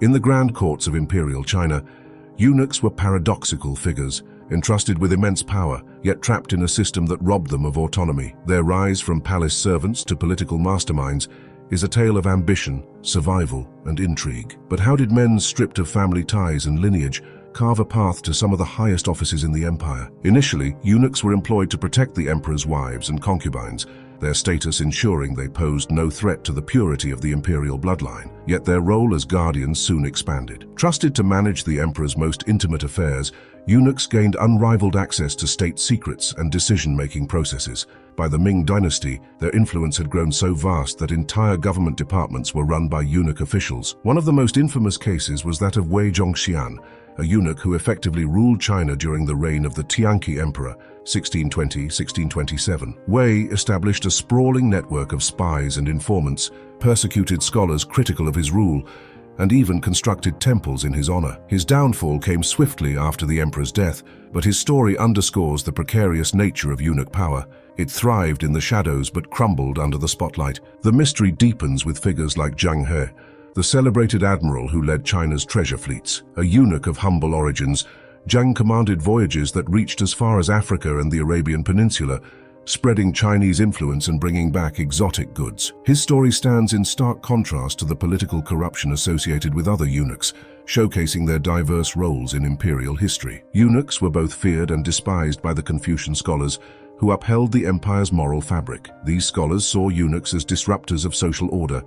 In the grand courts of Imperial China, eunuchs were paradoxical figures, entrusted with immense power, yet trapped in a system that robbed them of autonomy. Their rise from palace servants to political masterminds is a tale of ambition, survival, and intrigue. But how did men stripped of family ties and lineage carve a path to some of the highest offices in the empire? Initially, eunuchs were employed to protect the emperor's wives and concubines, their status ensuring they posed no threat to the purity of the imperial bloodline. Yet their role as guardians soon expanded. Trusted to manage the emperor's most intimate affairs, eunuchs gained unrivaled access to state secrets and decision-making processes. By the Ming Dynasty, their influence had grown so vast that entire government departments were run by eunuch officials. One of the most infamous cases was that of Wei Zhongxian, a eunuch who effectively ruled China during the reign of the Tianqi Emperor, 1620–1627. Wei established a sprawling network of spies and informants, persecuted scholars critical of his rule, and even constructed temples in his honor. His downfall came swiftly after the emperor's death, but his story underscores the precarious nature of eunuch power. It thrived in the shadows but crumbled under the spotlight. The mystery deepens with figures like Zhang He, the celebrated admiral who led China's treasure fleets. A eunuch of humble origins, Zhang commanded voyages that reached as far as Africa and the Arabian Peninsula, spreading Chinese influence and bringing back exotic goods. His story stands in stark contrast to the political corruption associated with other eunuchs, showcasing their diverse roles in imperial history. Eunuchs were both feared and despised by the Confucian scholars, who upheld the empire's moral fabric. These scholars saw eunuchs as disruptors of social order,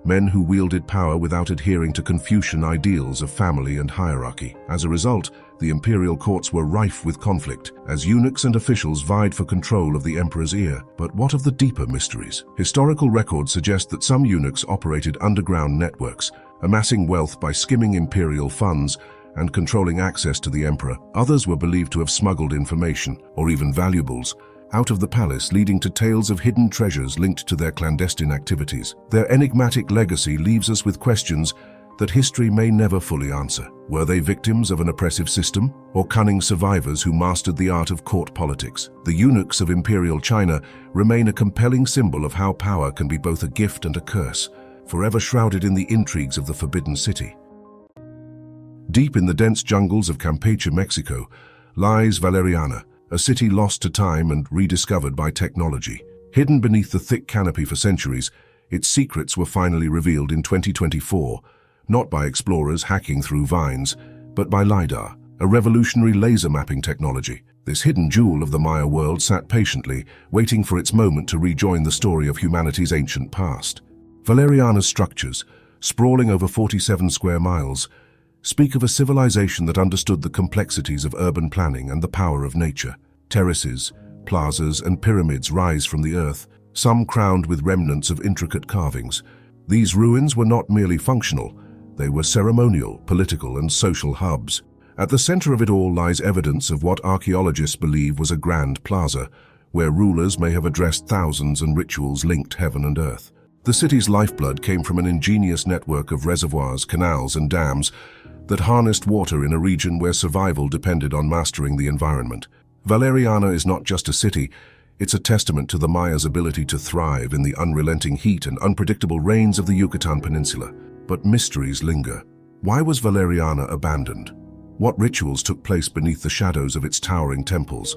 men who wielded power without adhering to Confucian ideals of family and hierarchy. As a result, the imperial courts were rife with conflict, as eunuchs and officials vied for control of the emperor's ear. But what of the deeper mysteries? Historical records suggest that some eunuchs operated underground networks, amassing wealth by skimming imperial funds and controlling access to the emperor. Others were believed to have smuggled information, or even valuables, out of the palace, leading to tales of hidden treasures linked to their clandestine activities. Their enigmatic legacy leaves us with questions that history may never fully answer. Were they victims of an oppressive system, or cunning survivors who mastered the art of court politics? The eunuchs of Imperial China remain a compelling symbol of how power can be both a gift and a curse, forever shrouded in the intrigues of the Forbidden City. Deep in the dense jungles of Campeche, Mexico, lies Valeriana, a city lost to time and rediscovered by technology. Hidden beneath the thick canopy for centuries, its secrets were finally revealed in 2024, not by explorers hacking through vines, but by LiDAR, a revolutionary laser mapping technology. This hidden jewel of the Maya world sat patiently, waiting for its moment to rejoin the story of humanity's ancient past. Valeriana's structures, sprawling over 47 square miles, speak of a civilization that understood the complexities of urban planning and the power of nature. Terraces, plazas, and pyramids rise from the earth, some crowned with remnants of intricate carvings. These ruins were not merely functional, they were ceremonial, political, and social hubs. At the center of it all lies evidence of what archaeologists believe was a grand plaza, where rulers may have addressed thousands and rituals linked heaven and earth. The city's lifeblood came from an ingenious network of reservoirs, canals, and dams that harnessed water in a region where survival depended on mastering the environment. Valeriana is not just a city, it's a testament to the Maya's ability to thrive in the unrelenting heat and unpredictable rains of the Yucatan Peninsula. But mysteries linger. Why was Valeriana abandoned? What rituals took place beneath the shadows of its towering temples?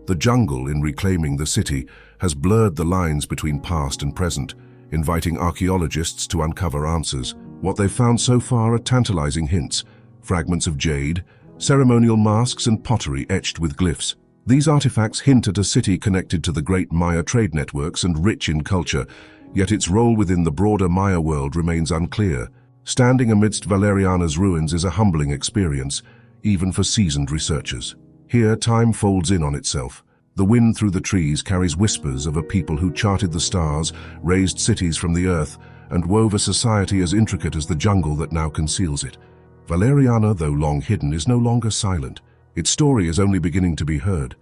The jungle, in reclaiming the city, has blurred the lines between past and present, inviting archaeologists to uncover answers. What they've found so far are tantalizing hints: fragments of jade, ceremonial masks, and pottery etched with glyphs. These artifacts hint at a city connected to the great Maya trade networks and rich in culture, yet its role within the broader Maya world remains unclear. Standing amidst Valeriana's ruins is a humbling experience, even for seasoned researchers. Here, time folds in on itself. The wind through the trees carries whispers of a people who charted the stars, raised cities from the earth, and wove a society as intricate as the jungle that now conceals it. Valeriana, though long hidden, is no longer silent. Its story is only beginning to be heard.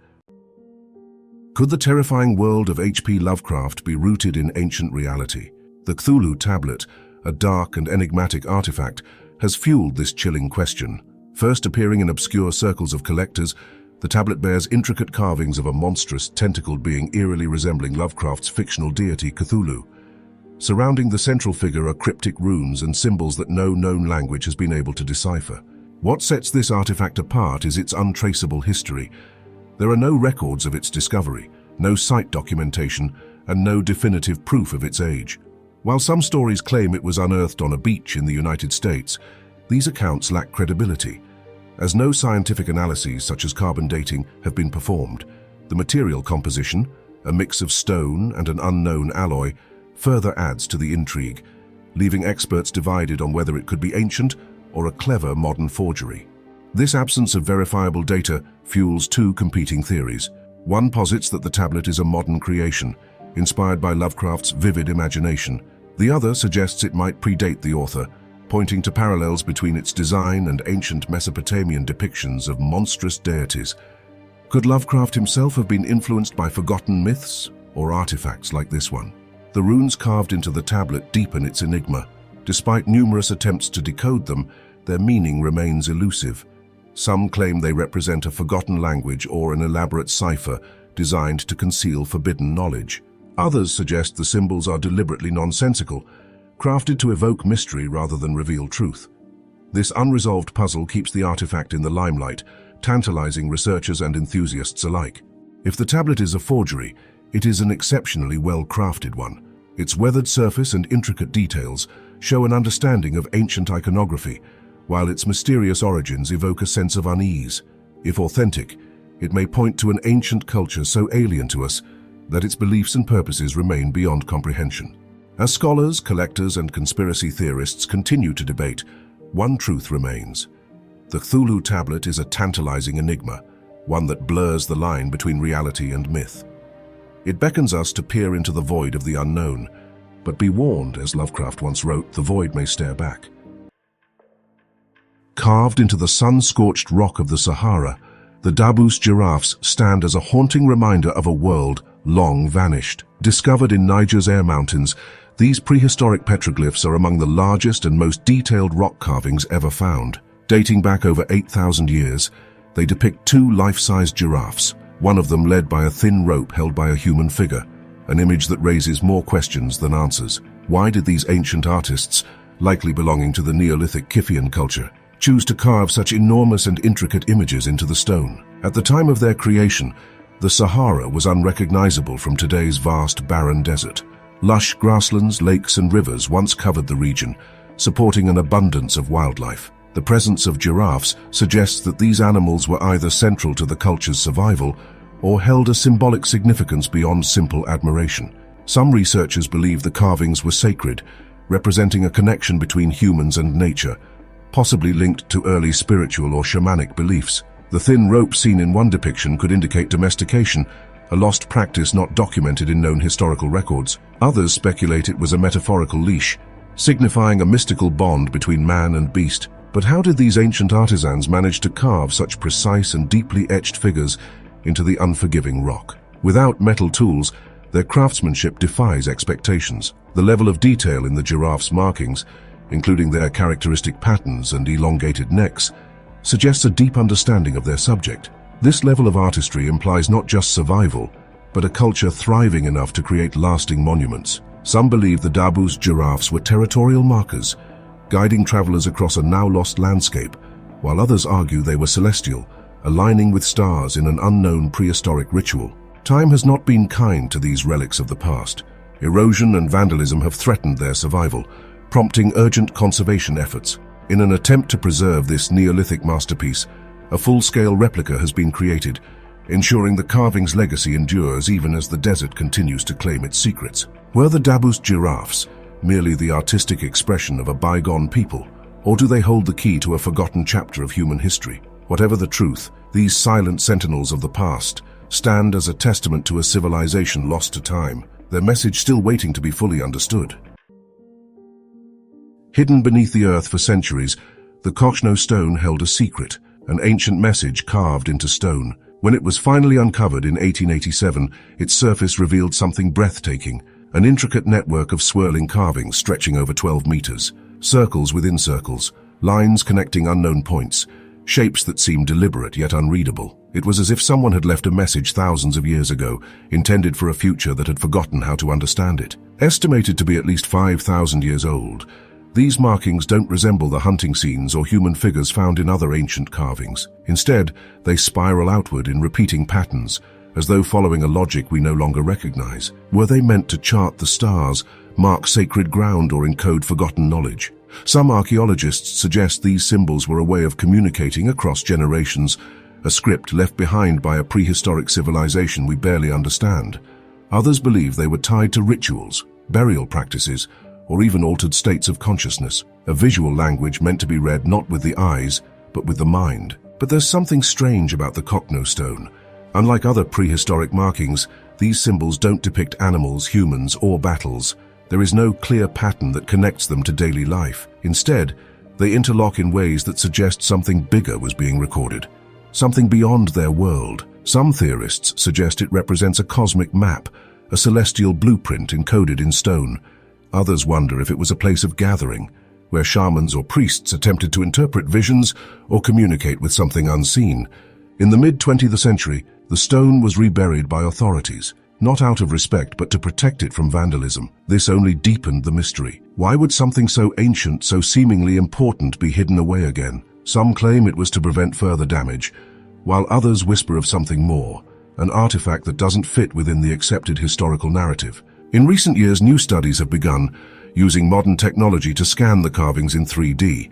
Could the terrifying world of H.P. Lovecraft be rooted in ancient reality? The Cthulhu tablet, a dark and enigmatic artifact, has fueled this chilling question. First appearing in obscure circles of collectors, the tablet bears intricate carvings of a monstrous, tentacled being eerily resembling Lovecraft's fictional deity Cthulhu. Surrounding the central figure are cryptic runes and symbols that no known language has been able to decipher. What sets this artifact apart is its untraceable history. There are no records of its discovery, no site documentation, and no definitive proof of its age. While some stories claim it was unearthed on a beach in the United States, these accounts lack credibility. As no scientific analyses such as carbon dating have been performed, the material composition, a mix of stone and an unknown alloy, further adds to the intrigue, leaving experts divided on whether it could be ancient or a clever modern forgery. This absence of verifiable data fuels two competing theories. One posits that the tablet is a modern creation, inspired by Lovecraft's vivid imagination. The other suggests it might predate the author, pointing to parallels between its design and ancient Mesopotamian depictions of monstrous deities. Could Lovecraft himself have been influenced by forgotten myths or artifacts like this one? The runes carved into the tablet deepen its enigma. Despite numerous attempts to decode them, their meaning remains elusive. Some claim they represent a forgotten language or an elaborate cipher designed to conceal forbidden knowledge. Others suggest the symbols are deliberately nonsensical, crafted to evoke mystery rather than reveal truth. This unresolved puzzle keeps the artifact in the limelight, tantalizing researchers and enthusiasts alike. If the tablet is a forgery, it is an exceptionally well-crafted one. Its weathered surface and intricate details show an understanding of ancient iconography, while its mysterious origins evoke a sense of unease. If authentic, it may point to an ancient culture so alien to us that its beliefs and purposes remain beyond comprehension. As scholars, collectors, and conspiracy theorists continue to debate, one truth remains. The Cthulhu tablet is a tantalizing enigma, one that blurs the line between reality and myth. It beckons us to peer into the void of the unknown, but be warned, as Lovecraft once wrote, the void may stare back. Carved into the sun-scorched rock of the Sahara, the Dabous giraffes stand as a haunting reminder of a world long vanished. Discovered in Niger's Air Mountains, these prehistoric petroglyphs are among the largest and most detailed rock carvings ever found. Dating back over 8,000 years, they depict two life-size giraffes, one of them led by a thin rope held by a human figure, an image that raises more questions than answers. Why did these ancient artists, likely belonging to the Neolithic Kiphian culture, choose to carve such enormous and intricate images into the stone? At the time of their creation, the Sahara was unrecognizable from today's vast barren desert. Lush grasslands, lakes and rivers once covered the region, supporting an abundance of wildlife. The presence of giraffes suggests that these animals were either central to the culture's survival or held a symbolic significance beyond simple admiration. Some researchers believe the carvings were sacred, representing a connection between humans and nature, possibly linked to early spiritual or shamanic beliefs. The thin rope seen in one depiction could indicate domestication, a lost practice not documented in known historical records. Others speculate it was a metaphorical leash, signifying a mystical bond between man and beast. But how did these ancient artisans manage to carve such precise and deeply etched figures into the unforgiving rock? Without metal tools, their craftsmanship defies expectations. The level of detail in the giraffes' markings, including their characteristic patterns and elongated necks, suggests a deep understanding of their subject. This level of artistry implies not just survival, but a culture thriving enough to create lasting monuments. Some believe the Dabous giraffes were territorial markers, guiding travelers across a now-lost landscape, while others argue they were celestial, aligning with stars in an unknown prehistoric ritual. Time has not been kind to these relics of the past. Erosion and vandalism have threatened their survival, prompting urgent conservation efforts. In an attempt to preserve this Neolithic masterpiece, a full-scale replica has been created, ensuring the carving's legacy endures even as the desert continues to claim its secrets. Were the Dabous giraffes merely the artistic expression of a bygone people, or do they hold the key to a forgotten chapter of human history? Whatever the truth, these silent sentinels of the past stand as a testament to a civilization lost to time, their message still waiting to be fully understood. Hidden beneath the earth for centuries, the Cochno stone held a secret, an ancient message carved into stone. When it was finally uncovered in 1887, its surface revealed something breathtaking, an intricate network of swirling carvings stretching over 12 meters, circles within circles, lines connecting unknown points, shapes that seemed deliberate yet unreadable. It was as if someone had left a message thousands of years ago, intended for a future that had forgotten how to understand it. Estimated to be at least 5,000 years old, these markings don't resemble the hunting scenes or human figures found in other ancient carvings. Instead, they spiral outward in repeating patterns, as though following a logic we no longer recognize. Were they meant to chart the stars, mark sacred ground, or encode forgotten knowledge? Some archaeologists suggest these symbols were a way of communicating across generations, a script left behind by a prehistoric civilization we barely understand. Others believe they were tied to rituals, burial practices, or even altered states of consciousness, a visual language meant to be read not with the eyes, but with the mind. But there's something strange about the Cochno stone. Unlike other prehistoric markings, these symbols don't depict animals, humans, or battles. There is no clear pattern that connects them to daily life. Instead, they interlock in ways that suggest something bigger was being recorded, something beyond their world. Some theorists suggest it represents a cosmic map, a celestial blueprint encoded in stone. Others wonder if it was a place of gathering, where shamans or priests attempted to interpret visions or communicate with something unseen. In the mid-20th century, the stone was reburied by authorities, not out of respect but to protect it from vandalism. This only deepened the mystery. Why would something so ancient, so seemingly important, be hidden away again? Some claim it was to prevent further damage, while others whisper of something more, an artifact that doesn't fit within the accepted historical narrative. In recent years, new studies have begun, using modern technology to scan the carvings in 3D.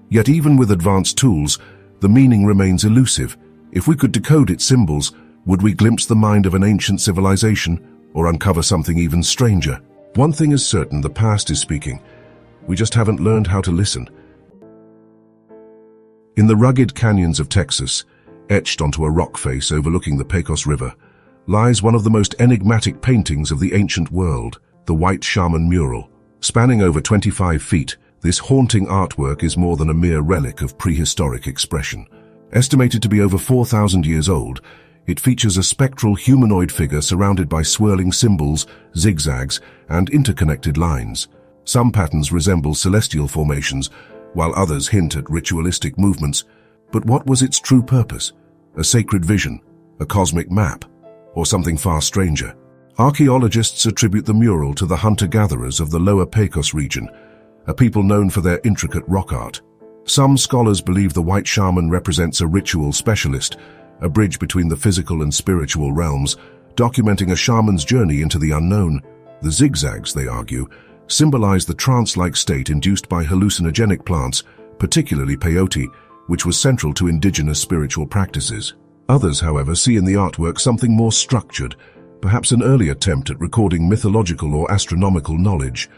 Yet even with advanced tools, the meaning remains elusive. If we could decode its symbols, would we glimpse the mind of an ancient civilization, or uncover something even stranger? One thing is certain, the past is speaking. We just haven't learned how to listen. In the rugged canyons of Texas, etched onto a rock face overlooking the Pecos River, lies one of the most enigmatic paintings of the ancient world, the White Shaman mural. Spanning over 25 feet, this haunting artwork is more than a mere relic of prehistoric expression. Estimated to be over 4,000 years old, it features a spectral humanoid figure surrounded by swirling symbols, zigzags, and interconnected lines. Some patterns resemble celestial formations, while others hint at ritualistic movements. But what was its true purpose? A sacred vision? A cosmic map? Or something far stranger? Archaeologists attribute the mural to the hunter-gatherers of the lower Pecos region, a people known for their intricate rock art. Some scholars believe the White Shaman represents a ritual specialist, a bridge between the physical and spiritual realms, documenting a shaman's journey into the unknown. The zigzags, they argue, symbolize the trance-like state induced by hallucinogenic plants, particularly peyote, which was central to indigenous spiritual practices. Others, however, see in the artwork something more structured, perhaps an early attempt at recording mythological or astronomical knowledge.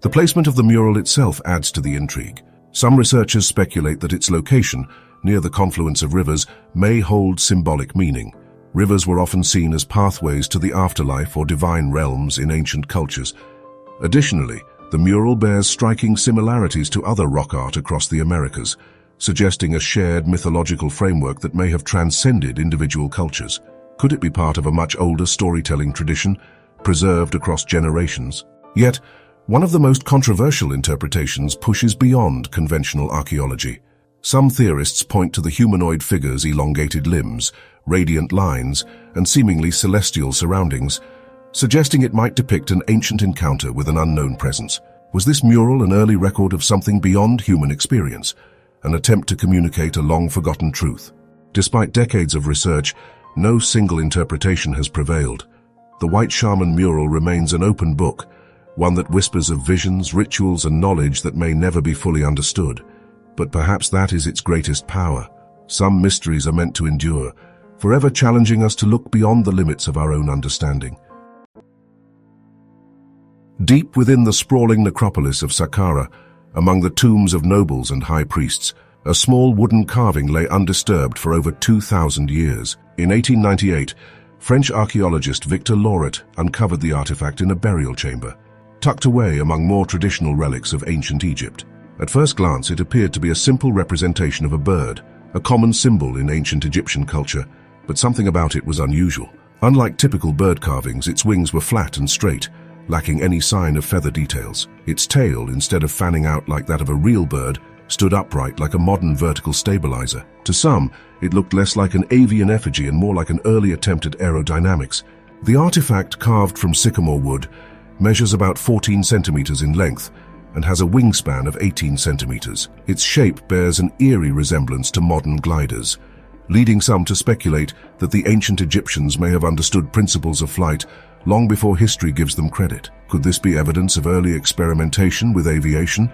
The placement of the mural itself adds to the intrigue. Some researchers speculate that its location, near the confluence of rivers, may hold symbolic meaning. Rivers were often seen as pathways to the afterlife or divine realms in ancient cultures. Additionally, the mural bears striking similarities to other rock art across the Americas, suggesting a shared mythological framework that may have transcended individual cultures. Could it be part of a much older storytelling tradition, preserved across generations? Yet, one of the most controversial interpretations pushes beyond conventional archaeology. Some theorists point to the humanoid figure's elongated limbs, radiant lines, and seemingly celestial surroundings, suggesting it might depict an ancient encounter with an unknown presence. Was this mural an early record of something beyond human experience, an attempt to communicate a long-forgotten truth? Despite decades of research, no single interpretation has prevailed. The White Shaman mural remains an open book, one that whispers of visions, rituals, and knowledge that may never be fully understood. But perhaps that is its greatest power. Some mysteries are meant to endure, forever challenging us to look beyond the limits of our own understanding. Deep within the sprawling necropolis of Saqqara, among the tombs of nobles and high priests, a small wooden carving lay undisturbed for over 2,000 years. In 1898, French archaeologist Victor Loret uncovered the artifact in a burial chamber, tucked away among more traditional relics of ancient Egypt. At first glance, it appeared to be a simple representation of a bird, a common symbol in ancient Egyptian culture, but something about it was unusual. Unlike typical bird carvings, its wings were flat and straight, lacking any sign of feather details. Its tail, instead of fanning out like that of a real bird, stood upright like a modern vertical stabilizer. To some, It looked less like an avian effigy and more like an early attempt at aerodynamics. The artifact, carved from sycamore wood, measures about 14 centimeters in length and has a wingspan of 18 centimeters. Its shape bears an eerie resemblance to modern gliders, leading some to speculate that the ancient Egyptians may have understood principles of flight long before history gives them credit. Could this be evidence of early experimentation with aviation?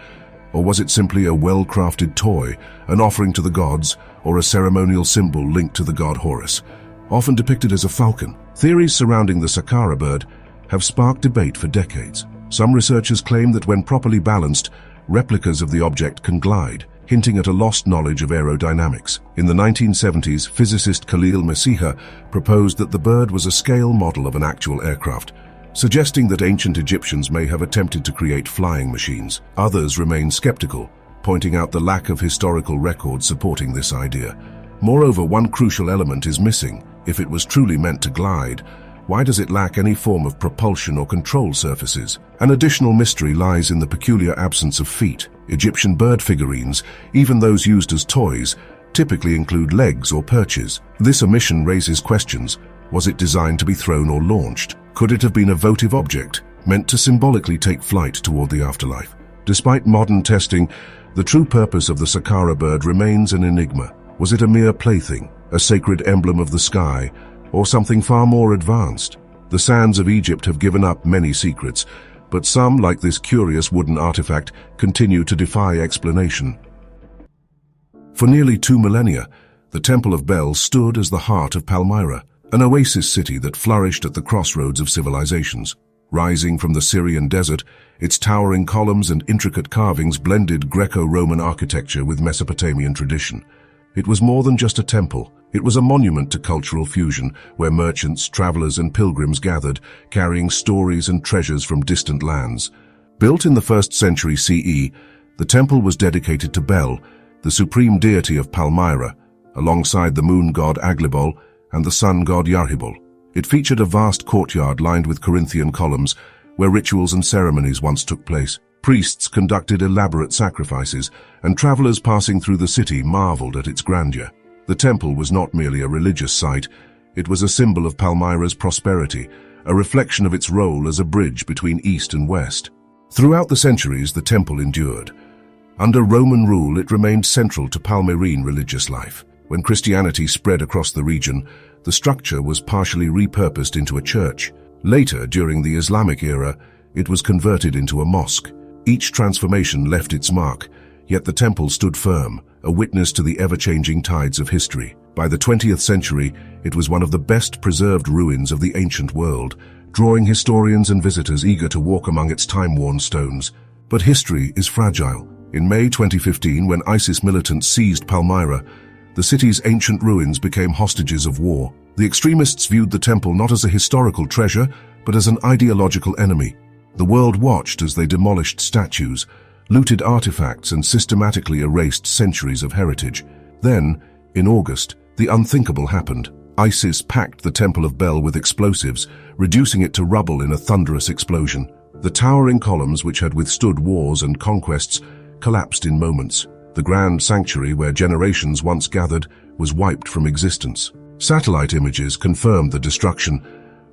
Or was it simply a well-crafted toy, an offering to the gods, or a ceremonial symbol linked to the god Horus, often depicted as a falcon? Theories surrounding the Saqqara bird have sparked debate for decades. Some researchers claim that when properly balanced, replicas of the object can glide, hinting at a lost knowledge of aerodynamics. In the 1970s, physicist Khalil Messiha proposed that the bird was a scale model of an actual aircraft, suggesting that ancient Egyptians may have attempted to create flying machines. Others remain skeptical, pointing out the lack of historical records supporting this idea. Moreover, one crucial element is missing. If it was truly meant to glide, why does it lack any form of propulsion or control surfaces? An additional mystery lies in the peculiar absence of feet. Egyptian bird figurines, even those used as toys, typically include legs or perches. This omission raises questions. Was it designed to be thrown or launched? Could it have been a votive object, meant to symbolically take flight toward the afterlife? Despite modern testing, the true purpose of the Saqqara bird remains an enigma. Was it a mere plaything, a sacred emblem of the sky, or something far more advanced? The sands of Egypt have given up many secrets, but some, like this curious wooden artifact, continue to defy explanation. For nearly 2 millennia, the Temple of Bel stood as the heart of Palmyra, an oasis city that flourished at the crossroads of civilizations. Rising from the Syrian desert, its towering columns and intricate carvings blended Greco-Roman architecture with Mesopotamian tradition. It was more than just a temple. It was a monument to cultural fusion, where merchants, travelers, and pilgrims gathered, carrying stories and treasures from distant lands. Built in the 1st century CE, the temple was dedicated to Bel, the supreme deity of Palmyra, alongside the moon god Aglibol and the sun god Yarhibol. It featured a vast courtyard lined with Corinthian columns, where rituals and ceremonies once took place. Priests conducted elaborate sacrifices, and travelers passing through the city marveled at its grandeur. The temple was not merely a religious site, it was a symbol of Palmyra's prosperity, a reflection of its role as a bridge between East and West. Throughout the centuries, the temple endured. Under Roman rule, it remained central to Palmyrene religious life. When Christianity spread across the region, the structure was partially repurposed into a church. Later, during the Islamic era, it was converted into a mosque. Each transformation left its mark, yet the temple stood firm, a witness to the ever-changing tides of history. By the 20th century, it was one of the best-preserved ruins of the ancient world, drawing historians and visitors eager to walk among its time-worn stones. But history is fragile. In May 2015, when ISIS militants seized Palmyra, the city's ancient ruins became hostages of war. The extremists viewed the temple not as a historical treasure, but as an ideological enemy. The world watched as they demolished statues, looted artifacts, and systematically erased centuries of heritage. Then, in August, the unthinkable happened. ISIS packed the Temple of Bel with explosives, reducing it to rubble in a thunderous explosion. The towering columns, which had withstood wars and conquests, collapsed in moments. The grand sanctuary where generations once gathered was wiped from existence. Satellite images confirmed the destruction.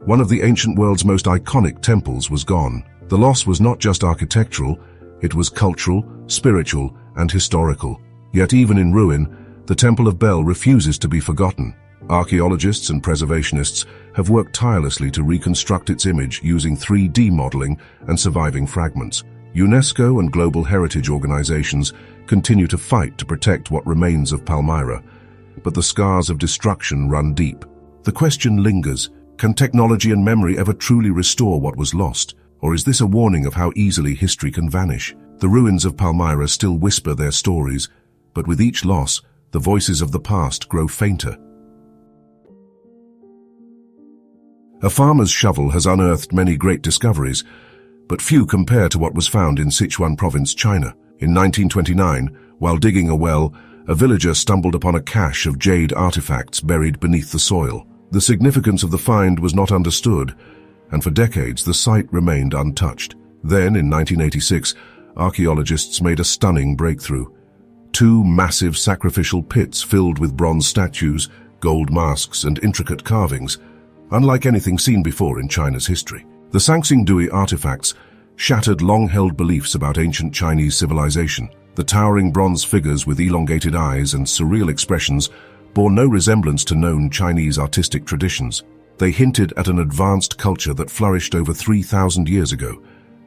One of the ancient world's most iconic temples was gone. The loss was not just architectural, it was cultural, spiritual, and historical. Yet even in ruin, the Temple of Bel refuses to be forgotten. Archaeologists and preservationists have worked tirelessly to reconstruct its image using 3D modeling and surviving fragments. UNESCO and global heritage organizations continue to fight to protect what remains of Palmyra, but the scars of destruction run deep. The question lingers: can technology and memory ever truly restore what was lost? Or is this a warning of how easily history can vanish? The ruins of Palmyra still whisper their stories, but with each loss, the voices of the past grow fainter. A farmer's shovel has unearthed many great discoveries, but few compare to what was found in Sichuan province, China. In 1929, while digging a well, a villager stumbled upon a cache of jade artifacts buried beneath the soil. The significance of the find was not understood, and for decades the site remained untouched. Then, in 1986, archaeologists made a stunning breakthrough. two massive sacrificial pits filled with bronze statues, gold masks, and intricate carvings, unlike anything seen before in China's history. The Sanxingdui artifacts shattered long-held beliefs about ancient Chinese civilization. The towering bronze figures with elongated eyes and surreal expressions bore no resemblance to known Chinese artistic traditions. They hinted at an advanced culture that flourished over 3,000 years ago,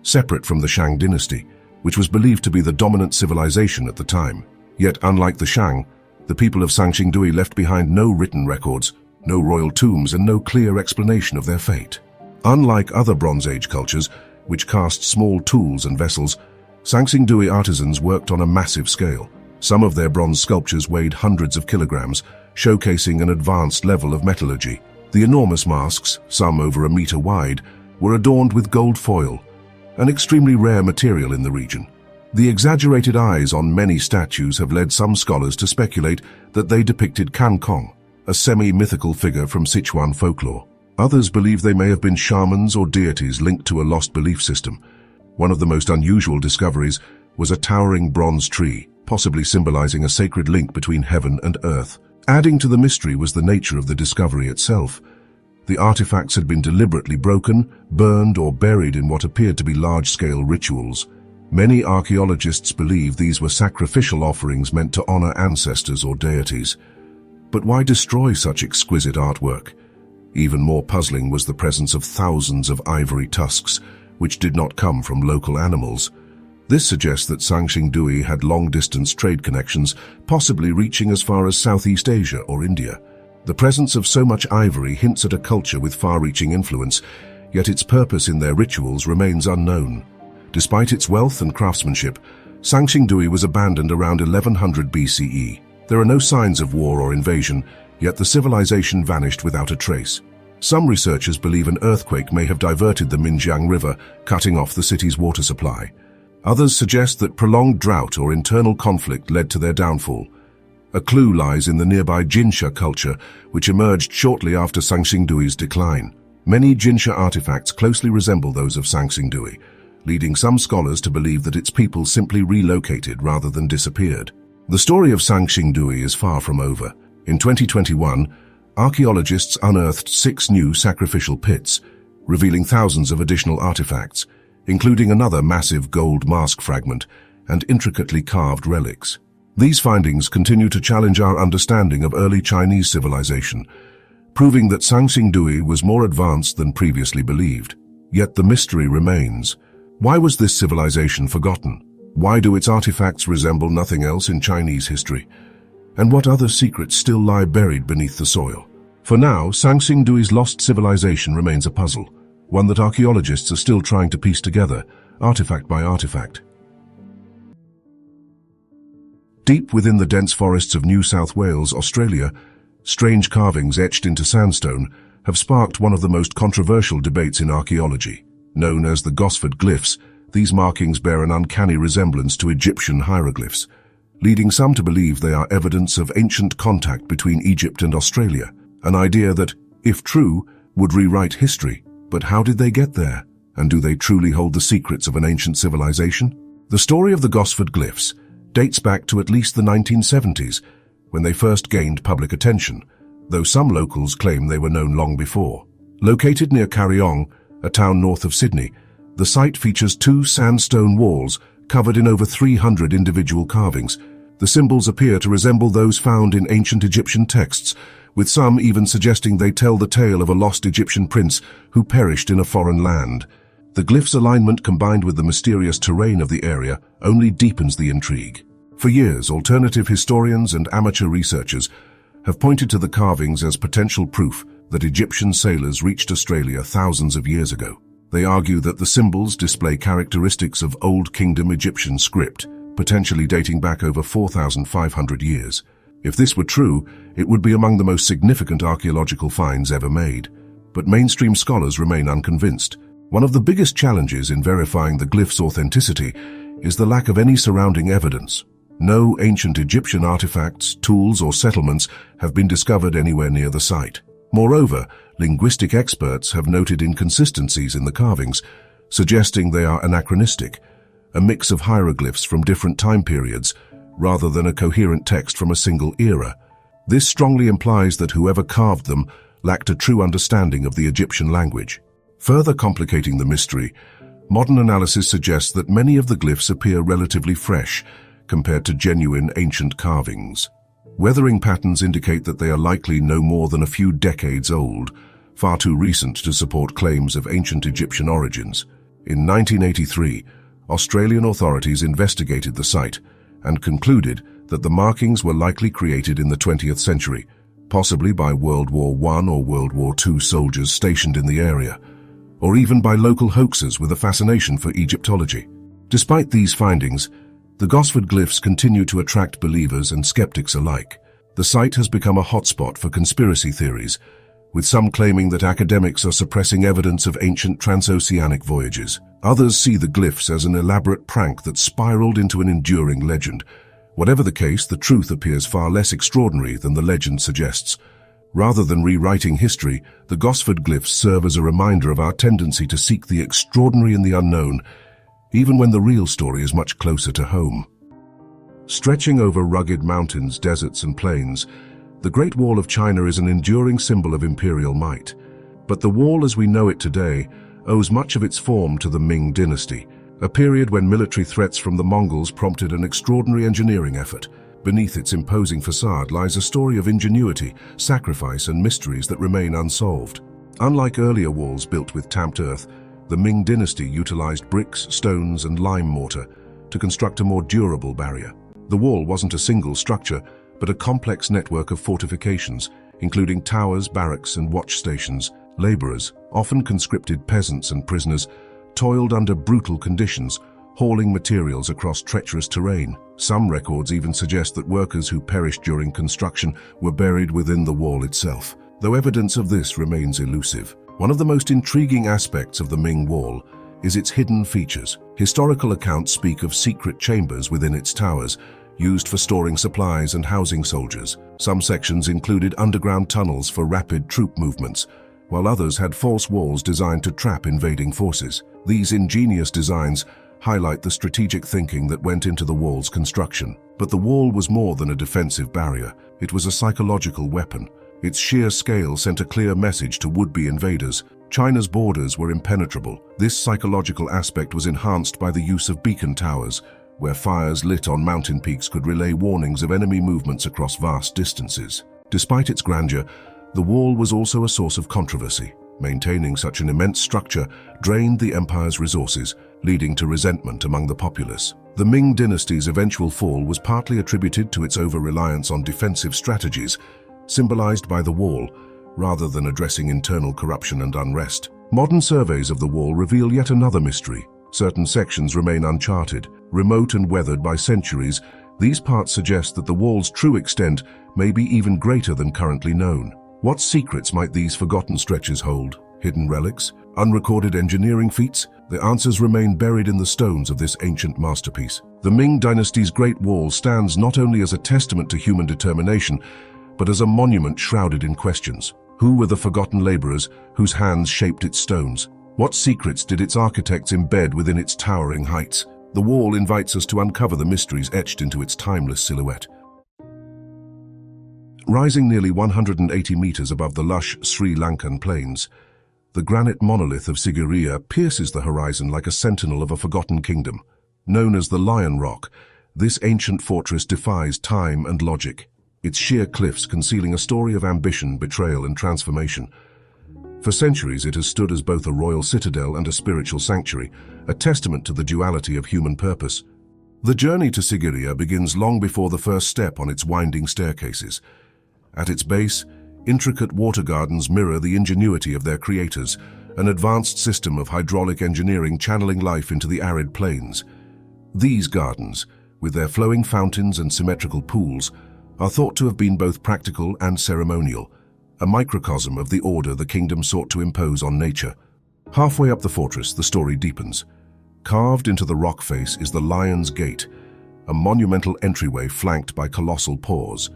separate from the Shang dynasty, which was believed to be the dominant civilization at the time. Yet, unlike the Shang, the people of Sanxingdui left behind no written records, no royal tombs, and no clear explanation of their fate. Unlike other Bronze Age cultures, which cast small tools and vessels, Sanxingdui artisans worked on a massive scale. Some of their bronze sculptures weighed hundreds of kilograms, showcasing an advanced level of metallurgy. The enormous masks, some over a meter wide, were adorned with gold foil, an extremely rare material in the region. The exaggerated eyes on many statues have led some scholars to speculate that they depicted Kangkong, a semi-mythical figure from Sichuan folklore. Others believe they may have been shamans or deities linked to a lost belief system. One of the most unusual discoveries was a towering bronze tree, possibly symbolizing a sacred link between heaven and earth. Adding to the mystery was the nature of the discovery itself. The artifacts had been deliberately broken, burned, or buried in what appeared to be large-scale rituals. Many archaeologists believe these were sacrificial offerings meant to honor ancestors or deities. But why destroy such exquisite artwork? Even more puzzling was the presence of thousands of ivory tusks, which did not come from local animals. This suggests that Sanxingdui had long-distance trade connections, possibly reaching as far as Southeast Asia or India. The presence of so much ivory hints at a culture with far-reaching influence, yet its purpose in their rituals remains unknown. Despite its wealth and craftsmanship, Sanxingdui was abandoned around 1100 BCE. There are no signs of war or invasion, yet the civilization vanished without a trace. Some researchers believe an earthquake may have diverted the Minjiang River, cutting off the city's water supply. Others suggest that prolonged drought or internal conflict led to their downfall. A clue lies in the nearby Jinsha culture, which emerged shortly after Sanxingdui's decline. Many Jinsha artifacts closely resemble those of Sanxingdui, leading some scholars to believe that its people simply relocated rather than disappeared. The story of Sanxingdui is far from over. In 2021, archaeologists unearthed 6 new sacrificial pits, revealing thousands of additional artifacts, including another massive gold mask fragment and intricately carved relics. These findings continue to challenge our understanding of early Chinese civilization, proving that Sanxingdui was more advanced than previously believed. Yet the mystery remains. Why was this civilization forgotten? Why do its artifacts resemble nothing else in Chinese history? And what other secrets still lie buried beneath the soil? For now, Sanxingdui's lost civilization remains a puzzle, one that archaeologists are still trying to piece together, artifact by artifact. Deep within the dense forests of New South Wales, Australia, strange carvings etched into sandstone have sparked one of the most controversial debates in archaeology. Known as the Gosford Glyphs, these markings bear an uncanny resemblance to Egyptian hieroglyphs, leading some to believe they are evidence of ancient contact between Egypt and Australia, an idea that, if true, would rewrite history. But how did they get there? And do they truly hold the secrets of an ancient civilization? The story of the Gosford Glyphs dates back to at least the 1970s, when they first gained public attention, though some locals claim they were known long before. Located near Kariong, a town north of Sydney, the site features 2 sandstone walls covered in over 300 individual carvings. The symbols appear to resemble those found in ancient Egyptian texts, with some even suggesting they tell the tale of a lost Egyptian prince who perished in a foreign land. The glyphs' alignment, combined with the mysterious terrain of the area, only deepens the intrigue. For years, alternative historians and amateur researchers have pointed to the carvings as potential proof that Egyptian sailors reached Australia thousands of years ago. They argue that the symbols display characteristics of Old Kingdom Egyptian script, potentially dating back over 4,500 years. If this were true, it would be among the most significant archaeological finds ever made. But mainstream scholars remain unconvinced. One of the biggest challenges in verifying the glyphs' authenticity is the lack of any surrounding evidence. No ancient Egyptian artifacts, tools, or settlements have been discovered anywhere near the site. Moreover, linguistic experts have noted inconsistencies in the carvings, suggesting they are anachronistic, a mix of hieroglyphs from different time periods, rather than a coherent text from a single era. This strongly implies that whoever carved them lacked a true understanding of the Egyptian language. Further complicating the mystery, modern analysis suggests that many of the glyphs appear relatively fresh compared to genuine ancient carvings. Weathering patterns indicate that they are likely no more than a few decades old, far too recent to support claims of ancient Egyptian origins. In 1983, Australian authorities investigated the site and concluded that the markings were likely created in the 20th century, possibly by World War I or World War II soldiers stationed in the area, or even by local hoaxers with a fascination for Egyptology. Despite these findings, the Gosford glyphs continue to attract believers and skeptics alike. The site has become a hotspot for conspiracy theories, with some claiming that academics are suppressing evidence of ancient transoceanic voyages. Others see the glyphs as an elaborate prank that spiraled into an enduring legend. Whatever the case, the truth appears far less extraordinary than the legend suggests. Rather than rewriting history, the Gosford glyphs serve as a reminder of our tendency to seek the extraordinary in the unknown, even when the real story is much closer to home. Stretching over rugged mountains, deserts, and plains, the Great Wall of China is an enduring symbol of imperial might. But the wall as we know it today owes much of its form to the Ming Dynasty, a period when military threats from the Mongols prompted an extraordinary engineering effort. Beneath its imposing facade lies a story of ingenuity, sacrifice, and mysteries that remain unsolved. Unlike earlier walls built with tamped earth, the Ming Dynasty utilized bricks, stones, and lime mortar to construct a more durable barrier. The wall wasn't a single structure, but a complex network of fortifications, including towers, barracks, and watch stations. Laborers, often conscripted peasants and prisoners, toiled under brutal conditions, hauling materials across treacherous terrain. Some records even suggest that workers who perished during construction were buried within the wall itself, though evidence of this remains elusive. One of the most intriguing aspects of the Ming Wall is its hidden features. Historical accounts speak of secret chambers within its towers, used for storing supplies and housing soldiers. Some sections included underground tunnels for rapid troop movements, while others had false walls designed to trap invading forces. These ingenious designs highlight the strategic thinking that went into the wall's construction. But the wall was more than a defensive barrier. It was a psychological weapon. Its sheer scale sent a clear message to would-be invaders. China's borders were impenetrable. This psychological aspect was enhanced by the use of beacon towers, where fires lit on mountain peaks could relay warnings of enemy movements across vast distances. Despite its grandeur, the wall was also a source of controversy. Maintaining such an immense structure drained the empire's resources, leading to resentment among the populace. The Ming dynasty's eventual fall was partly attributed to its over-reliance on defensive strategies, symbolized by the wall, rather than addressing internal corruption and unrest. Modern surveys of the wall reveal yet another mystery. Certain sections remain uncharted. Remote and weathered by centuries, these parts suggest that the wall's true extent may be even greater than currently known. What secrets might these forgotten stretches hold? Hidden relics? Unrecorded engineering feats? The answers remain buried in the stones of this ancient masterpiece. The Ming dynasty's Great Wall stands not only as a testament to human determination, but as a monument shrouded in questions. Who were the forgotten laborers whose hands shaped its stones? What secrets did its architects embed within its towering heights? The wall invites us to uncover the mysteries etched into its timeless silhouette. Rising nearly 180 meters above the lush Sri Lankan plains, the granite monolith of Sigiriya pierces the horizon like a sentinel of a forgotten kingdom. Known as the Lion Rock, this ancient fortress defies time and logic, its sheer cliffs concealing a story of ambition, betrayal, and transformation. For centuries, it has stood as both a royal citadel and a spiritual sanctuary, a testament to the duality of human purpose. The journey to Sigiriya begins long before the first step on its winding staircases. At its base, intricate water gardens mirror the ingenuity of their creators, an advanced system of hydraulic engineering channeling life into the arid plains. These gardens, with their flowing fountains and symmetrical pools, are thought to have been both practical and ceremonial, a microcosm of the order the kingdom sought to impose on nature. Halfway up the fortress, the story deepens. Carved into the rock face is the Lion's Gate, a monumental entryway flanked by colossal paws.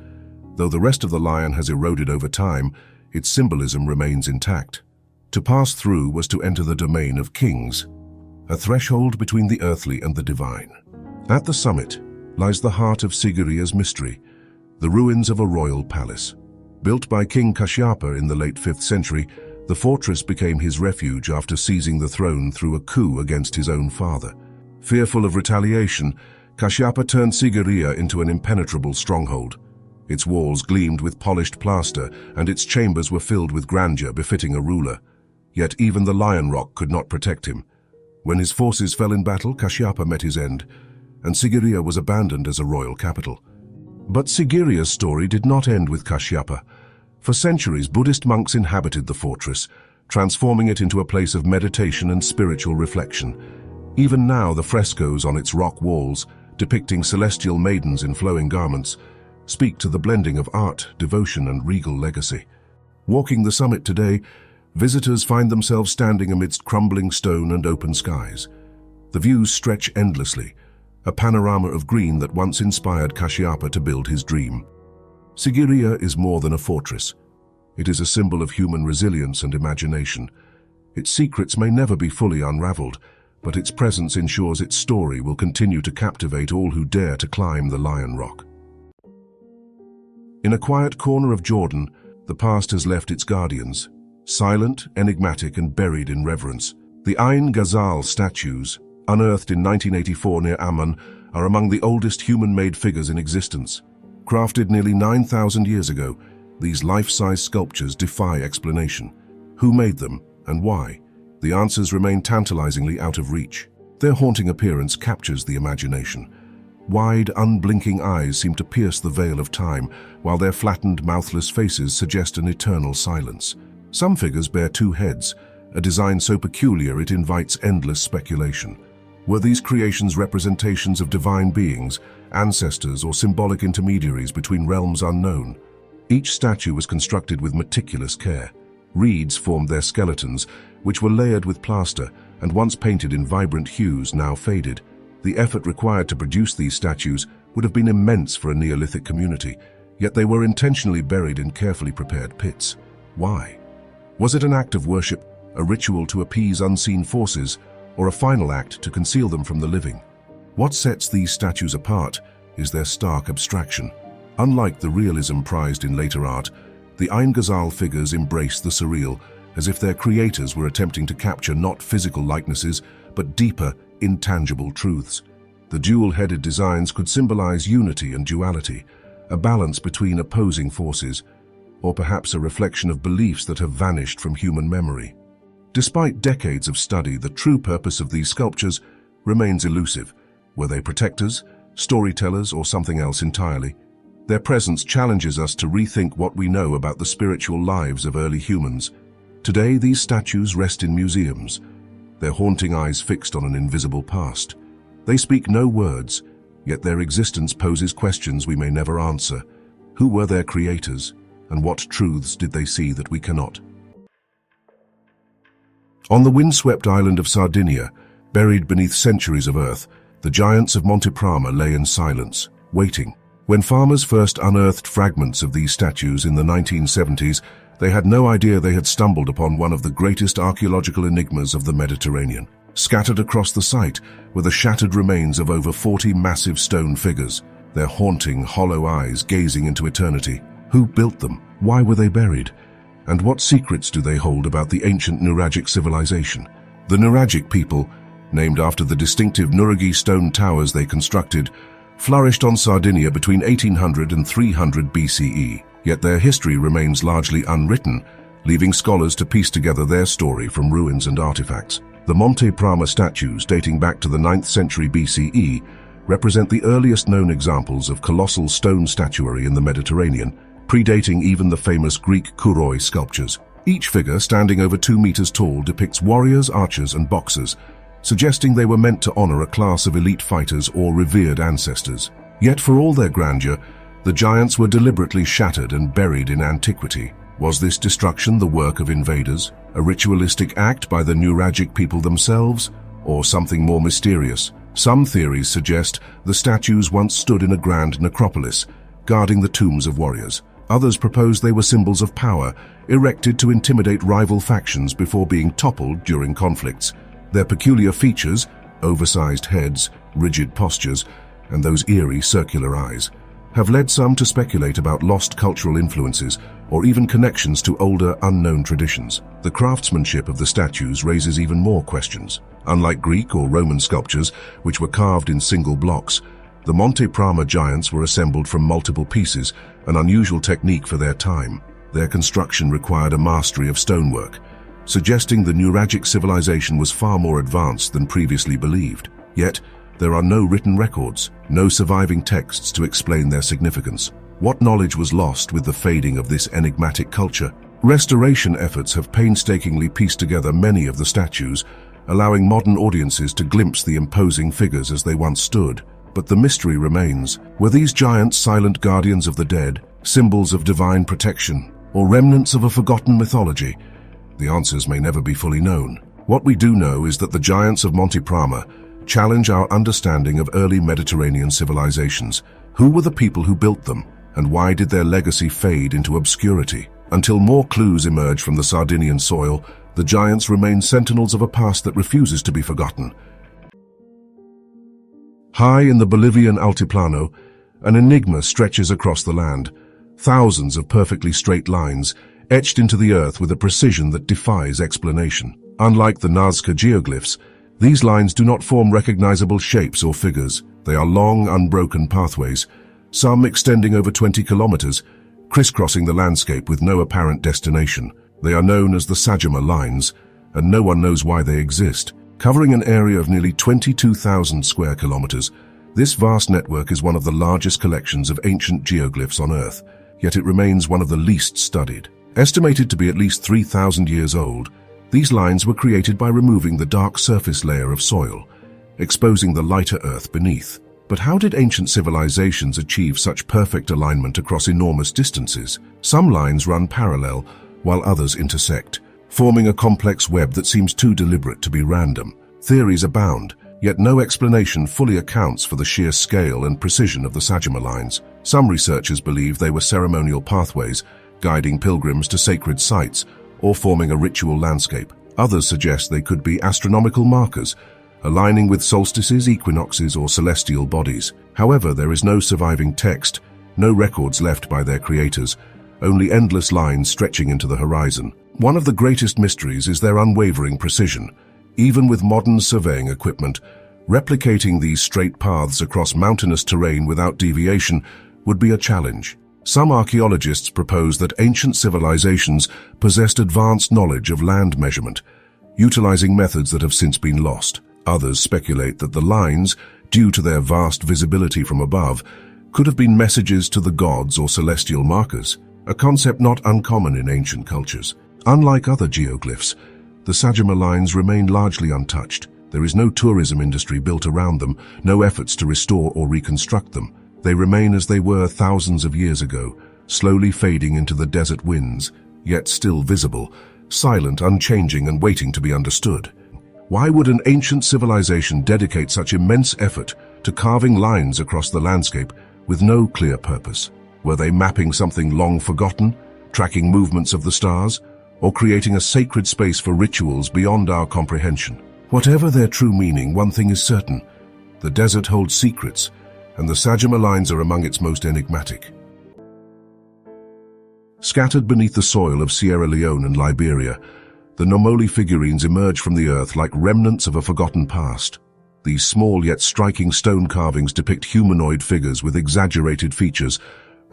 Though the rest of the lion has eroded over time, its symbolism remains intact. To pass through was to enter the domain of kings, a threshold between the earthly and the divine. At the summit, lies the heart of Sigiriya's mystery, the ruins of a royal palace. Built by King Kashyapa in the late 5th century, the fortress became his refuge after seizing the throne through a coup against his own father. Fearful of retaliation, Kashyapa turned Sigiriya into an impenetrable stronghold. Its walls gleamed with polished plaster, and its chambers were filled with grandeur befitting a ruler. Yet even the Lion Rock could not protect him. When his forces fell in battle, Kashyapa met his end, and Sigiriya was abandoned as a royal capital. But Sigiriya's story did not end with Kashyapa. For centuries, Buddhist monks inhabited the fortress, transforming it into a place of meditation and spiritual reflection. Even now, the frescoes on its rock walls, depicting celestial maidens in flowing garments, speak to the blending of art, devotion, and regal legacy. Walking the summit today, visitors find themselves standing amidst crumbling stone and open skies. The views stretch endlessly, a panorama of green that once inspired Kashyapa to build his dream. Sigiriya is more than a fortress. It is a symbol of human resilience and imagination. Its secrets may never be fully unraveled, but its presence ensures its story will continue to captivate all who dare to climb the Lion Rock. In a quiet corner of Jordan, the past has left its guardians, silent, enigmatic, and buried in reverence. The Ghazal statues, unearthed in 1984 near Amman, are among the oldest human-made figures in existence. Crafted nearly 9,000 years ago, these life-size sculptures defy explanation. Who made them, and why? The answers remain tantalizingly out of reach. Their haunting appearance captures the imagination. Wide, unblinking eyes seem to pierce the veil of time, while their flattened, mouthless faces suggest an eternal silence. Some figures bear two heads, a design so peculiar it invites endless speculation. Were these creations representations of divine beings, ancestors, or symbolic intermediaries between realms unknown? Each statue was constructed with meticulous care. Reeds formed their skeletons, which were layered with plaster and once painted in vibrant hues, now faded. The effort required to produce these statues would have been immense for a Neolithic community, yet they were intentionally buried in carefully prepared pits. Why? Was it an act of worship, a ritual to appease unseen forces, or a final act to conceal them from the living? What sets these statues apart is their stark abstraction. Unlike the realism prized in later art, the Ghazal figures embrace the surreal, as if their creators were attempting to capture not physical likenesses, but deeper, intangible truths. The dual-headed designs could symbolize unity and duality, a balance between opposing forces, or perhaps a reflection of beliefs that have vanished from human memory. Despite decades of study, the true purpose of these sculptures remains elusive. Were they protectors, storytellers, or something else entirely? Their presence challenges us to rethink what we know about the spiritual lives of early humans. Today, these statues rest in museums, their haunting eyes fixed on an invisible past. They speak no words, yet their existence poses questions we may never answer. Who were their creators, and what truths did they see that we cannot? On the windswept island of Sardinia, buried beneath centuries of earth, the giants of Mont'e lay in silence, waiting. When farmers first unearthed fragments of these statues in the 1970s, they had no idea they had stumbled upon one of the greatest archaeological enigmas of the Mediterranean. Scattered across the site were the shattered remains of over 40 massive stone figures, their haunting, hollow eyes gazing into eternity. Who built them? Why were they buried? And what secrets do they hold about the ancient Nuragic civilization? The Nuragic people, named after the distinctive Nuragi stone towers they constructed, flourished on Sardinia between 1800 and 300 BCE, yet their history remains largely unwritten, leaving scholars to piece together their story from ruins and artifacts. The Mont'e statues, dating back to the 9th century BCE, represent the earliest known examples of colossal stone statuary in the Mediterranean, predating even the famous Greek Kouroi sculptures. Each figure, standing over 2 meters tall, depicts warriors, archers, and boxers, suggesting they were meant to honor a class of elite fighters or revered ancestors. Yet for all their grandeur, the giants were deliberately shattered and buried in antiquity. Was this destruction the work of invaders, a ritualistic act by the Nuragic people themselves, or something more mysterious? Some theories suggest the statues once stood in a grand necropolis, guarding the tombs of warriors. Others propose they were symbols of power, erected to intimidate rival factions before being toppled during conflicts. Their peculiar features, oversized heads, rigid postures, and those eerie circular eyes, have led some to speculate about lost cultural influences or even connections to older, unknown traditions. The craftsmanship of the statues raises even more questions. Unlike Greek or Roman sculptures, which were carved in single blocks, the Mont'e Prama giants were assembled from multiple pieces, an unusual technique for their time. Their construction required a mastery of stonework, suggesting the Nuragic civilization was far more advanced than previously believed. Yet, there are no written records, no surviving texts to explain their significance. What knowledge was lost with the fading of this enigmatic culture? Restoration efforts have painstakingly pieced together many of the statues, allowing modern audiences to glimpse the imposing figures as they once stood. But the mystery remains. Were these giants silent guardians of the dead, symbols of divine protection, or remnants of a forgotten mythology? The answers may never be fully known. What we do know is that the giants of Mont'e Prama challenge our understanding of early Mediterranean civilizations. Who were the people who built them, and why did their legacy fade into obscurity? Until more clues emerge from the Sardinian soil, the giants remain sentinels of a past that refuses to be forgotten. High in the Bolivian Altiplano, an enigma stretches across the land. Thousands of perfectly straight lines, etched into the earth with a precision that defies explanation. Unlike the Nazca geoglyphs, these lines do not form recognizable shapes or figures. They are long, unbroken pathways, some extending over 20 kilometers, crisscrossing the landscape with no apparent destination. They are known as the Sajama lines, and no one knows why they exist. Covering an area of nearly 22,000 square kilometers, this vast network is one of the largest collections of ancient geoglyphs on Earth, yet it remains one of the least studied. Estimated to be at least 3,000 years old, these lines were created by removing the dark surface layer of soil, exposing the lighter earth beneath. But how did ancient civilizations achieve such perfect alignment across enormous distances? Some lines run parallel, while others intersect, forming a complex web that seems too deliberate to be random. Theories abound, yet no explanation fully accounts for the sheer scale and precision of the Sajama lines. Some researchers believe they were ceremonial pathways, guiding pilgrims to sacred sites, or forming a ritual landscape. Others suggest they could be astronomical markers, aligning with solstices, equinoxes, or celestial bodies. However, there is no surviving text, no records left by their creators, only endless lines stretching into the horizon. One of the greatest mysteries is their unwavering precision. Even with modern surveying equipment, replicating these straight paths across mountainous terrain without deviation would be a challenge. Some archaeologists propose that ancient civilizations possessed advanced knowledge of land measurement, utilizing methods that have since been lost. Others speculate that the lines, due to their vast visibility from above, could have been messages to the gods or celestial markers, a concept not uncommon in ancient cultures. Unlike other geoglyphs, the Sajama lines remain largely untouched. There is no tourism industry built around them, no efforts to restore or reconstruct them. They remain as they were thousands of years ago, slowly fading into the desert winds, yet still visible, silent, unchanging, and waiting to be understood. Why would an ancient civilization dedicate such immense effort to carving lines across the landscape with no clear purpose? Were they mapping something long forgotten, tracking movements of the stars, or creating a sacred space for rituals beyond our comprehension? Whatever their true meaning, one thing is certain: the desert holds secrets, and the Sajama lines are among its most enigmatic. Scattered beneath the soil of Sierra Leone and Liberia, the Nomoli figurines emerge from the earth like remnants of a forgotten past. These small yet striking stone carvings depict humanoid figures with exaggerated features,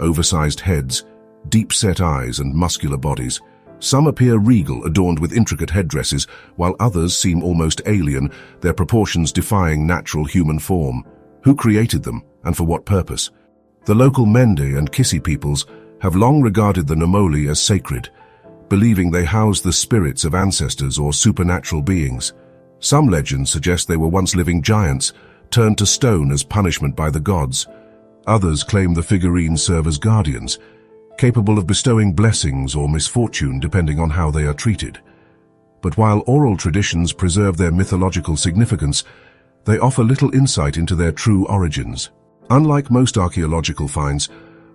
oversized heads, deep-set eyes, and muscular bodies. Some appear regal, adorned with intricate headdresses, while others seem almost alien, their proportions defying natural human form. Who created them, and for what purpose? The local Mende and Kissi peoples have long regarded the Nomoli as sacred, believing they house the spirits of ancestors or supernatural beings. Some legends suggest they were once living giants, turned to stone as punishment by the gods. Others claim the figurines serve as guardians, capable of bestowing blessings or misfortune depending on how they are treated. But while oral traditions preserve their mythological significance, they offer little insight into their true origins. Unlike most archaeological finds,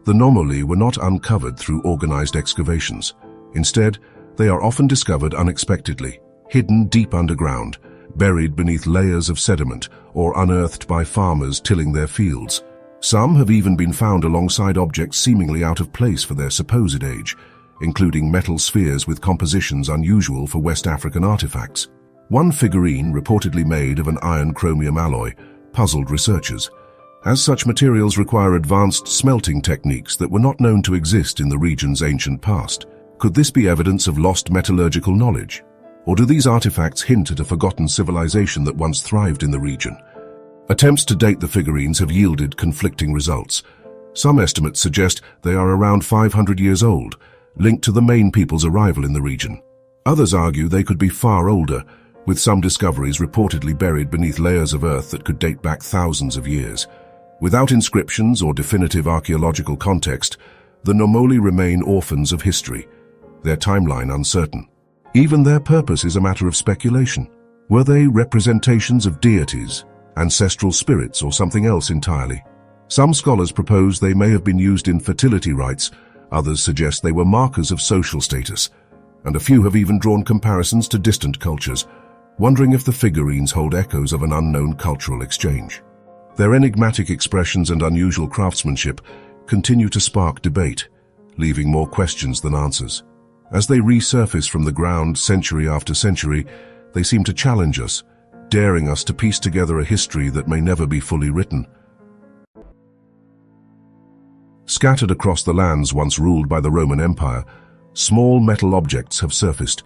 the Nomoli were not uncovered through organized excavations. Instead, they are often discovered unexpectedly, hidden deep underground, buried beneath layers of sediment or unearthed by farmers tilling their fields. Some have even been found alongside objects seemingly out of place for their supposed age, including metal spheres with compositions unusual for West African artifacts. One figurine, reportedly made of an iron-chromium alloy, puzzled researchers, as such materials require advanced smelting techniques that were not known to exist in the region's ancient past. Could this be evidence of lost metallurgical knowledge? Or do these artifacts hint at a forgotten civilization that once thrived in the region? Attempts to date the figurines have yielded conflicting results. Some estimates suggest they are around 500 years old, linked to the main people's arrival in the region. Others argue they could be far older, with some discoveries reportedly buried beneath layers of earth that could date back thousands of years. Without inscriptions or definitive archaeological context, the Nomoli remain orphans of history, their timeline uncertain. Even their purpose is a matter of speculation. Were they representations of deities, ancestral spirits, or something else entirely? Some scholars propose they may have been used in fertility rites, others suggest they were markers of social status, and a few have even drawn comparisons to distant cultures, wondering if the figurines hold echoes of an unknown cultural exchange. Their enigmatic expressions and unusual craftsmanship continue to spark debate, leaving more questions than answers. As they resurface from the ground century after century, they seem to challenge us, daring us to piece together a history that may never be fully written. Scattered across the lands once ruled by the Roman Empire, small metal objects have surfaced,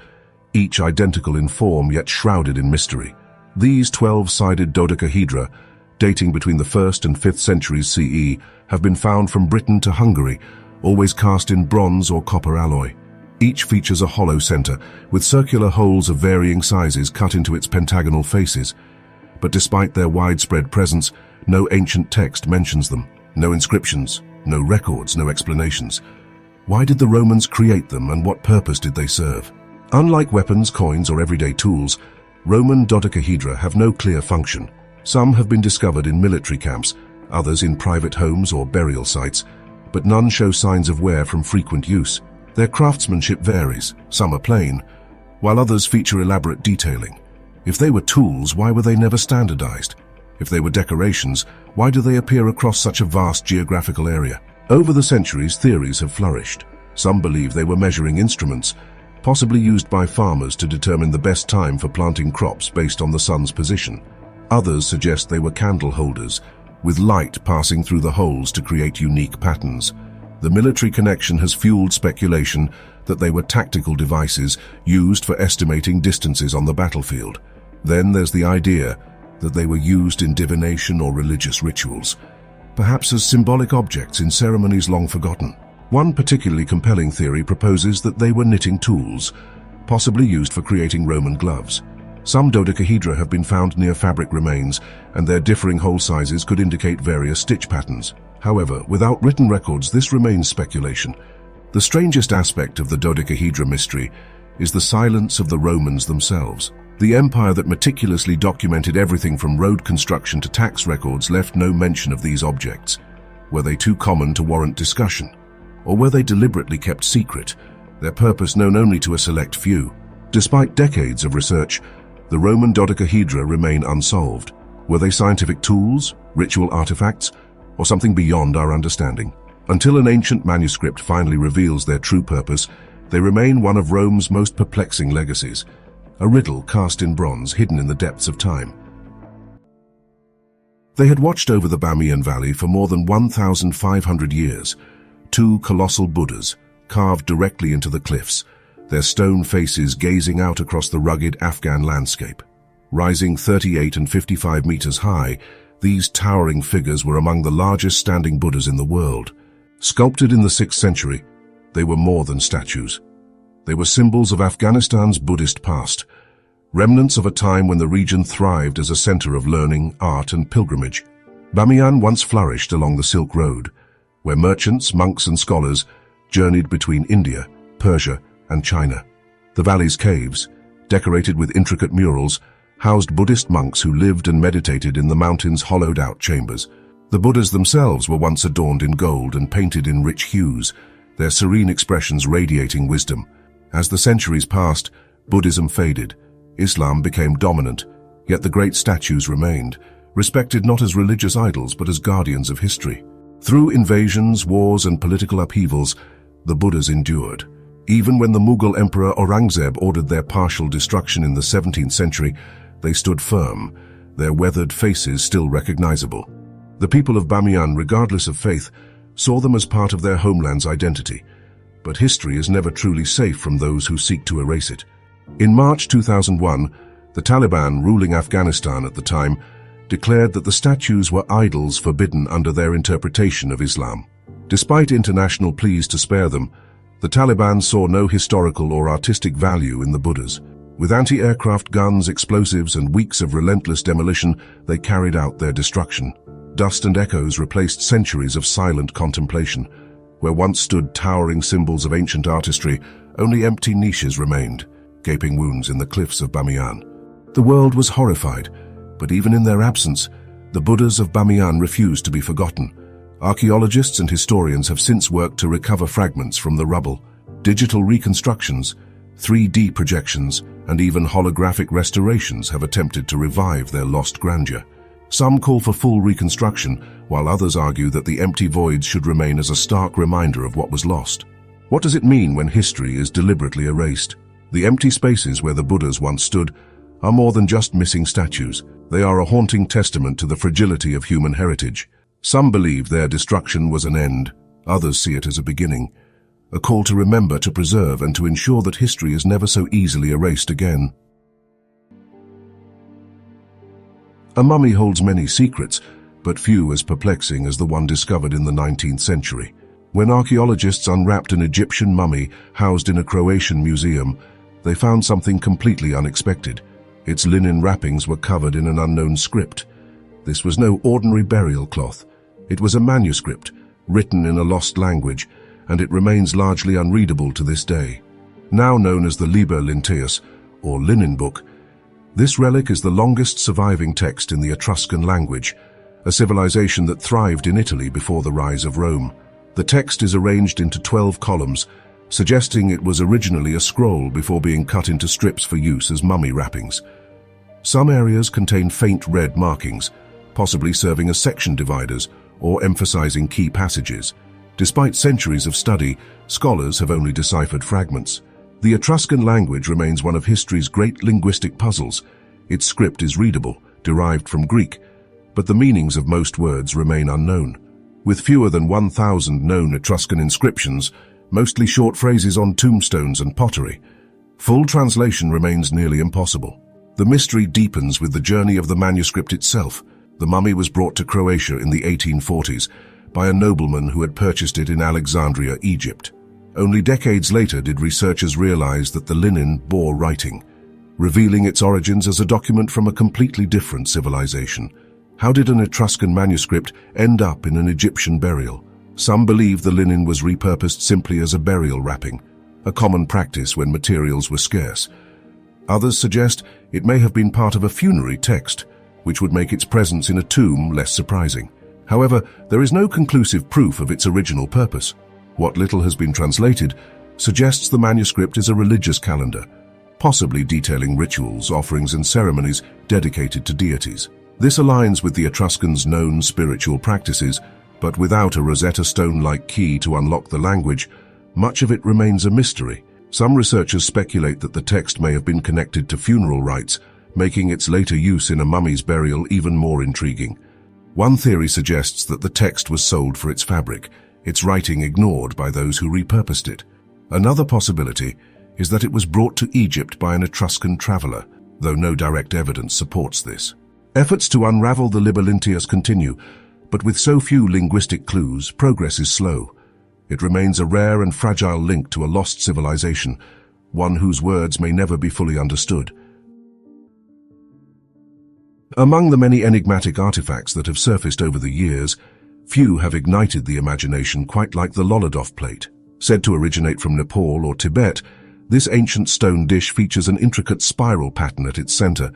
each identical in form yet shrouded in mystery. These 12-sided dodecahedra, dating between the 1st and 5th centuries CE, have been found from Britain to Hungary, always cast in bronze or copper alloy. Each features a hollow center, with circular holes of varying sizes cut into its pentagonal faces. But despite their widespread presence, no ancient text mentions them. No inscriptions, no records, no explanations. Why did the Romans create them, and what purpose did they serve? Unlike weapons, coins, or everyday tools, Roman dodecahedra have no clear function. Some have been discovered in military camps, others in private homes or burial sites, but none show signs of wear from frequent use. Their craftsmanship varies. Some are plain, while others feature elaborate detailing. If they were tools, why were they never standardized? If they were decorations, why do they appear across such a vast geographical area? Over the centuries, theories have flourished. Some believe they were measuring instruments, possibly used by farmers to determine the best time for planting crops based on the sun's position. Others suggest they were candle holders, with light passing through the holes to create unique patterns. The military connection has fueled speculation that they were tactical devices used for estimating distances on the battlefield. Then there's the idea that they were used in divination or religious rituals, perhaps as symbolic objects in ceremonies long forgotten. One particularly compelling theory proposes that they were knitting tools, possibly used for creating Roman gloves. Some dodecahedra have been found near fabric remains, and their differing hole sizes could indicate various stitch patterns. However, without written records, this remains speculation. The strangest aspect of the dodecahedra mystery is the silence of the Romans themselves. The empire that meticulously documented everything from road construction to tax records left no mention of these objects. Were they too common to warrant discussion? Or were they deliberately kept secret, their purpose known only to a select few? Despite decades of research, the Roman dodecahedra remain unsolved. Were they scientific tools, ritual artifacts, or something beyond our understanding? Until an ancient manuscript finally reveals their true purpose, they remain one of Rome's most perplexing legacies, a riddle cast in bronze hidden in the depths of time. They had watched over the Bamiyan Valley for more than 1,500 years, two colossal Buddhas, carved directly into the cliffs, their stone faces gazing out across the rugged Afghan landscape. Rising 38 and 55 meters high, these towering figures were among the largest standing Buddhas in the world. Sculpted in the 6th century, they were more than statues. They were symbols of Afghanistan's Buddhist past, remnants of a time when the region thrived as a center of learning, art, and pilgrimage. Bamiyan once flourished along the Silk Road, where merchants, monks, and scholars journeyed between India, Persia, and China. The valley's caves, decorated with intricate murals, housed Buddhist monks who lived and meditated in the mountain's hollowed-out chambers. The Buddhas themselves were once adorned in gold and painted in rich hues, their serene expressions radiating wisdom. As the centuries passed, Buddhism faded, Islam became dominant, Yet the great statues remained, respected not as religious idols but as guardians of history. Through invasions, wars, and political upheavals, the Buddhas endured. Even when the Mughal Emperor Aurangzeb ordered their partial destruction in the 17th century, they stood firm, their weathered faces still recognizable. The people of Bamiyan, regardless of faith, saw them as part of their homeland's identity. But history is never truly safe from those who seek to erase it. In March 2001, the Taliban, ruling Afghanistan at the time, declared that the statues were idols forbidden under their interpretation of Islam. Despite international pleas to spare them, the Taliban saw no historical or artistic value in the Buddhas. With anti-aircraft guns, explosives, and weeks of relentless demolition, they carried out their destruction. Dust and echoes replaced centuries of silent contemplation. Where once stood towering symbols of ancient artistry, only empty niches remained, gaping wounds in the cliffs of Bamiyan. The world was horrified, but even in their absence, the Buddhas of Bamiyan refused to be forgotten. Archaeologists and historians have since worked to recover fragments from the rubble. Digital reconstructions, 3D projections, and even holographic restorations have attempted to revive their lost grandeur. Some call for full reconstruction, while others argue that the empty voids should remain as a stark reminder of what was lost. What does it mean when history is deliberately erased? The empty spaces where the Buddhas once stood are more than just missing statues. They are a haunting testament to the fragility of human heritage. Some believe their destruction was an end, others see it as a beginning, a call to remember, to preserve, and to ensure that history is never so easily erased again. A mummy holds many secrets, but few as perplexing as the one discovered in the 19th century. When archaeologists unwrapped an Egyptian mummy housed in a Croatian museum, they found something completely unexpected. Its linen wrappings were covered in an unknown script. This was no ordinary burial cloth. It was a manuscript, written in a lost language, and it remains largely unreadable to this day. Now known as the Liber Linteus, or Linen Book, this relic is the longest surviving text in the Etruscan language, a civilization that thrived in Italy before the rise of Rome. The text is arranged into 12 columns, suggesting it was originally a scroll before being cut into strips for use as mummy wrappings. Some areas contain faint red markings, possibly serving as section dividers or emphasizing key passages. Despite centuries of study, scholars have only deciphered fragments. The Etruscan language remains one of history's great linguistic puzzles. Its script is readable, derived from Greek, but the meanings of most words remain unknown. With fewer than 1,000 known Etruscan inscriptions, mostly short phrases on tombstones and pottery, full translation remains nearly impossible. The mystery deepens with the journey of the manuscript itself. The mummy was brought to Croatia in the 1840s by a nobleman who had purchased it in Alexandria, Egypt. Only decades later did researchers realize that the linen bore writing, revealing its origins as a document from a completely different civilization. How did an Etruscan manuscript end up in an Egyptian burial? Some believe the linen was repurposed simply as a burial wrapping, a common practice when materials were scarce. Others suggest it may have been part of a funerary text, which would make its presence in a tomb less surprising. However, there is no conclusive proof of its original purpose. What little has been translated suggests the manuscript is a religious calendar, possibly detailing rituals, offerings, and ceremonies dedicated to deities. This aligns with the Etruscans' known spiritual practices, but without a Rosetta Stone-like key to unlock the language, much of it remains a mystery. Some researchers speculate that the text may have been connected to funeral rites, making its later use in a mummy's burial even more intriguing. One theory suggests that the text was sold for its fabric, its writing ignored by those who repurposed it. Another possibility is that it was brought to Egypt by an Etruscan traveler, though no direct evidence supports this. Efforts to unravel the Liber Linteus continue, but with so few linguistic clues, progress is slow. It remains a rare and fragile link to a lost civilization, one whose words may never be fully understood. Among the many enigmatic artifacts that have surfaced over the years, few have ignited the imagination quite like the Lolodov plate. Said to originate from Nepal or Tibet, this ancient stone dish features an intricate spiral pattern at its center,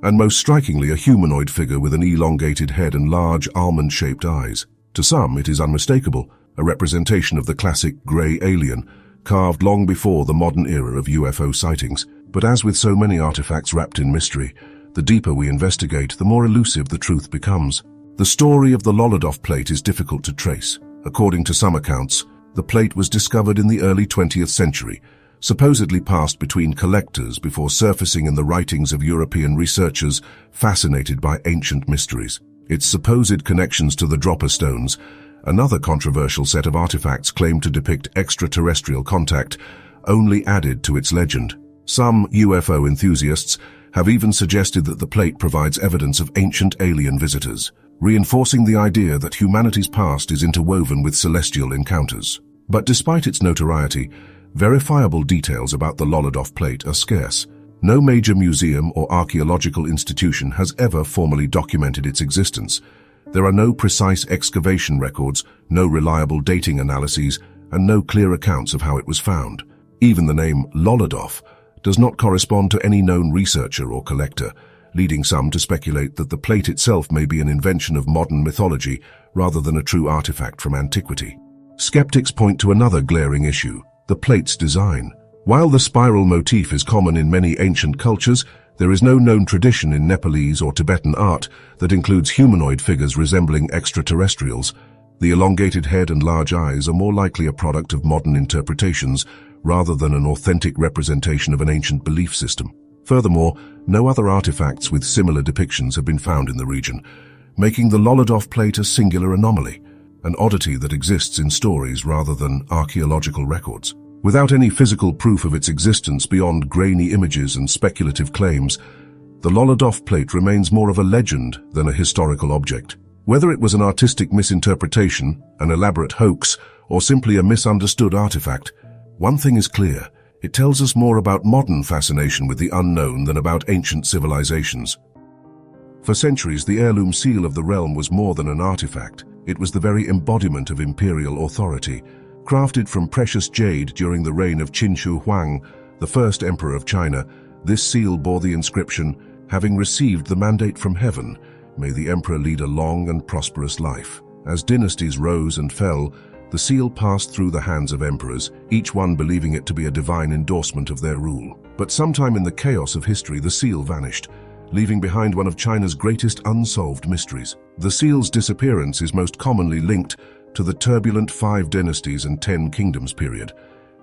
and most strikingly a humanoid figure with an elongated head and large almond-shaped eyes. To some, it is unmistakable, a representation of the classic grey alien, carved long before the modern era of UFO sightings. But as with so many artifacts wrapped in mystery, The deeper we investigate, the more elusive the truth becomes. The story of the Lolodov plate is difficult to trace. According to some accounts, the plate was discovered in the early 20th century, supposedly passed between collectors before surfacing in the writings of European researchers fascinated by ancient mysteries. Its supposed connections to the dropper stones, another controversial set of artifacts claimed to depict extraterrestrial contact, only added to its legend. Some UFO enthusiasts have even suggested that the plate provides evidence of ancient alien visitors, reinforcing the idea that humanity's past is interwoven with celestial encounters. But despite its notoriety, verifiable details about the Lolodov plate are scarce. No major museum or archaeological institution has ever formally documented its existence. There are no precise excavation records, no reliable dating analyses, and no clear accounts of how it was found. Even the name Lolodov does not correspond to any known researcher or collector, leading some to speculate that the plate itself may be an invention of modern mythology rather than a true artifact from antiquity. Skeptics point to another glaring issue: the plate's design. While the spiral motif is common in many ancient cultures, there is no known tradition in Nepalese or Tibetan art that includes humanoid figures resembling extraterrestrials. The elongated head and large eyes are more likely a product of modern interpretations rather than an authentic representation of an ancient belief system. Furthermore, no other artifacts with similar depictions have been found in the region, making the Lolodov plate a singular anomaly, an oddity that exists in stories rather than archaeological records. Without any physical proof of its existence beyond grainy images and speculative claims, the Lolodov plate remains more of a legend than a historical object. Whether it was an artistic misinterpretation, an elaborate hoax, or simply a misunderstood artifact, one thing is clear: it tells us more about modern fascination with the unknown than about ancient civilizations. For centuries, the heirloom seal of the realm was more than an artifact. It was the very embodiment of imperial authority. Crafted from precious jade during the reign of Qin Shi Huang, the first emperor of China, this seal bore the inscription, "Having received the mandate from heaven, may the emperor lead a long and prosperous life." As dynasties rose and fell, the seal passed through the hands of emperors, each one believing it to be a divine endorsement of their rule. But sometime in the chaos of history, the seal vanished, leaving behind one of China's greatest unsolved mysteries. The seal's disappearance is most commonly linked to the turbulent 5 dynasties and 10 kingdoms period,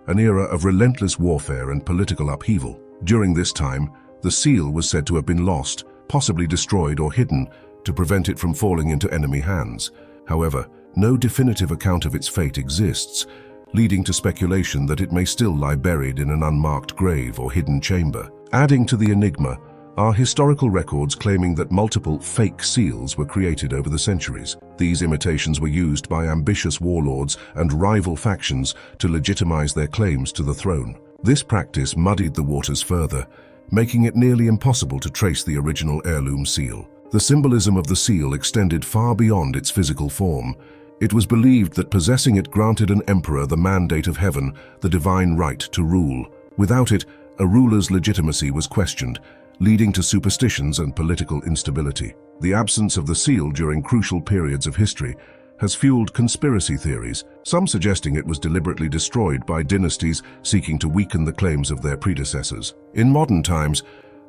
an era of relentless warfare and political upheaval. During this time, the seal was said to have been lost, possibly destroyed or hidden, to prevent it from falling into enemy hands. However, no definitive account of its fate exists, leading to speculation that it may still lie buried in an unmarked grave or hidden chamber. Adding to the enigma are historical records claiming that multiple fake seals were created over the centuries. These imitations were used by ambitious warlords and rival factions to legitimize their claims to the throne. This practice muddied the waters further, making it nearly impossible to trace the original heirloom seal. The symbolism of the seal extended far beyond its physical form. It was believed that possessing it granted an emperor the mandate of heaven, the divine right to rule. Without it, a ruler's legitimacy was questioned, leading to superstitions and political instability. The absence of the seal during crucial periods of history has fueled conspiracy theories, some suggesting it was deliberately destroyed by dynasties seeking to weaken the claims of their predecessors. In modern times,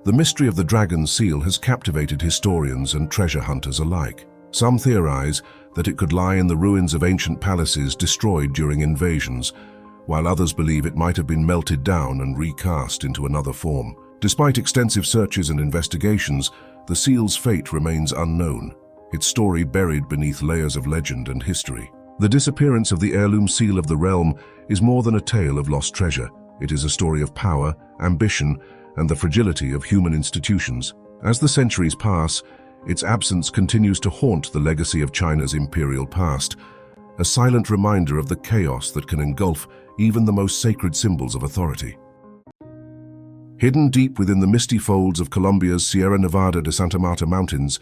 the mystery of the dragon seal has captivated historians and treasure hunters alike. Some theorize that it could lie in the ruins of ancient palaces destroyed during invasions, while others believe it might have been melted down and recast into another form. Despite extensive searches and investigations, the seal's fate remains unknown, its story buried beneath layers of legend and history. The disappearance of the heirloom seal of the realm is more than a tale of lost treasure. It is a story of power, ambition, and the fragility of human institutions. As the centuries pass, its absence continues to haunt the legacy of China's imperial past, a silent reminder of the chaos that can engulf even the most sacred symbols of authority. Hidden deep within the misty folds of Colombia's Sierra Nevada de Santa Marta Mountains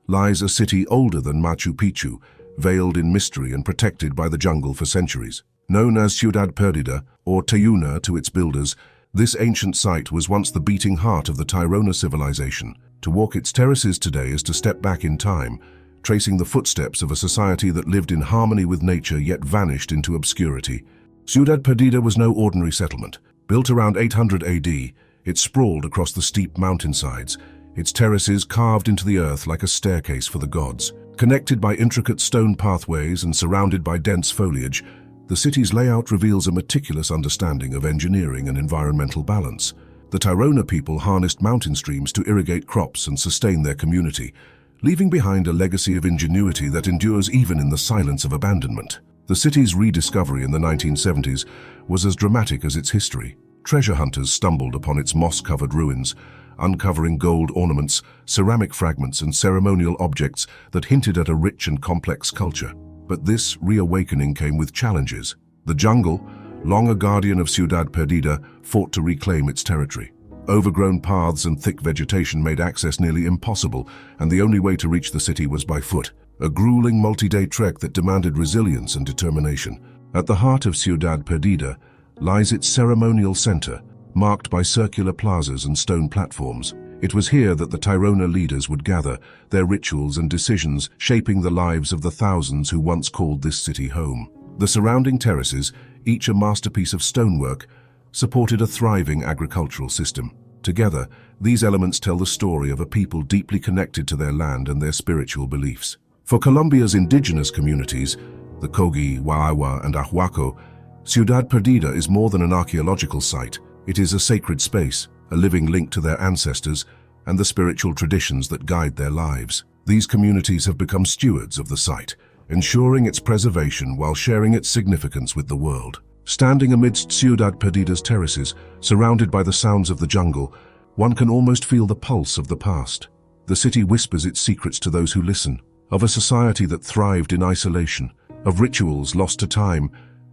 lies a city older than Machu Picchu, veiled in mystery and protected by the jungle for centuries. Known as Ciudad Perdida, or Tayuna to its builders, this ancient site was once the beating heart of the Tairona civilization. To walk its terraces today is to step back in time, tracing the footsteps of a society that lived in harmony with nature yet vanished into obscurity. Ciudad Perdida was no ordinary settlement. Built around 800 AD, it sprawled across the steep mountainsides, its terraces carved into the earth like a staircase for the gods. Connected by intricate stone pathways and surrounded by dense foliage, the city's layout reveals a meticulous understanding of engineering and environmental balance. The Tirona people harnessed mountain streams to irrigate crops and sustain their community, leaving behind a legacy of ingenuity that endures even in the silence of abandonment. The city's rediscovery in the 1970s was as dramatic as its history. Treasure hunters stumbled upon its moss-covered ruins, uncovering gold ornaments, ceramic fragments, and ceremonial objects that hinted at a rich and complex culture. But this reawakening came with challenges. The jungle, long a guardian of Ciudad Perdida, fought to reclaim its territory. Overgrown paths and thick vegetation made access nearly impossible, and the only way to reach the city was by foot. A grueling multi-day trek that demanded resilience and determination. At the heart of Ciudad Perdida lies its ceremonial center, marked by circular plazas and stone platforms. It was here that the Tirona leaders would gather, their rituals and decisions shaping the lives of the thousands who once called this city home. The surrounding terraces, each a masterpiece of stonework, supported a thriving agricultural system. Together, these elements tell the story of a people deeply connected to their land and their spiritual beliefs. For Colombia's indigenous communities, the Kogi, Waiwa, and Ahuaco, Ciudad Perdida is more than an archaeological site. It is a sacred space, a living link to their ancestors and the spiritual traditions that guide their lives. These communities have become stewards of the site, ensuring its preservation while sharing its significance with the world. Standing amidst Ciudad Perdida's terraces, surrounded by the sounds of the jungle, one can almost feel the pulse of the past. The city whispers its secrets to those who listen, of a society that thrived in isolation, of rituals lost to time,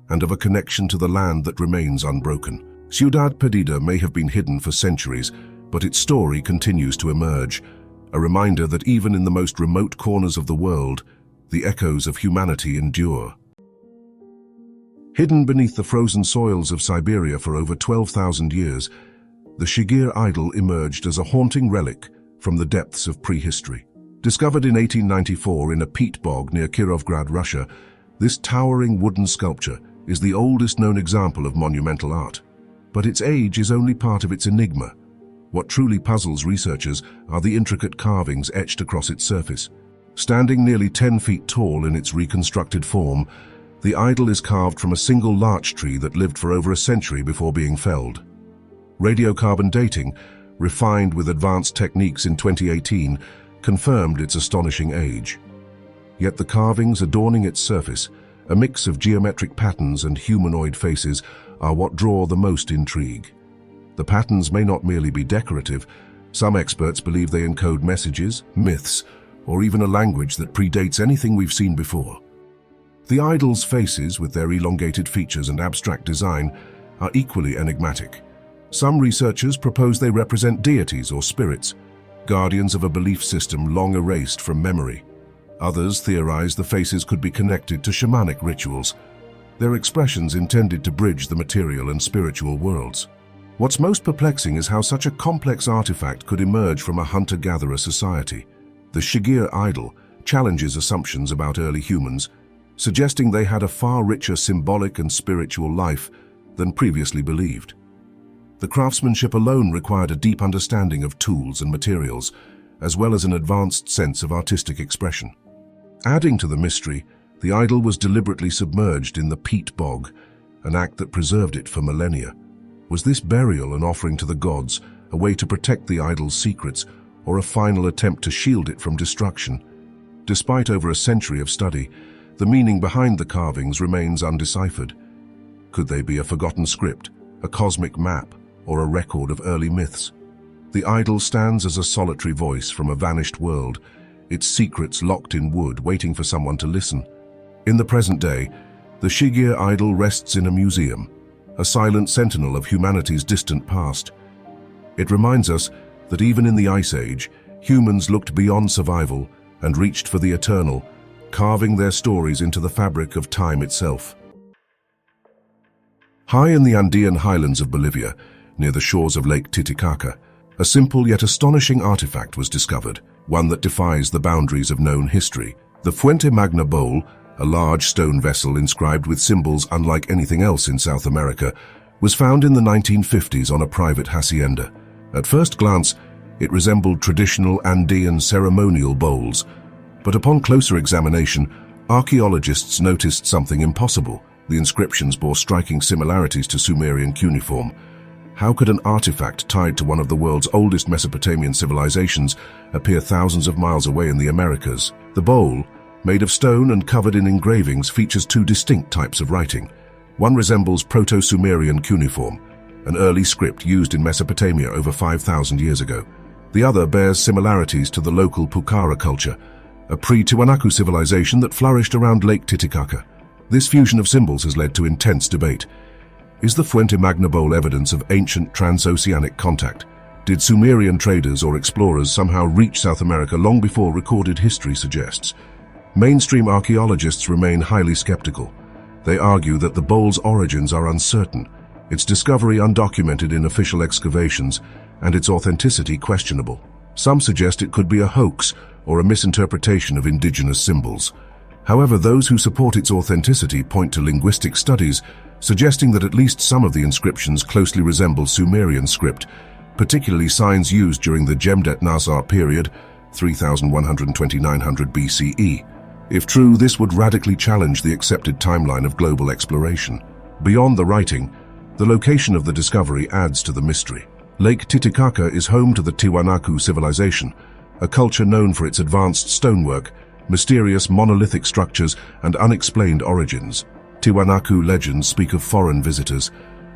and of a connection to the land that remains unbroken. Ciudad Perdida may have been hidden for centuries, but its story continues to emerge, a reminder that even in the most remote corners of the world, the echoes of humanity endure. Hidden beneath the frozen soils of Siberia for over 12,000 years, the Sigiriya idol emerged as a haunting relic from the depths of prehistory. Discovered in 1894 in a peat bog near Kirovgrad, Russia, this towering wooden sculpture is the oldest known example of monumental art. But its age is only part of its enigma. What truly puzzles researchers are the intricate carvings etched across its surface. Standing nearly 10 feet tall in its reconstructed form, the idol is carved from a single larch tree that lived for over a century before being felled. Radiocarbon dating, refined with advanced techniques in 2018, confirmed its astonishing age. Yet the carvings adorning its surface, a mix of geometric patterns and humanoid faces, are what draw the most intrigue. The patterns may not merely be decorative. Some experts believe they encode messages, myths, or even a language that predates anything we've seen before. The idol's faces, with their elongated features and abstract design, are equally enigmatic. Some researchers propose they represent deities or spirits, guardians of a belief system long erased from memory. Others theorize the faces could be connected to shamanic rituals, their expressions intended to bridge the material and spiritual worlds. What's most perplexing is how such a complex artifact could emerge from a hunter-gatherer society. The Sigiriya idol challenges assumptions about early humans, suggesting they had a far richer symbolic and spiritual life than previously believed. The craftsmanship alone required a deep understanding of tools and materials, as well as an advanced sense of artistic expression. Adding to the mystery, the idol was deliberately submerged in the peat bog, an act that preserved it for millennia. Was this burial an offering to the gods, a way to protect the idol's secrets, or a final attempt to shield it from destruction? Despite over a century of study, the meaning behind the carvings remains undeciphered. Could they be a forgotten script, a cosmic map, or a record of early myths? The idol stands as a solitary voice from a vanished world, its secrets locked in wood, waiting for someone to listen. In the present day, the Sigiriya idol rests in a museum, a silent sentinel of humanity's distant past. It reminds us that even in the Ice Age, humans looked beyond survival and reached for the eternal, carving their stories into the fabric of time itself. High in the Andean highlands of Bolivia, near the shores of Lake Titicaca, a simple yet astonishing artifact was discovered, one that defies the boundaries of known history. The Fuente Magna bowl, a large stone vessel inscribed with symbols unlike anything else in South America, was found in the 1950s on a private hacienda. At first glance, It resembled traditional Andean ceremonial bowls. But upon closer examination, archaeologists noticed something impossible. The inscriptions bore striking similarities to Sumerian cuneiform. How could an artifact tied to one of the world's oldest Mesopotamian civilizations appear thousands of miles away in the Americas? The bowl, made of stone and covered in engravings, features two distinct types of writing. One resembles Proto-Sumerian cuneiform, an early script used in Mesopotamia over 5,000 years ago. The other bears similarities to the local Pucara culture, a pre-Tiwanaku civilization that flourished around Lake Titicaca. This fusion of symbols has led to intense debate. Is the Fuente Magna bowl evidence of ancient transoceanic contact? Did Sumerian traders or explorers somehow reach South America long before recorded history suggests? Mainstream archaeologists remain highly skeptical. They argue that the bowl's origins are uncertain, its discovery undocumented in official excavations, and its authenticity questionable. Some suggest it could be a hoax or a misinterpretation of indigenous symbols. However, those who support its authenticity point to linguistic studies, suggesting that at least some of the inscriptions closely resemble Sumerian script, particularly signs used during the Jemdet Nazar period, 3100–900 BCE. If true, this would radically challenge the accepted timeline of global exploration. Beyond the writing, the location of the discovery adds to the mystery. Lake Titicaca is home to the Tiwanaku civilization, a culture known for its advanced stonework, mysterious monolithic structures, and unexplained origins. Tiwanaku legends speak of foreign visitors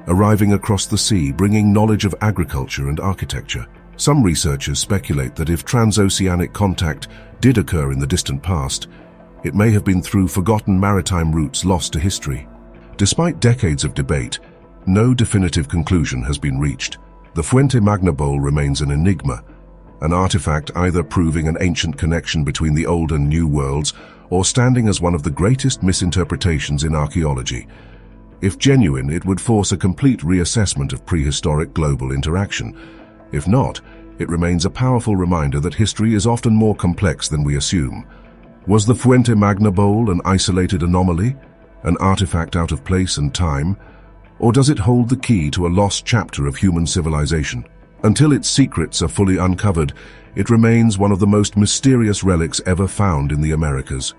arriving across the sea, bringing knowledge of agriculture and architecture. Some researchers speculate that if transoceanic contact did occur in the distant past, it may have been through forgotten maritime routes lost to history. Despite decades of debate, no definitive conclusion has been reached. The Fuente Magna bowl remains an enigma, an artifact either proving an ancient connection between the old and new worlds or standing as one of the greatest misinterpretations in archaeology. If genuine, it would force a complete reassessment of prehistoric global interaction. If not, it remains a powerful reminder that history is often more complex than we assume. Was the Fuente Magna bowl an isolated anomaly, an artifact out of place and time, or does it hold the key to a lost chapter of human civilization? Until its secrets are fully uncovered, it remains one of the most mysterious relics ever found in the Americas.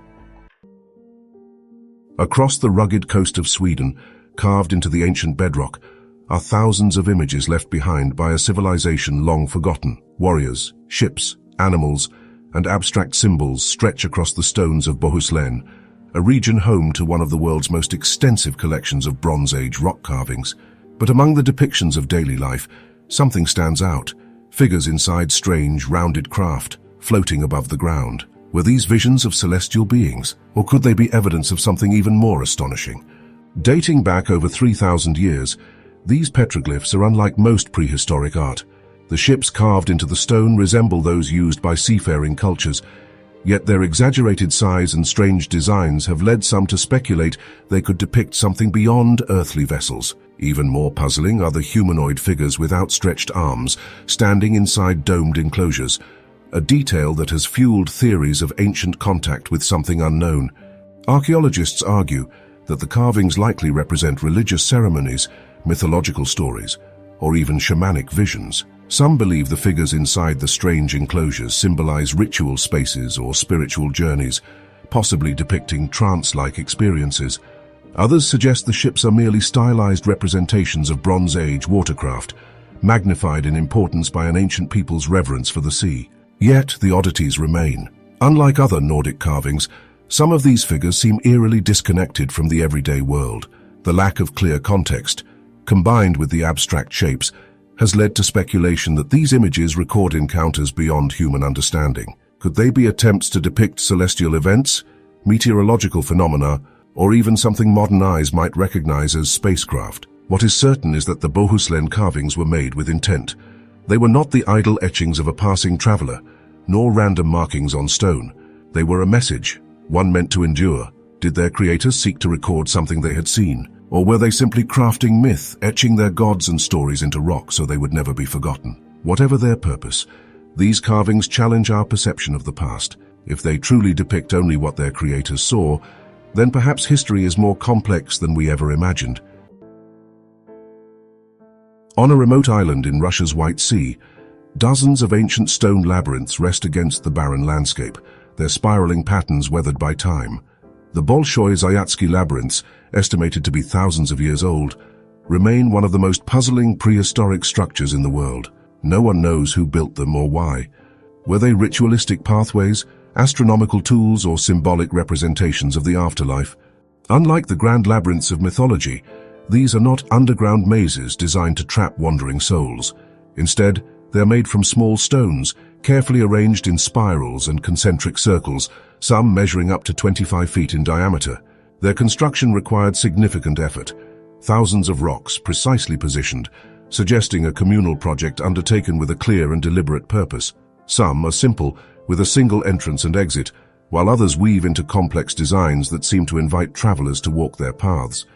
Across the rugged coast of Sweden, carved into the ancient bedrock, are thousands of images left behind by a civilization long forgotten. Warriors, ships, animals, and abstract symbols stretch across the stones of Bohuslän, a region home to one of the world's most extensive collections of Bronze Age rock carvings. But among the depictions of daily life, something stands out: figures inside strange, rounded craft, floating above the ground. Were these visions of celestial beings, or could they be evidence of something even more astonishing? Dating back over 3,000 years, these petroglyphs are unlike most prehistoric art. The ships carved into the stone resemble those used by seafaring cultures, yet their exaggerated size and strange designs have led some to speculate they could depict something beyond earthly vessels. Even more puzzling are the humanoid figures with outstretched arms, standing inside domed enclosures, a detail that has fueled theories of ancient contact with something unknown. Archaeologists argue that the carvings likely represent religious ceremonies, mythological stories, or even shamanic visions. Some believe the figures inside the strange enclosures symbolize ritual spaces or spiritual journeys, possibly depicting trance-like experiences. Others suggest the ships are merely stylized representations of Bronze Age watercraft, magnified in importance by an ancient people's reverence for the sea. Yet the oddities remain. Unlike other Nordic carvings, some of these figures seem eerily disconnected from the everyday world. The lack of clear context, combined with the abstract shapes, has led to speculation that these images record encounters beyond human understanding. Could they be attempts to depict celestial events, meteorological phenomena, or even something modern eyes might recognize as spacecraft? What is certain is that the Bohuslän carvings were made with intent. They were not the idle etchings of a passing traveler, nor random markings on stone. They were a message, one meant to endure. Did their creators seek to record something they had seen? Or were they simply crafting myth, etching their gods and stories into rock so they would never be forgotten? Whatever their purpose, these carvings challenge our perception of the past. If they truly depict only what their creators saw, then perhaps history is more complex than we ever imagined. On a remote island in Russia's White Sea, Dozens of ancient stone labyrinths rest against the barren landscape, their spiraling patterns weathered by time. The Bolshoi-Zayatsky labyrinths, estimated to be thousands of years old, remain one of the most puzzling prehistoric structures in the world. No one knows who built them or why. Were they ritualistic pathways, astronomical tools, or symbolic representations of the afterlife? Unlike the grand labyrinths of mythology, these are not underground mazes designed to trap wandering souls. Instead, they are made from small stones, carefully arranged in spirals and concentric circles, some measuring up to 25 feet in diameter. Their construction required significant effort. Thousands of rocks precisely positioned, suggesting a communal project undertaken with a clear and deliberate purpose. Some are simple, with a single entrance and exit, while others weave into complex designs that seem to invite travelers to walk their paths.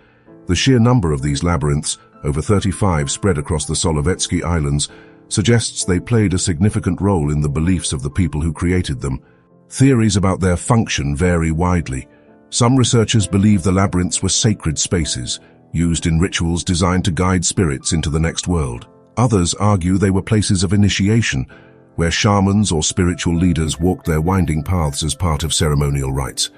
The sheer number of these labyrinths, over 35 spread across the Solovetsky Islands, suggests they played a significant role in the beliefs of the people who created them. Theories about their function vary widely. Some researchers believe the labyrinths were sacred spaces, used in rituals designed to guide spirits into the next world. Others argue they were places of initiation, where shamans or spiritual leaders walked their winding paths as part of ceremonial rites.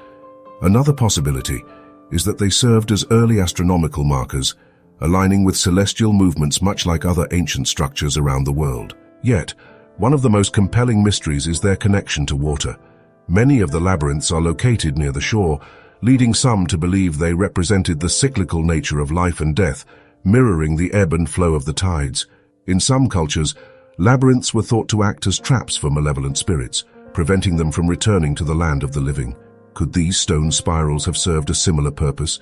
Another possibility is that they served as early astronomical markers, aligning with celestial movements much like other ancient structures around the world. Yet, one of the most compelling mysteries is their connection to water. Many of the labyrinths are located near the shore, leading some to believe they represented the cyclical nature of life and death, mirroring the ebb and flow of the tides. In some cultures, labyrinths were thought to act as traps for malevolent spirits, preventing them from returning to the land of the living. Could these stone spirals have served a similar purpose,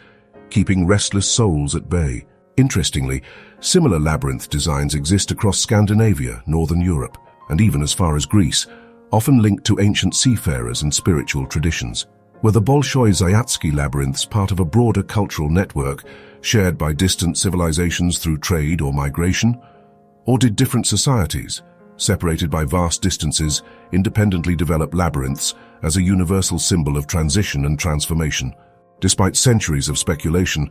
keeping restless souls at bay? Interestingly, similar labyrinth designs exist across Scandinavia, Northern Europe, and even as far as Greece, often linked to ancient seafarers and spiritual traditions. Were the Bolshoi-Zayatsky labyrinths part of a broader cultural network shared by distant civilizations through trade or migration? Or did different societies, separated by vast distances, independently develop labyrinths as a universal symbol of transition and transformation? Despite centuries of speculation,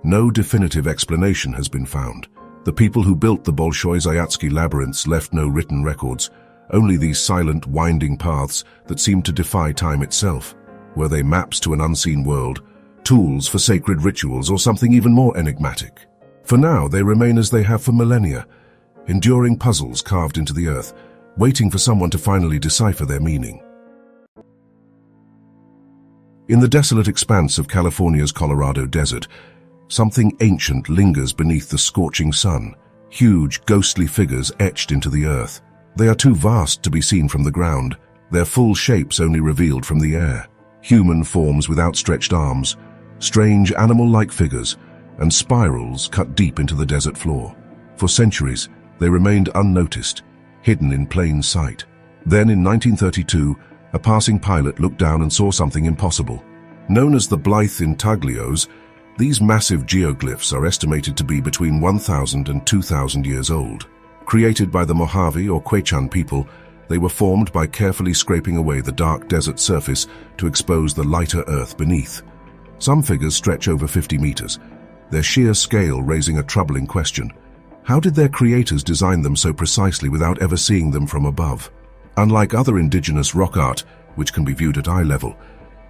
no definitive explanation has been found. The people who built the Bolshoi-Zayatsky labyrinths left no written records, only these silent, winding paths that seemed to defy time itself. Were they maps to an unseen world, tools for sacred rituals, or something even more enigmatic? For now, they remain as they have for millennia, enduring puzzles carved into the earth, waiting for someone to finally decipher their meaning. In the desolate expanse of California's Colorado desert, something ancient lingers beneath the scorching sun, huge, ghostly figures etched into the earth. They are too vast to be seen from the ground, their full shapes only revealed from the air. Human forms with outstretched arms, strange animal-like figures, and spirals cut deep into the desert floor. For centuries, they remained unnoticed, hidden in plain sight. Then in 1932, a passing pilot looked down and saw something impossible. Known as the Blythe intaglios, these massive geoglyphs are estimated to be between 1,000 and 2,000 years old. Created by the Mojave or Quechan people, they were formed by carefully scraping away the dark desert surface to expose the lighter earth beneath. Some figures stretch over 50 meters, their sheer scale raising a troubling question. How did their creators design them so precisely without ever seeing them from above? Unlike other indigenous rock art, which can be viewed at eye level,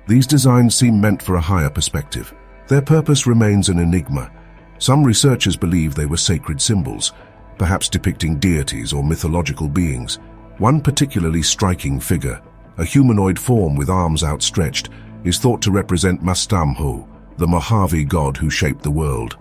these designs seem meant for a higher perspective. Their purpose remains an enigma. Some researchers believe they were sacred symbols, perhaps depicting deities or mythological beings. One particularly striking figure, a humanoid form with arms outstretched, is thought to represent Mastamho, the Mojave god who shaped the world.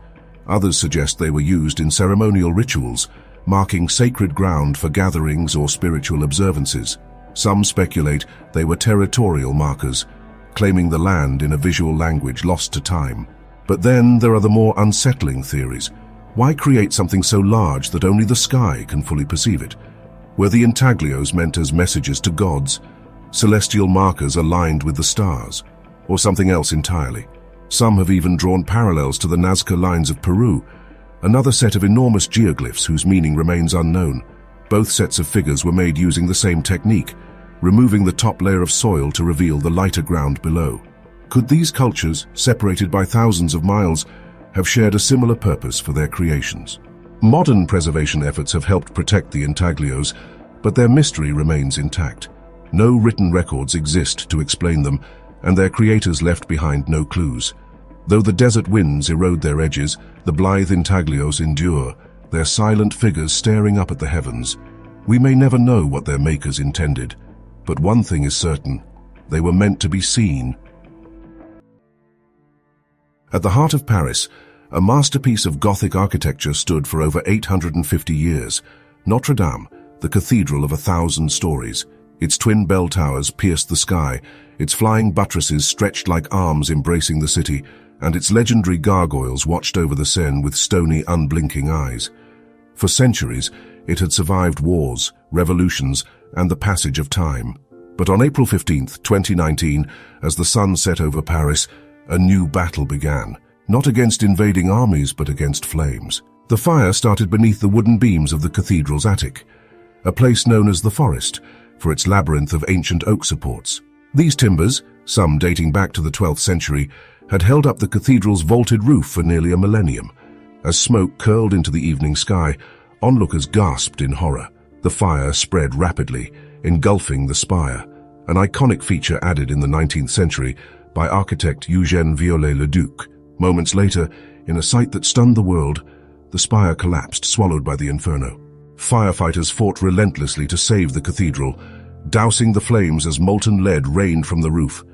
Others suggest they were used in ceremonial rituals, marking sacred ground for gatherings or spiritual observances. Some speculate they were territorial markers, claiming the land in a visual language lost to time. But then there are the more unsettling theories. Why create something so large that only the sky can fully perceive it? Were the intaglios meant as messages to gods, celestial markers aligned with the stars, or something else entirely? Some have even drawn parallels to the Nazca lines of Peru, another set of enormous geoglyphs whose meaning remains unknown. Both sets of figures were made using the same technique, removing the top layer of soil to reveal the lighter ground below. Could these cultures, separated by thousands of miles, have shared a similar purpose for their creations? Modern preservation efforts have helped protect the intaglios, But their mystery remains intact. No written records exist to explain them, and their creators left behind no clues. Though the desert winds erode their edges, the blithe intaglios endure, their silent figures staring up at the heavens. We may never know what their makers intended, but one thing is certain: they were meant to be seen. At the heart of Paris, a masterpiece of Gothic architecture stood for over 850 years. Notre-Dame, the cathedral of 1,000 stories. Its twin bell towers pierced the sky, its flying buttresses stretched like arms embracing the city, and its legendary gargoyles watched over the Seine with stony, unblinking eyes. For centuries, it had survived wars, revolutions, and the passage of time. But on April 15, 2019, as the sun set over Paris, a new battle began. Not against invading armies, but against flames. The fire started beneath the wooden beams of the cathedral's attic, a place known as the Forest, for its labyrinth of ancient oak supports. These timbers, some dating back to the 12th century, had held up the cathedral's vaulted roof for nearly a millennium. As smoke curled into the evening sky, onlookers gasped in horror. The fire spread rapidly, engulfing the spire, an iconic feature added in the 19th century by architect Eugène Viollet-le-Duc. Moments later, in a sight that stunned the world, the spire collapsed, swallowed by the inferno. Firefighters fought relentlessly to save the cathedral, dousing the flames as molten lead rained from the roof.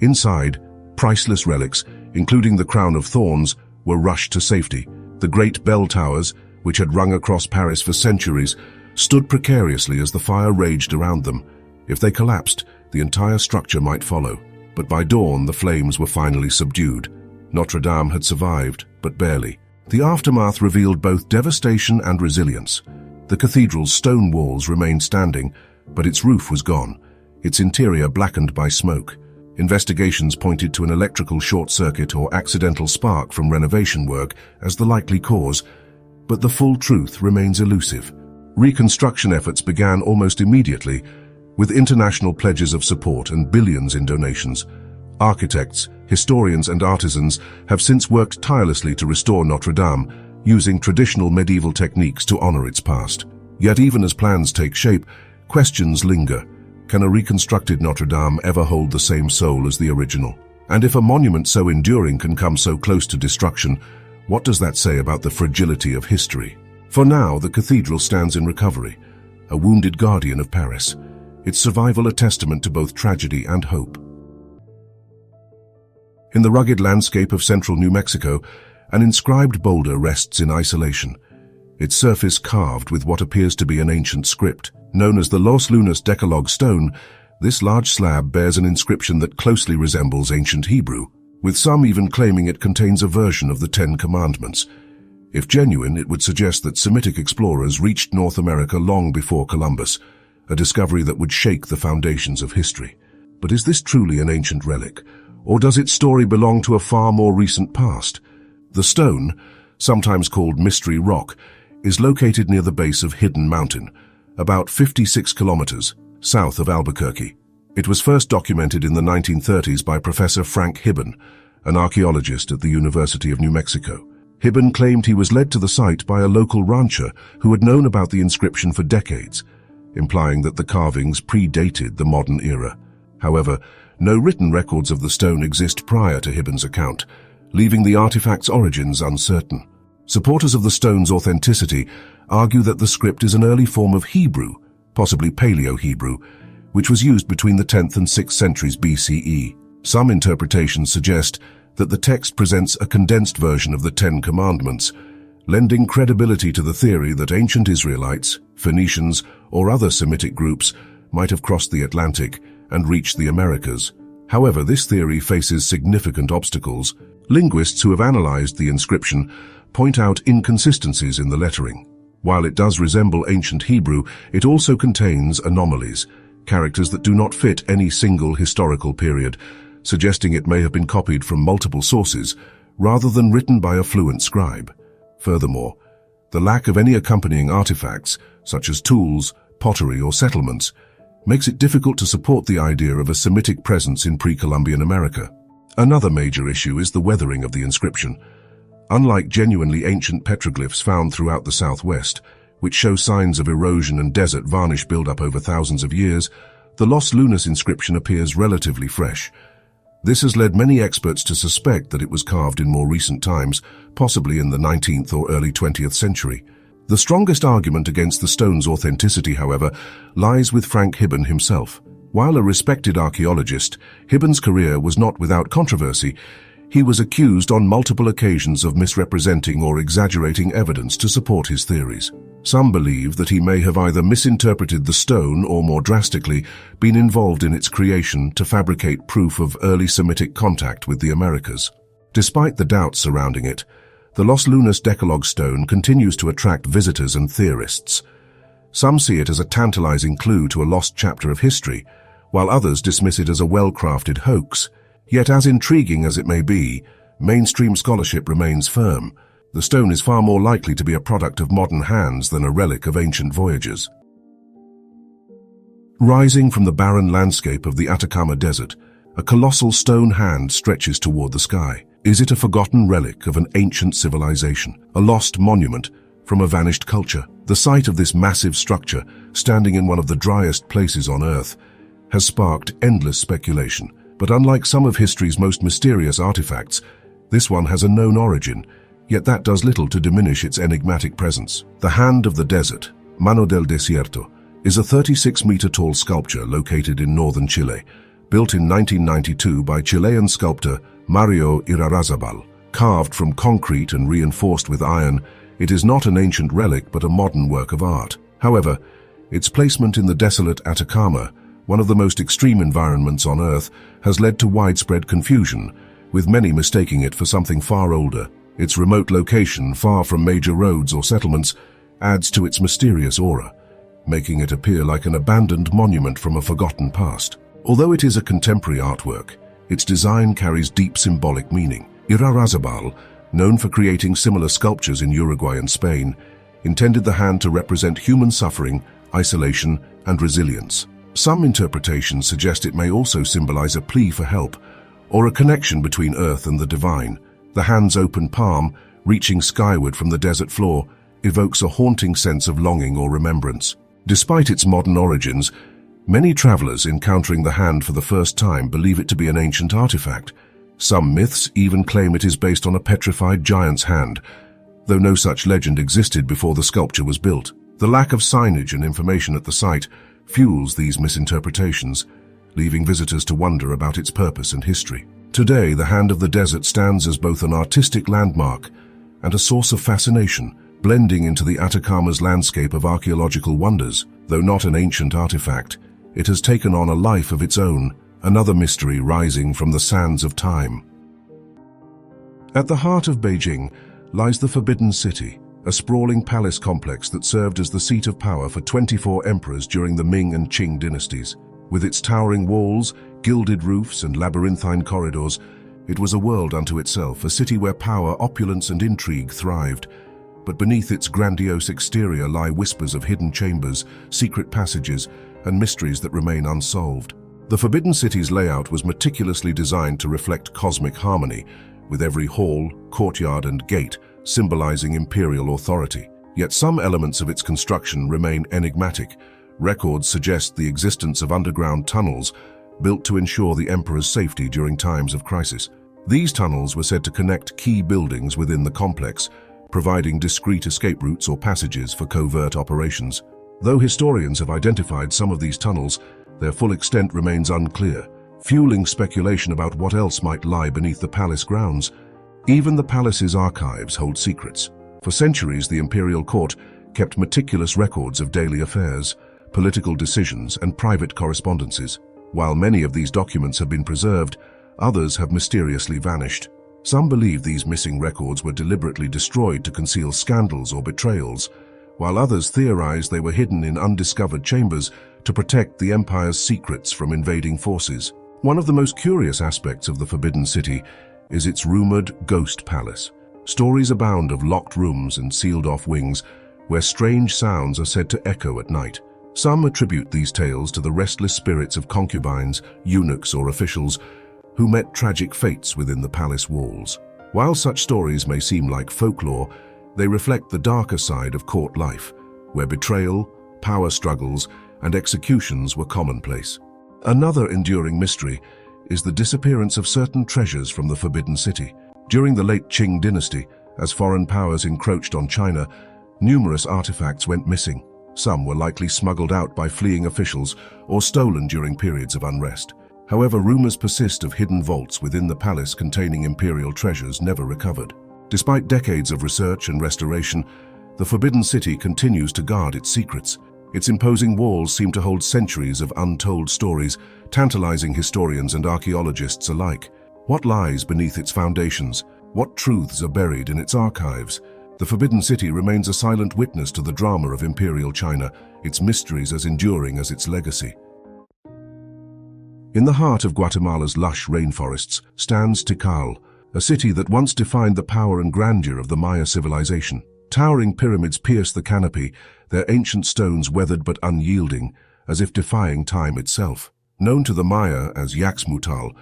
Inside, priceless relics, including the crown of thorns, were rushed to safety. The great bell towers, which had rung across Paris for centuries, stood precariously as the fire raged around them. If they collapsed, the entire structure might follow. But by dawn, the flames were finally subdued. Notre-Dame had survived, but barely. The aftermath revealed both devastation and resilience. The cathedral's stone walls remained standing, but its roof was gone, its interior blackened by smoke. Investigations pointed to an electrical short-circuit or accidental spark from renovation work as the likely cause, but the full truth remains elusive. Reconstruction efforts began almost immediately, with international pledges of support and billions in donations. Architects, historians, and artisans have since worked tirelessly to restore Notre-Dame, using traditional medieval techniques to honor its past. Yet even as plans take shape, questions linger. Can a reconstructed Notre-Dame ever hold the same soul as the original? And if a monument so enduring can come so close to destruction, what does that say about the fragility of history? For now, the cathedral stands in recovery, a wounded guardian of Paris, its survival a testament to both tragedy and hope. In the rugged landscape of central New Mexico, an inscribed boulder rests in isolation, its surface carved with what appears to be an ancient script. Known as the Los Lunas Decalogue stone, this large slab bears an inscription that closely resembles ancient Hebrew, with some even claiming it contains a version of the Ten Commandments. If genuine, it would suggest that Semitic explorers reached North America long before Columbus, a discovery that would shake the foundations of history. But is this truly an ancient relic, or does its story belong to a far more recent past? The stone, sometimes called Mystery Rock, is located near the base of Hidden Mountain, about 56 kilometers south of Albuquerque. It was first documented in the 1930s by Professor Frank Hibben, an archaeologist at the University of New Mexico. Hibben claimed he was led to the site by a local rancher who had known about the inscription for decades, implying that the carvings predated the modern era. However, no written records of the stone exist prior to Hibben's account, leaving the artifact's origins uncertain. Supporters of the stone's authenticity argue that the script is an early form of Hebrew, possibly Paleo-Hebrew, which was used between the 10th and 6th centuries BCE. Some interpretations suggest that the text presents a condensed version of the Ten Commandments, lending credibility to the theory that ancient Israelites, Phoenicians, or other Semitic groups might have crossed the Atlantic and reached the Americas. However, this theory faces significant obstacles. Linguists who have analyzed the inscription point out inconsistencies in the lettering. While it does resemble ancient Hebrew, it also contains anomalies, characters that do not fit any single historical period, suggesting it may have been copied from multiple sources rather than written by a fluent scribe. Furthermore, the lack of any accompanying artifacts, such as tools, pottery, or settlements, makes it difficult to support the idea of a Semitic presence in pre-Columbian America. Another major issue is the weathering of the inscription. Unlike genuinely ancient petroglyphs found throughout the Southwest, which show signs of erosion and desert varnish build-up over thousands of years, the Los Lunas inscription appears relatively fresh. This has led many experts to suspect that it was carved in more recent times, possibly in the 19th or early 20th century. The strongest argument against the stone's authenticity, however, lies with Frank Hibben himself. While a respected archaeologist, Hibben's career was not without controversy. He was accused on multiple occasions of misrepresenting or exaggerating evidence to support his theories. Some believe that he may have either misinterpreted the stone or, more drastically, been involved in its creation to fabricate proof of early Semitic contact with the Americas. Despite the doubts surrounding it, the Los Lunas Decalogue stone continues to attract visitors and theorists. Some see it as a tantalizing clue to a lost chapter of history, while others dismiss it as a well-crafted hoax. Yet as intriguing as it may be, mainstream scholarship remains firm. The stone is far more likely to be a product of modern hands than a relic of ancient voyagers. Rising from the barren landscape of the Atacama Desert, a colossal stone hand stretches toward the sky. Is it a forgotten relic of an ancient civilization, a lost monument from a vanished culture? The sight of this massive structure, standing in one of the driest places on Earth, has sparked endless speculation. But unlike some of history's most mysterious artifacts, this one has a known origin, yet that does little to diminish its enigmatic presence. The Hand of the Desert, Mano del Desierto, is a 36-meter-tall sculpture located in northern Chile, built in 1992 by Chilean sculptor Mario Irarrázaval. Carved from concrete and reinforced with iron, it is not an ancient relic but a modern work of art. However, its placement in the desolate Atacama, one of the most extreme environments on Earth, has led to widespread confusion, with many mistaking it for something far older. Its remote location, far from major roads or settlements, adds to its mysterious aura, making it appear like an abandoned monument from a forgotten past. Although it is a contemporary artwork, its design carries deep symbolic meaning. Irarrázaval, known for creating similar sculptures in Uruguay and Spain, intended the hand to represent human suffering, isolation, and resilience. Some interpretations suggest it may also symbolize a plea for help, or a connection between Earth and the divine. The hand's open palm, reaching skyward from the desert floor, evokes a haunting sense of longing or remembrance. Despite its modern origins, many travelers encountering the hand for the first time believe it to be an ancient artifact. Some myths even claim it is based on a petrified giant's hand, though no such legend existed before the sculpture was built. The lack of signage and information at the site fuels these misinterpretations, leaving visitors to wonder about its purpose and history. Today, the Hand of the Desert stands as both an artistic landmark and a source of fascination, blending into the Atacama's landscape of archaeological wonders. Though not an ancient artifact, it has taken on a life of its own, another mystery rising from the sands of time. At the heart of Beijing lies the Forbidden City, a sprawling palace complex that served as the seat of power for 24 emperors during the Ming and Qing dynasties. With its towering walls, gilded roofs, and labyrinthine corridors, it was a world unto itself, a city where power, opulence, and intrigue thrived. But beneath its grandiose exterior lie whispers of hidden chambers, secret passages, and mysteries that remain unsolved. The Forbidden City's layout was meticulously designed to reflect cosmic harmony, with every hall, courtyard, and gate symbolizing imperial authority. Yet some elements of its construction remain enigmatic. Records suggest the existence of underground tunnels built to ensure the emperor's safety during times of crisis. These tunnels were said to connect key buildings within the complex, providing discreet escape routes or passages for covert operations. Though historians have identified some of these tunnels, their full extent remains unclear, fueling speculation about what else might lie beneath the palace grounds. Even the palace's archives hold secrets. For centuries, the imperial court kept meticulous records of daily affairs, political decisions, and private correspondences. While many of these documents have been preserved, others have mysteriously vanished. Some believe these missing records were deliberately destroyed to conceal scandals or betrayals, while others theorize they were hidden in undiscovered chambers to protect the empire's secrets from invading forces. One of the most curious aspects of the Forbidden City is its rumored ghost palace. Stories abound of locked rooms and sealed-off wings where strange sounds are said to echo at night. Some attribute these tales to the restless spirits of concubines, eunuchs, or officials who met tragic fates within the palace walls. While such stories may seem like folklore, they reflect the darker side of court life, where betrayal, power struggles, and executions were commonplace. Another enduring mystery is the disappearance of certain treasures from the Forbidden City. During the late Qing dynasty, as foreign powers encroached on China, numerous artifacts went missing. Some were likely smuggled out by fleeing officials or stolen during periods of unrest. However, rumors persist of hidden vaults within the palace containing imperial treasures never recovered. Despite decades of research and restoration, the Forbidden City continues to guard its secrets. Its imposing walls seem to hold centuries of untold stories, tantalizing historians and archaeologists alike. What lies beneath its foundations? What truths are buried in its archives? The Forbidden City remains a silent witness to the drama of Imperial China, its mysteries as enduring as its legacy. In the heart of Guatemala's lush rainforests stands Tikal, a city that once defined the power and grandeur of the Maya civilization. Towering pyramids pierce the canopy, their ancient stones weathered but unyielding, as if defying time itself. Known to the Maya as Yaxmutal,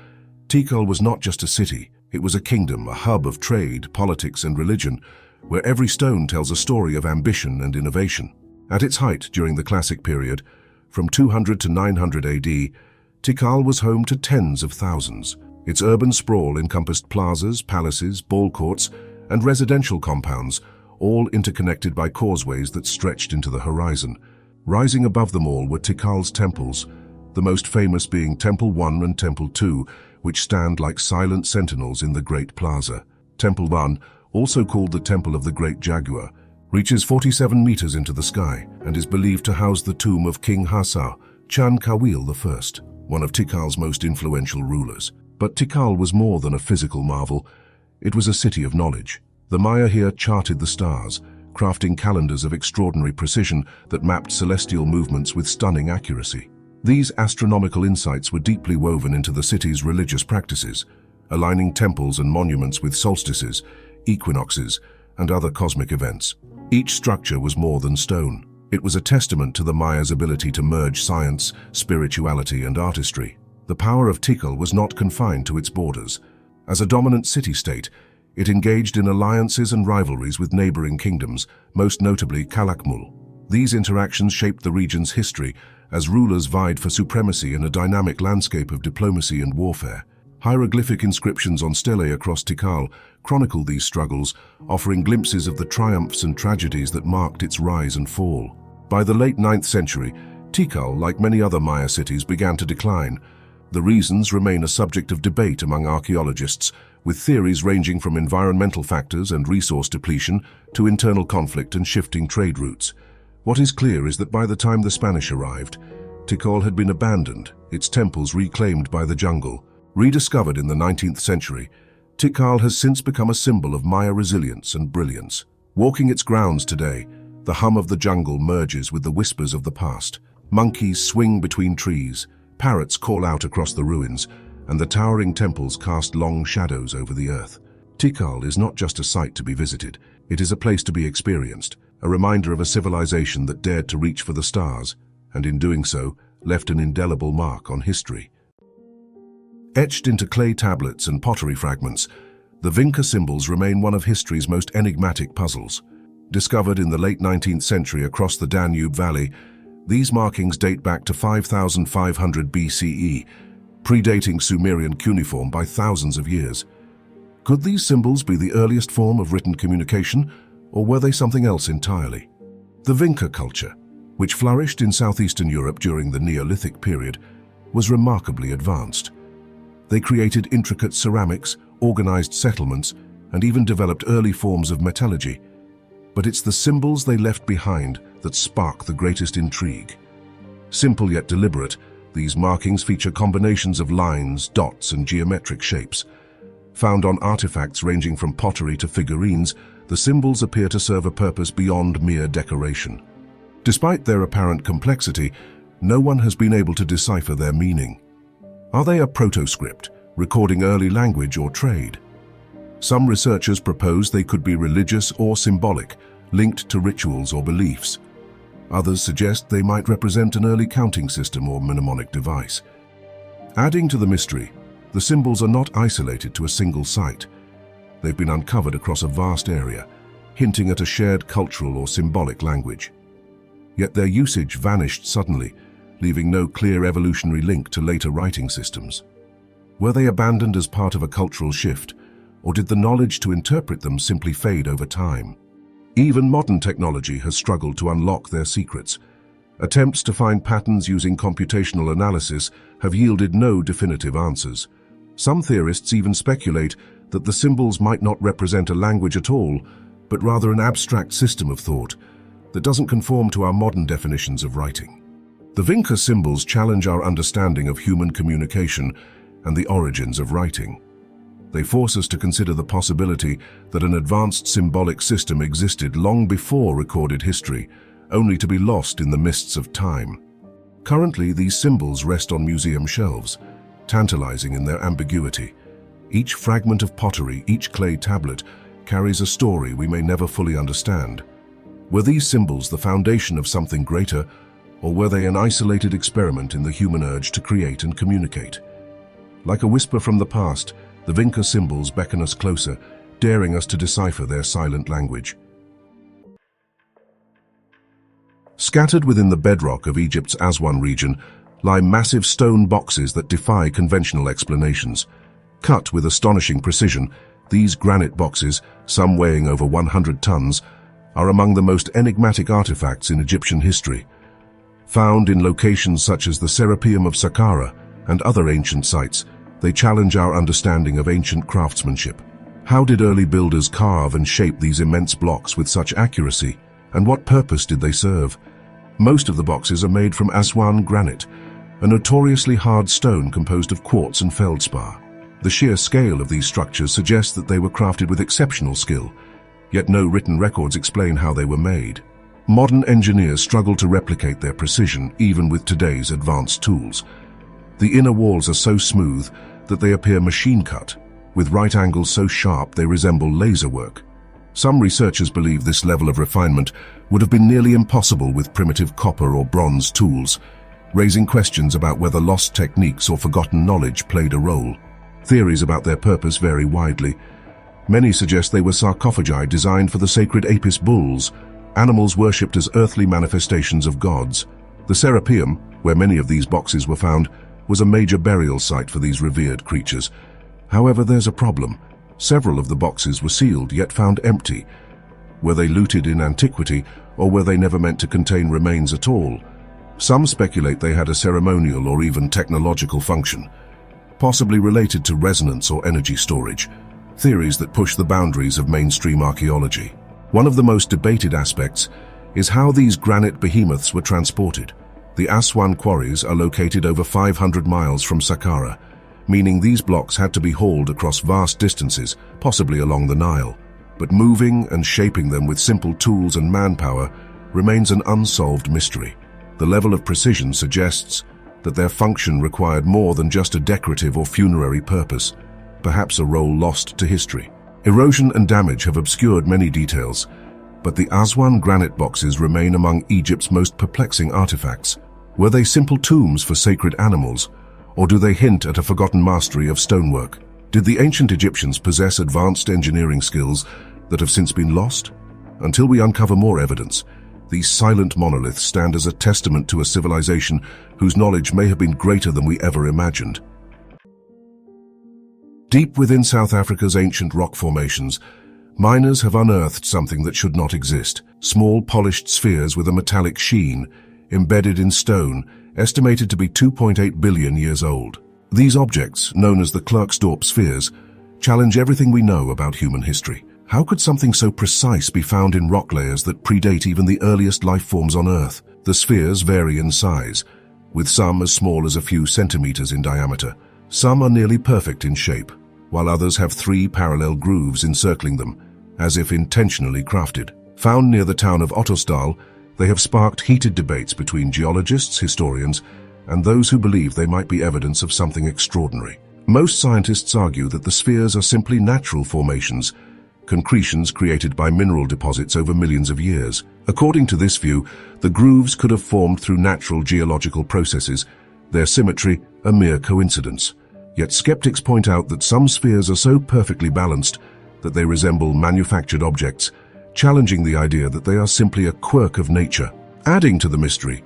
Tikal was not just a city, it was a kingdom, a hub of trade, politics, and religion, where every stone tells a story of ambition and innovation. At its height during the Classic period, from 200 to 900 AD, Tikal was home to tens of thousands. Its urban sprawl encompassed plazas, palaces, ball courts, and residential compounds, all interconnected by causeways that stretched into the horizon. Rising above them all were Tikal's temples, the most famous being Temple 1 and Temple 2, which stand like silent sentinels in the Great Plaza. Temple 1, also called the Temple of the Great Jaguar, reaches 47 meters into the sky and is believed to house the tomb of King Hasao Chan Kawil I, one of Tikal's most influential rulers. But Tikal was more than a physical marvel. It was a city of knowledge. The Maya here charted the stars, crafting calendars of extraordinary precision that mapped celestial movements with stunning accuracy. These astronomical insights were deeply woven into the city's religious practices, aligning temples and monuments with solstices, equinoxes, and other cosmic events. Each structure was more than stone. It was a testament to the Maya's ability to merge science, spirituality, and artistry. The power of Tikal was not confined to its borders. As a dominant city-state, it engaged in alliances and rivalries with neighboring kingdoms, most notably Calakmul. These interactions shaped the region's history as rulers vied for supremacy in a dynamic landscape of diplomacy and warfare. Hieroglyphic inscriptions on stelae across Tikal chronicle these struggles, offering glimpses of the triumphs and tragedies that marked its rise and fall. By the late 9th century, Tikal, like many other Maya cities, began to decline. The reasons remain a subject of debate among archaeologists, with theories ranging from environmental factors and resource depletion to internal conflict and shifting trade routes. What is clear is that by the time the Spanish arrived, Tikal had been abandoned, its temples reclaimed by the jungle. Rediscovered in the 19th century, Tikal has since become a symbol of Maya resilience and brilliance. Walking its grounds today, the hum of the jungle merges with the whispers of the past. Monkeys swing between trees, parrots call out across the ruins, and the towering temples cast long shadows over the earth. Tikal is not just a site to be visited, it is a place to be experienced, a reminder of a civilization that dared to reach for the stars, and in doing so, left an indelible mark on history. Etched into clay tablets and pottery fragments, the Vinca symbols remain one of history's most enigmatic puzzles. Discovered in the late 19th century across the Danube Valley, these markings date back to 5500 BCE, predating Sumerian cuneiform by thousands of years. Could these symbols be the earliest form of written communication, or were they something else entirely? The Vinca culture, which flourished in southeastern Europe during the Neolithic period, was remarkably advanced. They created intricate ceramics, organized settlements, and even developed early forms of metallurgy. But it's the symbols they left behind that spark the greatest intrigue. Simple yet deliberate, these markings feature combinations of lines, dots, and geometric shapes. Found on artifacts ranging from pottery to figurines, the symbols appear to serve a purpose beyond mere decoration. Despite their apparent complexity, no one has been able to decipher their meaning. Are they a proto-script, recording early language or trade? Some researchers propose they could be religious or symbolic, linked to rituals or beliefs. Others suggest they might represent an early counting system or mnemonic device. Adding to the mystery, the symbols are not isolated to a single site. They've been uncovered across a vast area, hinting at a shared cultural or symbolic language. yet their usage vanished suddenly, leaving no clear evolutionary link to later writing systems. Were they abandoned as part of a cultural shift, or did the knowledge to interpret them simply fade over time? Even modern technology has struggled to unlock their secrets. Attempts to find patterns using computational analysis have yielded no definitive answers. Some theorists even speculate that the symbols might not represent a language at all, but rather an abstract system of thought that doesn't conform to our modern definitions of writing. The Vinca symbols challenge our understanding of human communication and the origins of writing. They force us to consider the possibility that an advanced symbolic system existed long before recorded history, only to be lost in the mists of time. Currently, these symbols rest on museum shelves, tantalizing in their ambiguity. Each fragment of pottery, each clay tablet, carries a story we may never fully understand. Were these symbols the foundation of something greater, or were they an isolated experiment in the human urge to create and communicate? Like a whisper from the past, the Vinca symbols beckon us closer, daring us to decipher their silent language. Scattered within the bedrock of Egypt's Aswan region lie massive stone boxes that defy conventional explanations. Cut with astonishing precision, these granite boxes, some weighing over 100 tons, are among the most enigmatic artifacts in Egyptian history. Found in locations such as the Serapeum of Saqqara and other ancient sites, they challenge our understanding of ancient craftsmanship. How did early builders carve and shape these immense blocks with such accuracy, and what purpose did they serve? Most of the boxes are made from Aswan granite, a notoriously hard stone composed of quartz and feldspar. The sheer scale of these structures suggests that they were crafted with exceptional skill, yet no written records explain how they were made. Modern engineers struggle to replicate their precision even with today's advanced tools. The inner walls are so smooth that they appear machine-cut, with right angles so sharp they resemble laser work. Some researchers believe this level of refinement would have been nearly impossible with primitive copper or bronze tools, raising questions about whether lost techniques or forgotten knowledge played a role. Theories about their purpose vary widely. Many suggest they were sarcophagi designed for the sacred Apis bulls, animals worshipped as earthly manifestations of gods. The Serapeum, where many of these boxes were found, was a major burial site for these revered creatures. However, there's a problem. Several of the boxes were sealed yet found empty. Were they looted in antiquity, or were they never meant to contain remains at all? Some speculate they had a ceremonial or even technological function, possibly related to resonance or energy storage, theories that push the boundaries of mainstream archaeology. One of the most debated aspects is how these granite behemoths were transported. The Aswan quarries are located over 500 miles from Saqqara, meaning these blocks had to be hauled across vast distances, possibly along the Nile. But moving and shaping them with simple tools and manpower remains an unsolved mystery. The level of precision suggests that their function required more than just a decorative or funerary purpose, perhaps a role lost to history. Erosion and damage have obscured many details, but the Aswan granite boxes remain among Egypt's most perplexing artifacts. Were they simple tombs for sacred animals, or do they hint at a forgotten mastery of stonework? Did the ancient Egyptians possess advanced engineering skills that have since been lost? Until we uncover more evidence, these silent monoliths stand as a testament to a civilization whose knowledge may have been greater than we ever imagined. Deep within South Africa's ancient rock formations, miners have unearthed something that should not exist. Small polished spheres with a metallic sheen, embedded in stone, estimated to be 2.8 billion years old. These objects, known as the Klerksdorp spheres, challenge everything we know about human history. How could something so precise be found in rock layers that predate even the earliest life forms on Earth? The spheres vary in size, with some as small as a few centimeters in diameter. Some are nearly perfect in shape, while others have 3 parallel grooves encircling them, as if intentionally crafted. Found near the town of Ottosdal, they have sparked heated debates between geologists, historians, and those who believe they might be evidence of something extraordinary. Most scientists argue that the spheres are simply natural formations, concretions created by mineral deposits over millions of years. According to this view, the grooves could have formed through natural geological processes, their symmetry a mere coincidence. Yet skeptics point out that some spheres are so perfectly balanced that they resemble manufactured objects, challenging the idea that they are simply a quirk of nature. Adding to the mystery,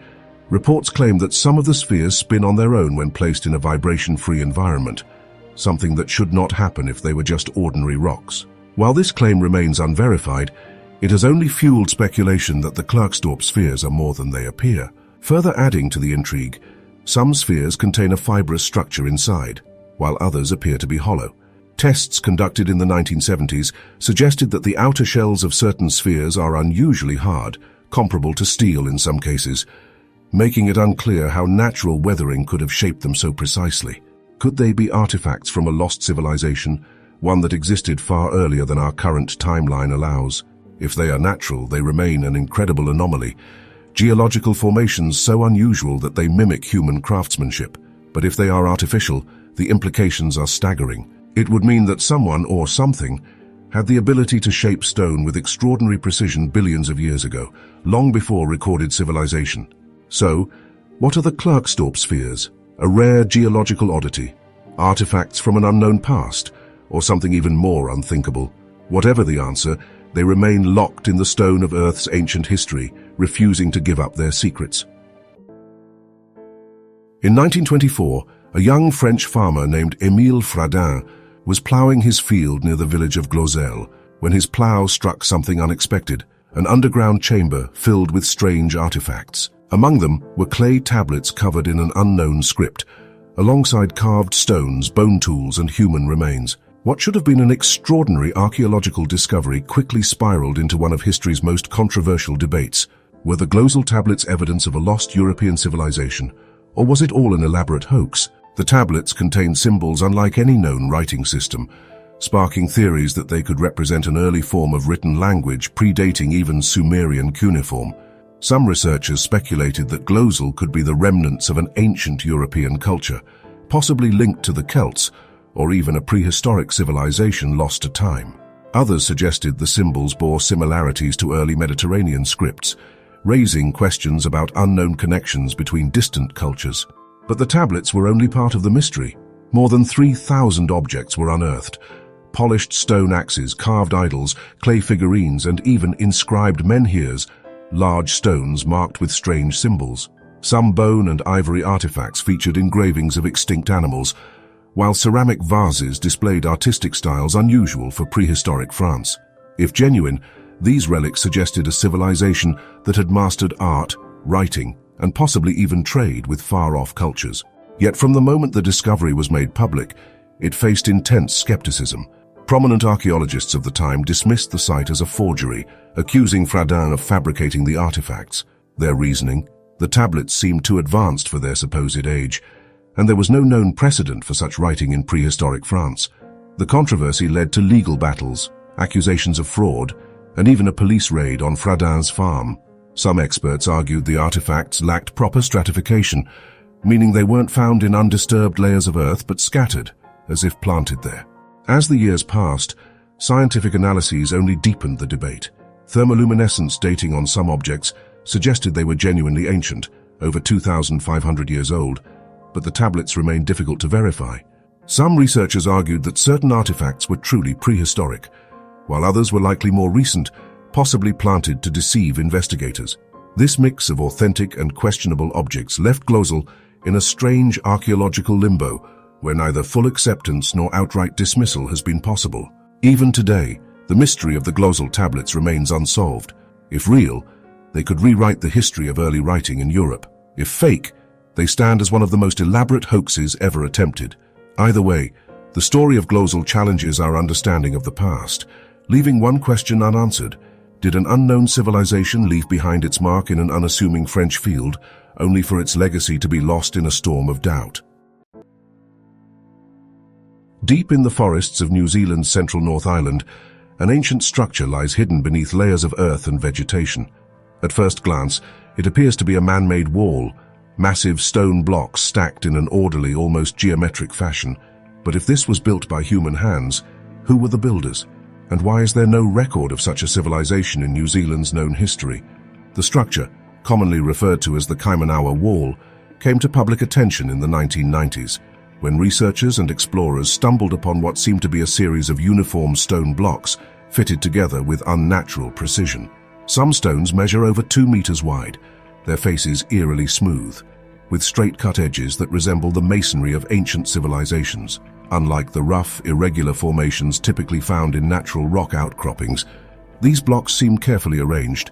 reports claim that some of the spheres spin on their own when placed in a vibration-free environment, something that should not happen if they were just ordinary rocks. While this claim remains unverified, it has only fueled speculation that the Klerksdorp spheres are more than they appear. Further adding to the intrigue, some spheres contain a fibrous structure inside, while others appear to be hollow. Tests conducted in the 1970s suggested that the outer shells of certain spheres are unusually hard, comparable to steel in some cases, making it unclear how natural weathering could have shaped them so precisely. Could they be artifacts from a lost civilization, one that existed far earlier than our current timeline allows? If they are natural, they remain an incredible anomaly, geological formations so unusual that they mimic human craftsmanship. But if they are artificial, the implications are staggering. It would mean that someone or something had the ability to shape stone with extraordinary precision billions of years ago, long before recorded civilization. So, what are the Klerksdorp spheres? A rare geological oddity, artifacts from an unknown past, or something even more unthinkable? Whatever the answer, they remain locked in the stone of Earth's ancient history, refusing to give up their secrets. In 1924, a young French farmer named Émile Fradin was ploughing his field near the village of Gosford when his plough struck something unexpected, an underground chamber filled with strange artifacts. Among them were clay tablets covered in an unknown script, alongside carved stones, bone tools, and human remains. What should have been an extraordinary archaeological discovery quickly spiraled into one of history's most controversial debates. Were the Gosford tablets evidence of a lost European civilization, or was it all an elaborate hoax? The tablets contained symbols unlike any known writing system, sparking theories that they could represent an early form of written language predating even Sumerian cuneiform. Some researchers speculated that Gosford could be the remnants of an ancient European culture, possibly linked to the Celts, or even a prehistoric civilization lost to time. Others suggested the symbols bore similarities to early Mediterranean scripts, raising questions about unknown connections between distant cultures. But the tablets were only part of the mystery. More than 3,000 objects were unearthed: polished stone axes, carved idols, clay figurines, and even inscribed menhirs, large stones marked with strange symbols. Some bone and ivory artifacts featured engravings of extinct animals, while ceramic vases displayed artistic styles unusual for prehistoric France. If genuine, these relics suggested a civilization that had mastered art, writing, and possibly even trade with far-off cultures. Yet from the moment the discovery was made public, it faced intense skepticism. Prominent archaeologists of the time dismissed the site as a forgery, accusing Fradin of fabricating the artifacts. Their reasoning: the tablets seemed too advanced for their supposed age, and there was no known precedent for such writing in prehistoric France. The controversy led to legal battles, accusations of fraud, and even a police raid on Fradin's farm. Some experts argued the artifacts lacked proper stratification, meaning they weren't found in undisturbed layers of earth but scattered, as if planted there. As the years passed, scientific analyses only deepened the debate. Thermoluminescence dating on some objects suggested they were genuinely ancient, over 2,500 years old, but the tablets remained difficult to verify. Some researchers argued that certain artifacts were truly prehistoric, while others were likely more recent, possibly planted to deceive investigators. This mix of authentic and questionable objects left Gosford in a strange archaeological limbo, where neither full acceptance nor outright dismissal has been possible. Even today, the mystery of the Gosford tablets remains unsolved. If real, they could rewrite the history of early writing in Europe. If fake, they stand as one of the most elaborate hoaxes ever attempted. Either way, the story of Gosford challenges our understanding of the past, leaving one question unanswered. Did an unknown civilization leave behind its mark in an unassuming French field, only for its legacy to be lost in a storm of doubt? Deep in the forests of New Zealand's central North Island, an ancient structure lies hidden beneath layers of earth and vegetation. At first glance, it appears to be a man-made wall, massive stone blocks stacked in an orderly, almost geometric fashion. But if this was built by human hands, who were the builders? And why is there no record of such a civilization in New Zealand's known history? The structure, commonly referred to as the Kaimanawa Wall, came to public attention in the 1990s, when researchers and explorers stumbled upon what seemed to be a series of uniform stone blocks fitted together with unnatural precision. Some stones measure over 2 meters wide, their faces eerily smooth, with straight-cut edges that resemble the masonry of ancient civilizations. Unlike the rough, irregular formations typically found in natural rock outcroppings, these blocks seem carefully arranged,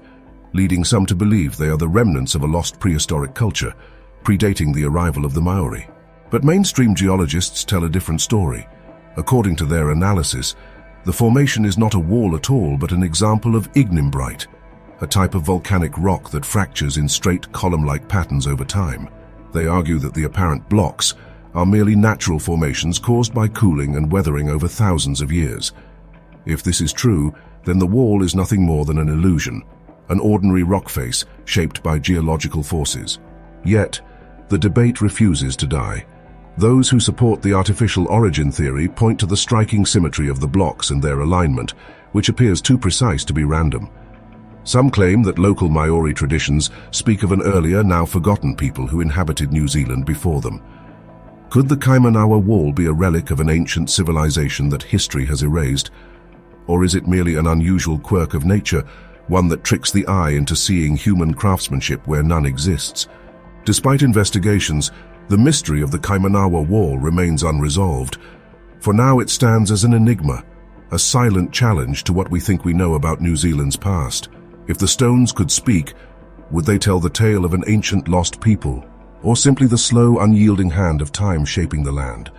leading some to believe they are the remnants of a lost prehistoric culture, predating the arrival of the Maori. But mainstream geologists tell a different story. According to their analysis, the formation is not a wall at all, but an example of ignimbrite, a type of volcanic rock that fractures in straight column-like patterns over time. They argue that the apparent blocks are merely natural formations caused by cooling and weathering over thousands of years. If this is true, then the wall is nothing more than an illusion, an ordinary rock face shaped by geological forces. Yet, the debate refuses to die. Those who support the artificial origin theory point to the striking symmetry of the blocks and their alignment, which appears too precise to be random. Some claim that local Maori traditions speak of an earlier, now forgotten people who inhabited New Zealand before them. Could the Kaimanawa Wall be a relic of an ancient civilization that history has erased? Or is it merely an unusual quirk of nature, one that tricks the eye into seeing human craftsmanship where none exists? Despite investigations, the mystery of the Kaimanawa Wall remains unresolved. For now it stands as an enigma, a silent challenge to what we think we know about New Zealand's past. If the stones could speak, would they tell the tale of an ancient lost people, or simply the slow, unyielding hand of time shaping the land?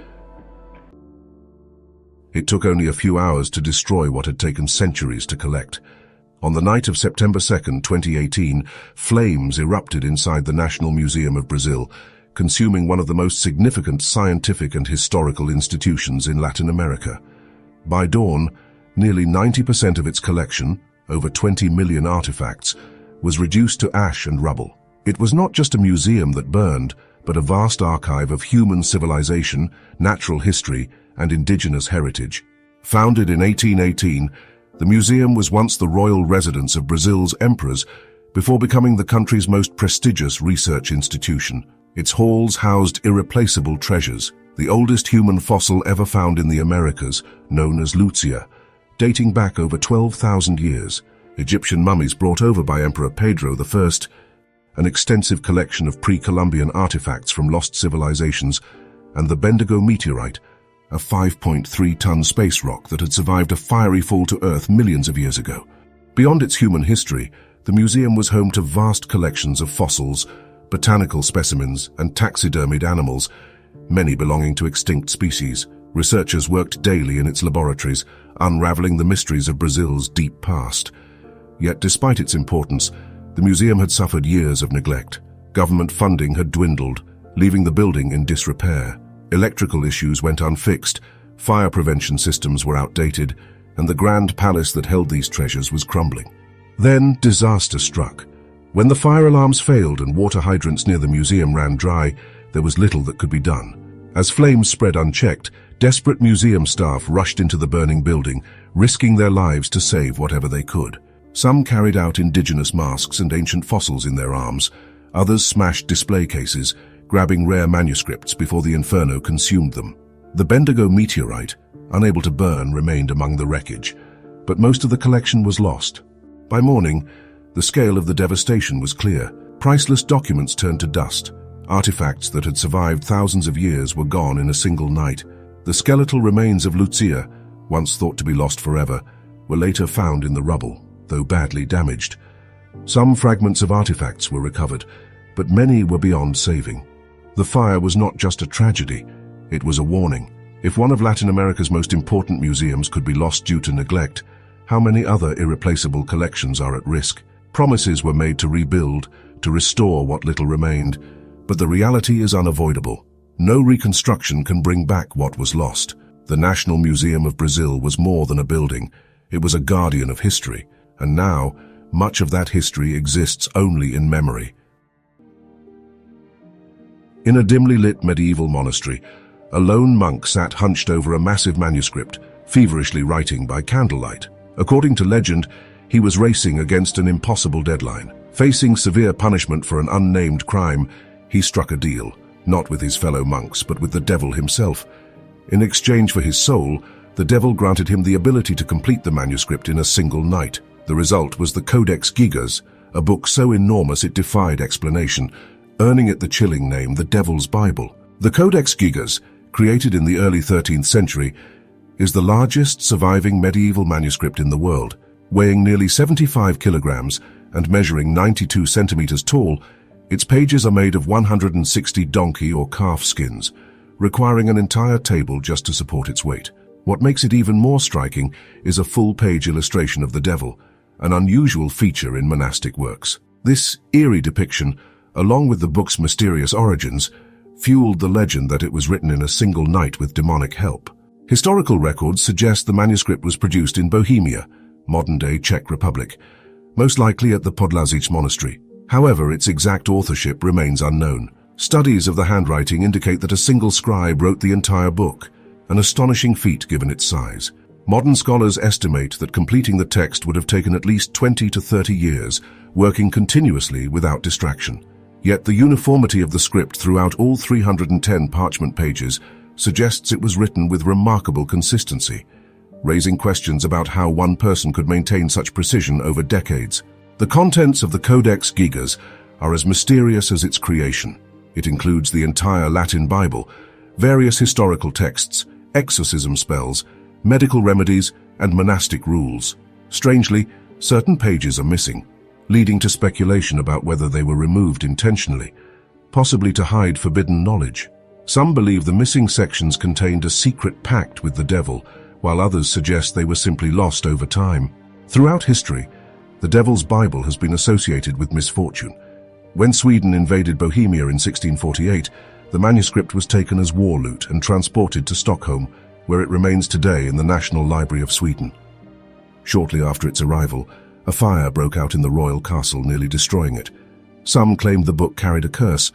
It took only a few hours to destroy what had taken centuries to collect. On the night of September 2nd, 2018, flames erupted inside the National Museum of Brazil, consuming one of the most significant scientific and historical institutions in Latin America. By dawn, nearly 90% of its collection, over 20 million artifacts, was reduced to ash and rubble. It was not just a museum that burned, but a vast archive of human civilization, natural history, and indigenous heritage. Founded in 1818, the museum was once the royal residence of Brazil's emperors before becoming the country's most prestigious research institution. Its halls housed irreplaceable treasures, the oldest human fossil ever found in the Americas, known as Lutzia, dating back over 12,000 years, Egyptian mummies brought over by Emperor Pedro I, an extensive collection of pre-Columbian artifacts from lost civilizations, and the Bendigo meteorite, a 5.3-ton space rock that had survived a fiery fall to Earth millions of years ago. Beyond its human history, the museum was home to vast collections of fossils, botanical specimens, and taxidermied animals, many belonging to extinct species. Researchers worked daily in its laboratories, unraveling the mysteries of Brazil's deep past. Yet despite its importance, the museum had suffered years of neglect. Government funding had dwindled, leaving the building in disrepair. Electrical issues went unfixed, fire prevention systems were outdated, and the grand palace that held these treasures was crumbling. Then disaster struck. When the fire alarms failed and water hydrants near the museum ran dry, there was little that could be done. As flames spread unchecked, desperate museum staff rushed into the burning building, risking their lives to save whatever they could. Some carried out indigenous masks and ancient fossils in their arms. Others smashed display cases, grabbing rare manuscripts before the inferno consumed them. The Bendigo meteorite, unable to burn, remained among the wreckage, but most of the collection was lost. By morning, the scale of the devastation was clear. Priceless documents turned to dust. Artifacts that had survived thousands of years were gone in a single night. The skeletal remains of Lutzia, once thought to be lost forever, were later found in the rubble, though badly damaged. Some fragments of artifacts were recovered, but many were beyond saving. The fire was not just a tragedy, it was a warning. If one of Latin America's most important museums could be lost due to neglect, how many other irreplaceable collections are at risk? Promises were made to rebuild, to restore what little remained, but the reality is unavoidable. No reconstruction can bring back what was lost. The National Museum of Brazil was more than a building. It was a guardian of history, and now, much of that history exists only in memory. In a dimly lit medieval monastery, a lone monk sat hunched over a massive manuscript, feverishly writing by candlelight. According to legend, he was racing against an impossible deadline. Facing severe punishment for an unnamed crime, he struck a deal, not with his fellow monks, but with the devil himself. In exchange for his soul, the devil granted him the ability to complete the manuscript in a single night. The result was the Codex Gigas, a book so enormous it defied explanation, earning it the chilling name the Devil's Bible. The Codex Gigas, created in the early 13th century, is the largest surviving medieval manuscript in the world. Weighing nearly 75 kilograms and measuring 92 centimeters tall, its pages are made of 160 donkey or calf skins, requiring an entire table just to support its weight. What makes it even more striking is a full-page illustration of the devil, an unusual feature in monastic works. This eerie depiction, along with the book's mysterious origins, fueled the legend that it was written in a single night with demonic help. Historical records suggest the manuscript was produced in Bohemia, modern-day Czech Republic, most likely at the Podlazic monastery. However, its exact authorship remains unknown. Studies of the handwriting indicate that a single scribe wrote the entire book, an astonishing feat given its size. Modern scholars estimate that completing the text would have taken at least 20 to 30 years, working continuously without distraction. Yet the uniformity of the script throughout all 310 parchment pages suggests it was written with remarkable consistency, raising questions about how one person could maintain such precision over decades. The contents of the Codex Gigas are as mysterious as its creation. It includes the entire Latin Bible, various historical texts, exorcism spells, medical remedies, and monastic rules. Strangely, certain pages are missing, leading to speculation about whether they were removed intentionally, possibly to hide forbidden knowledge. Some believe the missing sections contained a secret pact with the devil, while others suggest they were simply lost over time. Throughout history, the Devil's Bible has been associated with misfortune. When Sweden invaded Bohemia in 1648, the manuscript was taken as war loot and transported to Stockholm, where it remains today in the National Library of Sweden. Shortly after its arrival, a fire broke out in the royal castle, nearly destroying it. Some claimed the book carried a curse,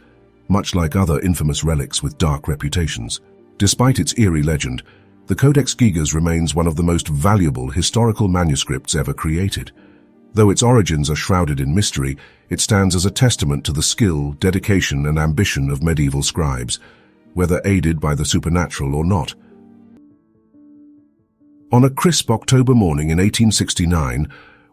much like other infamous relics with dark reputations. Despite its eerie legend, the Codex Gigas remains one of the most valuable historical manuscripts ever created. Though its origins are shrouded in mystery, it stands as a testament to the skill, dedication, and ambition of medieval scribes, whether aided by the supernatural or not. On a crisp October morning in 1869,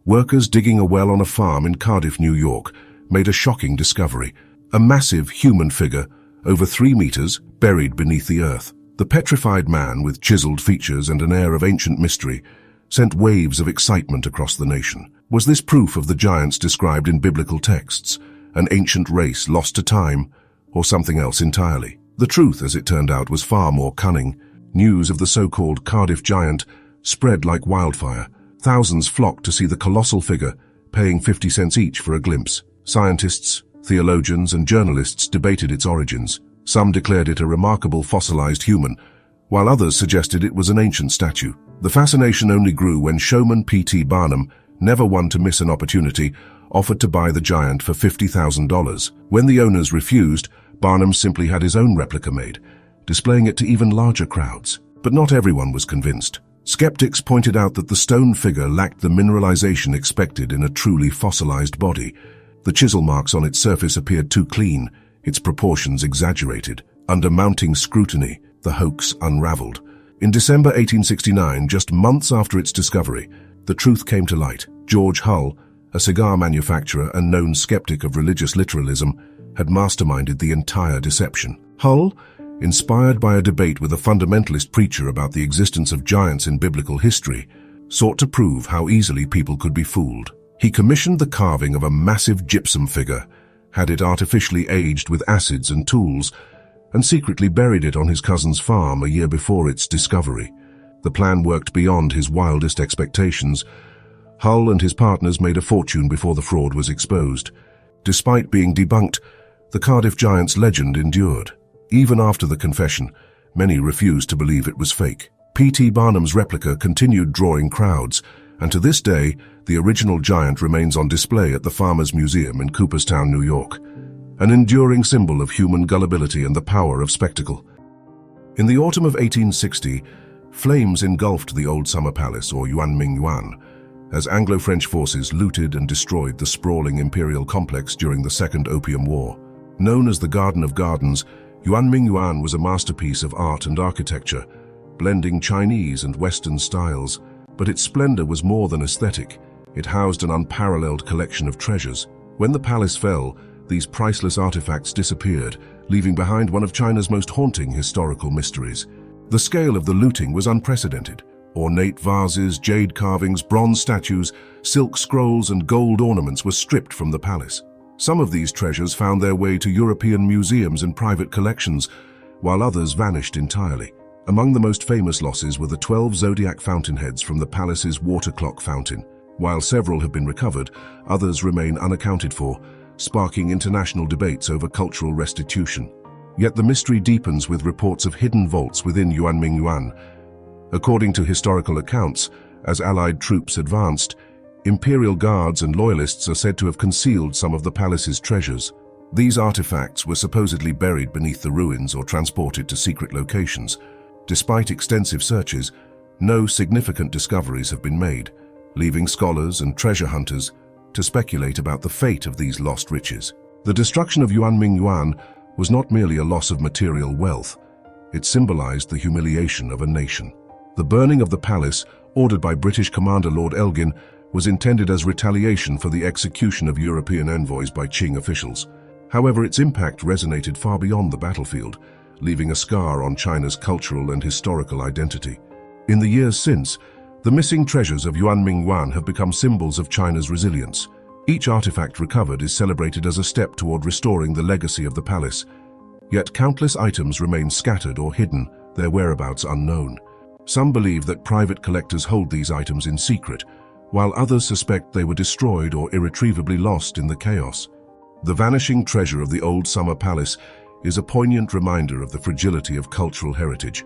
workers digging a well on a farm in Cardiff, New York, made a shocking discovery: a massive human figure, over 3 meters, buried beneath the earth. The petrified man, with chiseled features and an air of ancient mystery, sent waves of excitement across the nation. Was this proof of the giants described in biblical texts, an ancient race lost to time, or something else entirely? The truth, as it turned out, was far more cunning. News of the so-called Cardiff giant spread like wildfire. Thousands flocked to see the colossal figure, paying 50 cents each for a glimpse. Scientists, theologians, and journalists debated its origins. Some declared it a remarkable fossilized human, while others suggested it was an ancient statue. The fascination only grew when showman P.T. Barnum, never one to miss an opportunity, offered to buy the giant for $50,000. When the owners refused, Barnum simply had his own replica made, displaying it to even larger crowds. But not everyone was convinced. Skeptics pointed out that the stone figure lacked the mineralization expected in a truly fossilized body. The chisel marks on its surface appeared too clean, its proportions exaggerated. Under mounting scrutiny, the hoax unraveled. In December 1869, just months after its discovery, the truth came to light. George Hull, a cigar manufacturer and known skeptic of religious literalism, had masterminded the entire deception. Hull, inspired by a debate with a fundamentalist preacher about the existence of giants in biblical history, sought to prove how easily people could be fooled. He commissioned the carving of a massive gypsum figure, had it artificially aged with acids and tools, and secretly buried it on his cousin's farm a year before its discovery. The plan worked beyond his wildest expectations. Hull and his partners made a fortune before the fraud was exposed. Despite being debunked, the Cardiff giant's legend endured. Even after the confession, many refused to believe it was fake. P.T. Barnum's replica continued drawing crowds, and to this day, the original giant remains on display at the Farmers Museum in Cooperstown, New York, an enduring symbol of human gullibility and the power of spectacle. In the autumn of 1860, flames engulfed the old summer palace, or Ming, as Anglo-French forces looted and destroyed the sprawling imperial complex during the Second Opium War. Known as the Garden of Gardens, Ming was a masterpiece of art and architecture, blending Chinese and Western styles, but its splendor was more than aesthetic. It housed an unparalleled collection of treasures. When the palace fell, these priceless artifacts disappeared, leaving behind one of China's most haunting historical mysteries. The scale of the looting was unprecedented. Ornate vases, jade carvings, bronze statues, silk scrolls, and gold ornaments were stripped from the palace. Some of these treasures found their way to European museums and private collections, while others vanished entirely. Among the most famous losses were the 12 zodiac fountainheads from the palace's water clock fountain. While several have been recovered, others remain unaccounted for, sparking international debates over cultural restitution. Yet the mystery deepens with reports of hidden vaults within Yuan. According to historical accounts, as Allied troops advanced, Imperial guards and loyalists are said to have concealed some of the palace's treasures. These artifacts were supposedly buried beneath the ruins or transported to secret locations. Despite extensive searches, no significant discoveries have been made, leaving scholars and treasure hunters to speculate about the fate of these lost riches. The destruction of Yuan was not merely a loss of material wealth, it symbolized the humiliation of a nation. The burning of the palace, ordered by British Commander Lord Elgin, was intended as retaliation for the execution of European envoys by Qing officials. However, its impact resonated far beyond the battlefield, leaving a scar on China's cultural and historical identity. In the years since, the missing treasures of Yuan have become symbols of China's resilience. Each artifact recovered is celebrated as a step toward restoring the legacy of the palace. Yet countless items remain scattered or hidden, their whereabouts unknown. Some believe that private collectors hold these items in secret, while others suspect they were destroyed or irretrievably lost in the chaos. The vanishing treasure of the old summer palace is a poignant reminder of the fragility of cultural heritage.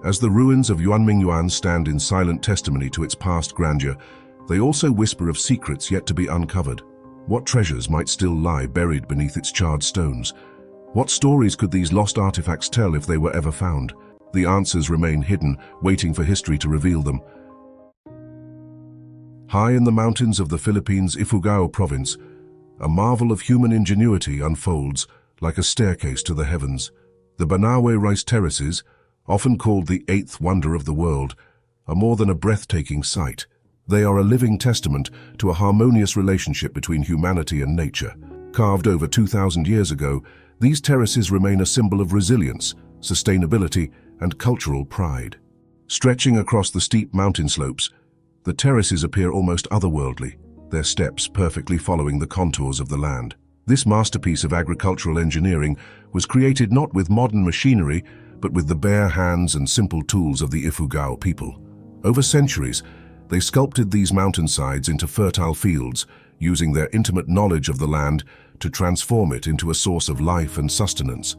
As the ruins of Yuan stand in silent testimony to its past grandeur, they also whisper of secrets yet to be uncovered. What treasures might still lie buried beneath its charred stones? What stories could these lost artifacts tell if they were ever found? The answers remain hidden, waiting for history to reveal them. High in the mountains of the Philippines' Ifugao province, a marvel of human ingenuity unfolds like a staircase to the heavens. The Banawe rice terraces, often called the eighth wonder of the world, are more than a breathtaking sight. They are a living testament to a harmonious relationship between humanity and nature. Carved over 2,000 years ago, these terraces remain a symbol of resilience, sustainability, and cultural pride. Stretching across the steep mountain slopes, the terraces appear almost otherworldly, their steps perfectly following the contours of the land. This masterpiece of agricultural engineering was created not with modern machinery, but with the bare hands and simple tools of the Ifugao people. Over centuries, they sculpted these mountainsides into fertile fields, using their intimate knowledge of the land to transform it into a source of life and sustenance.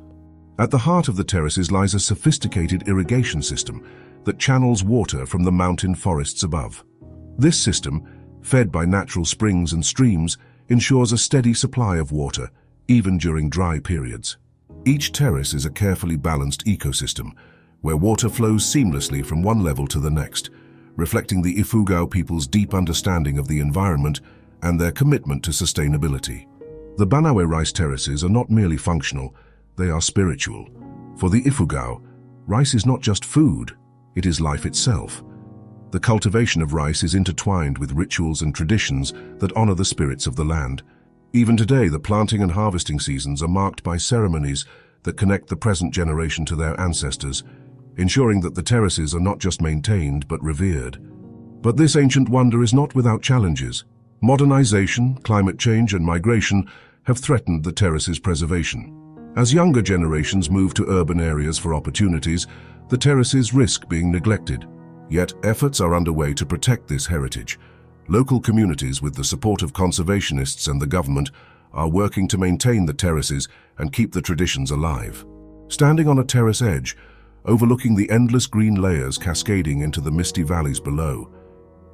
At the heart of the terraces lies a sophisticated irrigation system that channels water from the mountain forests above. This system, fed by natural springs and streams, ensures a steady supply of water, even during dry periods. Each terrace is a carefully balanced ecosystem, where water flows seamlessly from one level to the next, reflecting the Ifugao people's deep understanding of the environment and their commitment to sustainability. The Banawe rice terraces are not merely functional, they are spiritual. For the Ifugao, rice is not just food, it is life itself. The cultivation of rice is intertwined with rituals and traditions that honor the spirits of the land. Even today, the planting and harvesting seasons are marked by ceremonies that connect the present generation to their ancestors, ensuring that the terraces are not just maintained but revered. But this ancient wonder is not without challenges. Modernization, climate change, and migration have threatened the terraces' preservation. As younger generations move to urban areas for opportunities, the terraces risk being neglected. Yet efforts are underway to protect this heritage. Local communities, with the support of conservationists and the government, are working to maintain the terraces and keep the traditions alive. Standing on a terrace edge, overlooking the endless green layers cascading into the misty valleys below,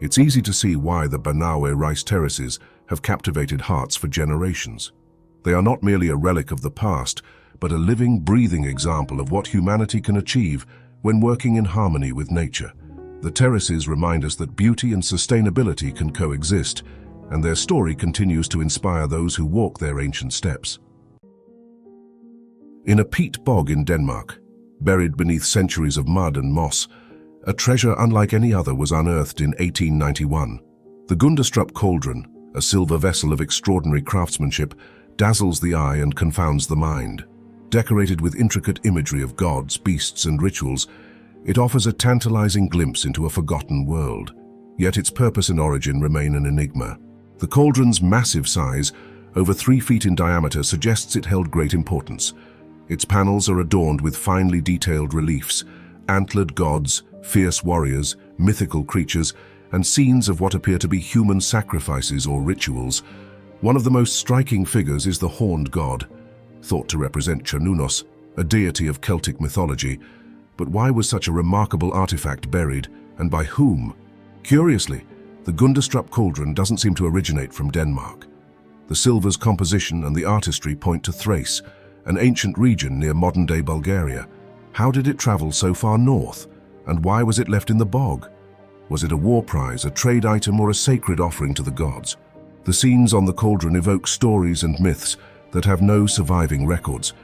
it's easy to see why the Banawe rice terraces have captivated hearts for generations. They are not merely a relic of the past, but a living, breathing example of what humanity can achieve when working in harmony with nature. The terraces remind us that beauty and sustainability can coexist, and their story continues to inspire those who walk their ancient steps. In a peat bog in Denmark, buried beneath centuries of mud and moss, a treasure unlike any other was unearthed in 1891. The Gundestrup cauldron, a silver vessel of extraordinary craftsmanship, dazzles the eye and confounds the mind. Decorated with intricate imagery of gods, beasts, and rituals, it offers a tantalizing glimpse into a forgotten world. Yet its purpose and origin remain an enigma. The cauldron's massive size, over 3 feet in diameter, suggests it held great importance. Its panels are adorned with finely detailed reliefs, antlered gods, fierce warriors, mythical creatures, and scenes of what appear to be human sacrifices or rituals. One of the most striking figures is the horned god, thought to represent Cernunnos, a deity of Celtic mythology. But why was such a remarkable artifact buried, and by whom? Curiously, the Gundestrup cauldron doesn't seem to originate from Denmark. The silver's composition and the artistry point to Thrace, an ancient region near modern-day Bulgaria. How did it travel so far north, and why was it left in the bog? Was it a war prize, a trade item, or a sacred offering to the gods? The scenes on the cauldron evoke stories and myths that have no surviving records.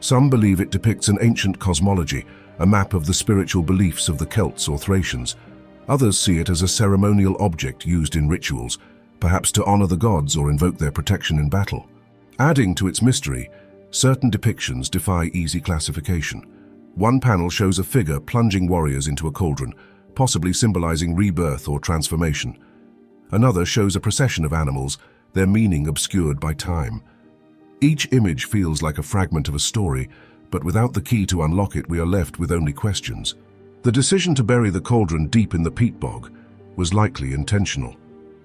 Some believe it depicts an ancient cosmology, a map of the spiritual beliefs of the Celts or Thracians. Others see it as a ceremonial object used in rituals, perhaps to honor the gods or invoke their protection in battle. Adding to its mystery, certain depictions defy easy classification. One panel shows a figure plunging warriors into a cauldron, possibly symbolizing rebirth or transformation. Another shows a procession of animals, their meaning obscured by time. Each image feels like a fragment of a story, but without the key to unlock it, we are left with only questions. The decision to bury the cauldron deep in the peat bog was likely intentional.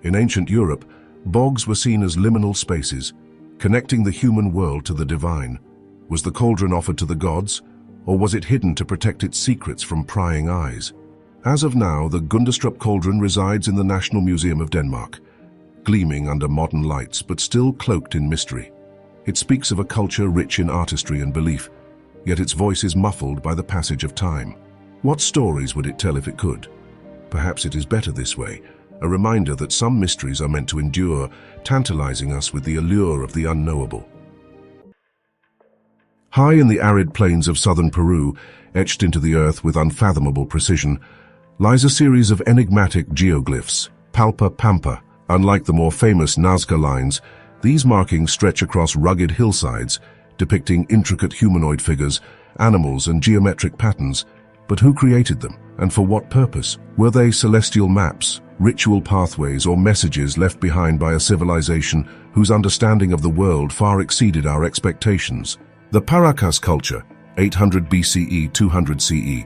In ancient Europe, bogs were seen as liminal spaces, connecting the human world to the divine. Was the cauldron offered to the gods, or was it hidden to protect its secrets from prying eyes? As of now, the Gundestrup cauldron resides in the National Museum of Denmark, gleaming under modern lights but still cloaked in mystery. It speaks of a culture rich in artistry and belief, yet its voice is muffled by the passage of time. What stories would it tell if it could? Perhaps it is better this way, a reminder that some mysteries are meant to endure, tantalizing us with the allure of the unknowable. High in the arid plains of southern Peru, etched into the earth with unfathomable precision, lies a series of enigmatic geoglyphs, Palpa Pampa. Unlike the more famous Nazca lines, these markings stretch across rugged hillsides, depicting intricate humanoid figures, animals, and geometric patterns. But who created them, and for what purpose? Were they celestial maps, ritual pathways, or messages left behind by a civilization whose understanding of the world far exceeded our expectations? The Paracas culture, 800 BCE, 200 CE,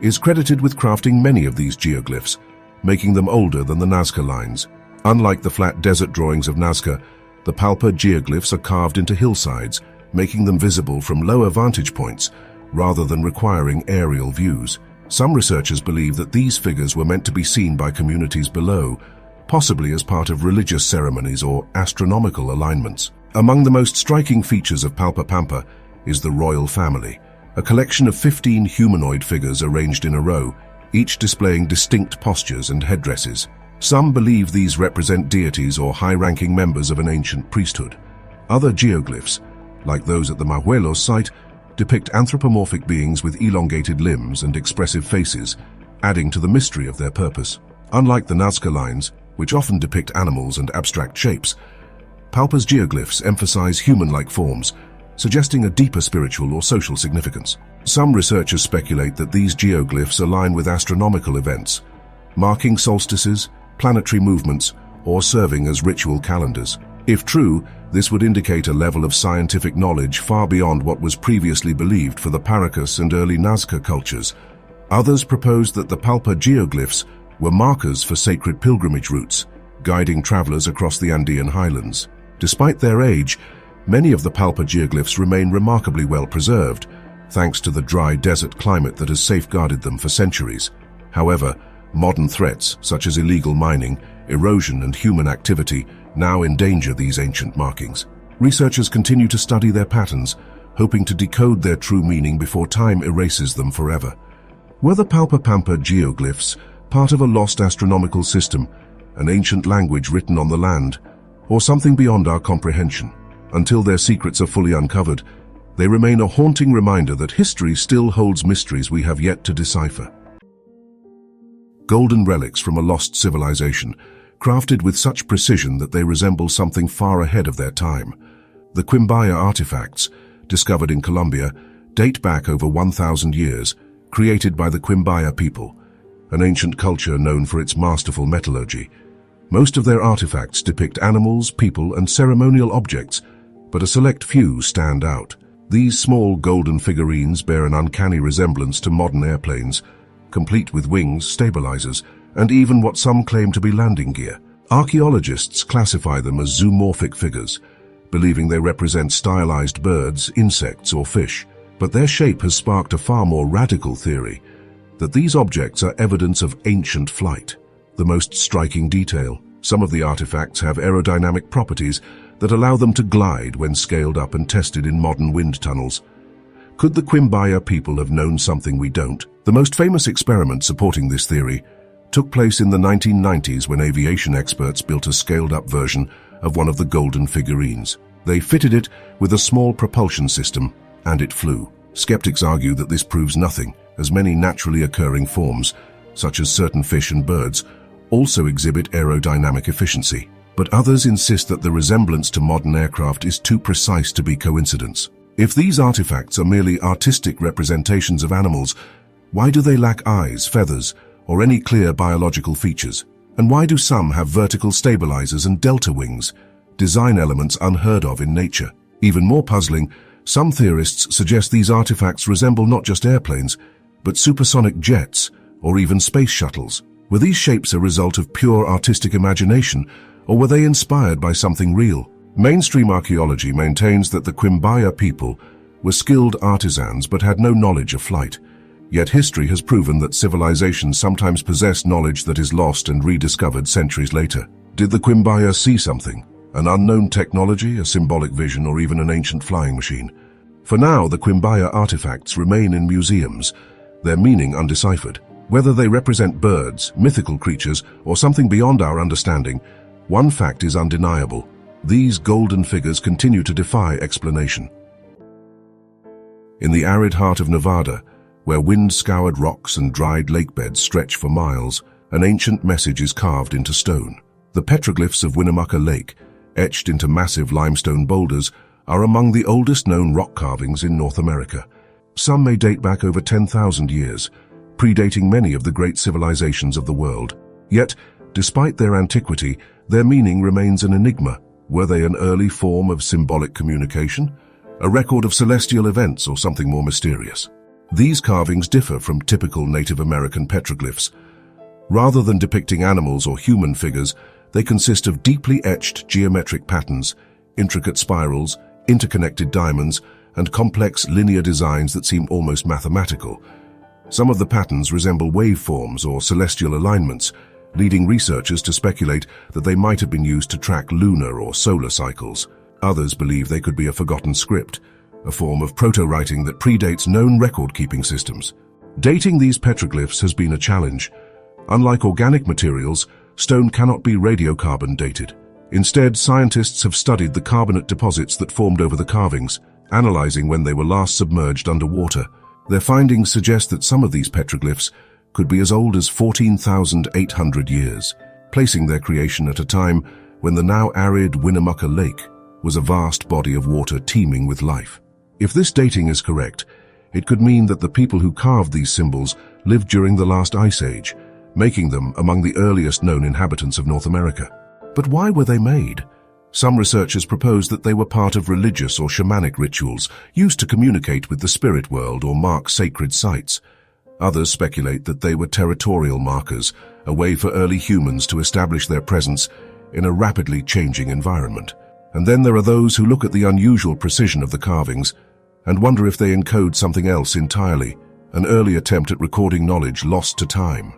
is credited with crafting many of these geoglyphs, making them older than the Nazca lines. Unlike the flat desert drawings of Nazca, the Palpa geoglyphs are carved into hillsides, making them visible from lower vantage points, rather than requiring aerial views. Some researchers believe that these figures were meant to be seen by communities below, possibly as part of religious ceremonies or astronomical alignments. Among the most striking features of Palpa Pampa is the royal family, a collection of 15 humanoid figures arranged in a row, each displaying distinct postures and headdresses. Some believe these represent deities or high-ranking members of an ancient priesthood. Other geoglyphs, like those at the Mahuelos site, depict anthropomorphic beings with elongated limbs and expressive faces, adding to the mystery of their purpose. Unlike the Nazca lines, which often depict animals and abstract shapes, Palpa's geoglyphs emphasize human-like forms, suggesting a deeper spiritual or social significance. Some researchers speculate that these geoglyphs align with astronomical events, marking solstices, planetary movements, or serving as ritual calendars. If true, this would indicate a level of scientific knowledge far beyond what was previously believed for the Paracas and early Nazca cultures. Others proposed that the Palpa geoglyphs were markers for sacred pilgrimage routes, guiding travelers across the Andean highlands. Despite their age, many of the Palpa geoglyphs remain remarkably well preserved, thanks to the dry desert climate that has safeguarded them for centuries. However, modern threats such as illegal mining, erosion, and human activity now endanger these ancient markings. Researchers continue to study their patterns, hoping to decode their true meaning before time erases them forever. Were the Palpa Pampa geoglyphs part of a lost astronomical system, an ancient language written on the land, or something beyond our comprehension? Until their secrets are fully uncovered, they remain a haunting reminder that history still holds mysteries we have yet to decipher. Golden relics from a lost civilization, crafted with such precision that they resemble something far ahead of their time. The Quimbaya artifacts, discovered in Colombia, date back over 1,000 years, created by the Quimbaya people, an ancient culture known for its masterful metallurgy. Most of their artifacts depict animals, people, and ceremonial objects, but a select few stand out. These small golden figurines bear an uncanny resemblance to modern airplanes, complete with wings, stabilizers, and even what some claim to be landing gear. Archaeologists classify them as zoomorphic figures, believing they represent stylized birds, insects, or fish. But their shape has sparked a far more radical theory, that these objects are evidence of ancient flight. The most striking detail: some of the artifacts have aerodynamic properties that allow them to glide when scaled up and tested in modern wind tunnels. Could the Quimbaya people have known something we don't? The most famous experiment supporting this theory took place in the 1990s when aviation experts built a scaled-up version of one of the golden figurines. They fitted it with a small propulsion system, and it flew. Skeptics argue that this proves nothing, as many naturally occurring forms, such as certain fish and birds, also exhibit aerodynamic efficiency. But others insist that the resemblance to modern aircraft is too precise to be coincidence. If these artifacts are merely artistic representations of animals, why do they lack eyes, feathers, or any clear biological features? And why do some have vertical stabilizers and delta wings, design elements unheard of in nature? Even more puzzling, some theorists suggest these artifacts resemble not just airplanes, but supersonic jets or even space shuttles. Were these shapes a result of pure artistic imagination, or were they inspired by something real? Mainstream archaeology maintains that the Quimbaya people were skilled artisans but had no knowledge of flight. Yet history has proven that civilizations sometimes possess knowledge that is lost and rediscovered centuries later. Did the Quimbaya see something? An unknown technology, a symbolic vision, or even an ancient flying machine? For now, the Quimbaya artifacts remain in museums, their meaning undeciphered. Whether they represent birds, mythical creatures, or something beyond our understanding, one fact is undeniable: these golden figures continue to defy explanation. In the arid heart of Nevada, where wind-scoured rocks and dried lake beds stretch for miles, an ancient message is carved into stone. The petroglyphs of Winnemucca Lake, etched into massive limestone boulders, are among the oldest known rock carvings in North America. Some may date back over 10,000 years, predating many of the great civilizations of the world. Yet, despite their antiquity, their meaning remains an enigma. Were they an early form of symbolic communication, a record of celestial events, or something more mysterious? These carvings differ from typical Native American petroglyphs. Rather than depicting animals or human figures, they consist of deeply etched geometric patterns, intricate spirals, interconnected diamonds, and complex linear designs that seem almost mathematical. Some of the patterns resemble waveforms or celestial alignments, leading researchers to speculate that they might have been used to track lunar or solar cycles. Others believe they could be a forgotten script, a form of proto-writing that predates known record-keeping systems. Dating these petroglyphs has been a challenge. Unlike organic materials, stone cannot be radiocarbon dated. Instead, scientists have studied the carbonate deposits that formed over the carvings, analyzing when they were last submerged underwater. Their findings suggest that some of these petroglyphs could be as old as 14,800 years, placing their creation at a time when the now arid Winnemucca Lake was a vast body of water teeming with life. If this dating is correct, it could mean that the people who carved these symbols lived during the last ice age, making them among the earliest known inhabitants of North America. But why were they made? Some researchers propose that they were part of religious or shamanic rituals used to communicate with the spirit world or mark sacred sites. Others speculate that they were territorial markers, a way for early humans to establish their presence in a rapidly changing environment. And then there are those who look at the unusual precision of the carvings and wonder if they encode something else entirely, an early attempt at recording knowledge lost to time.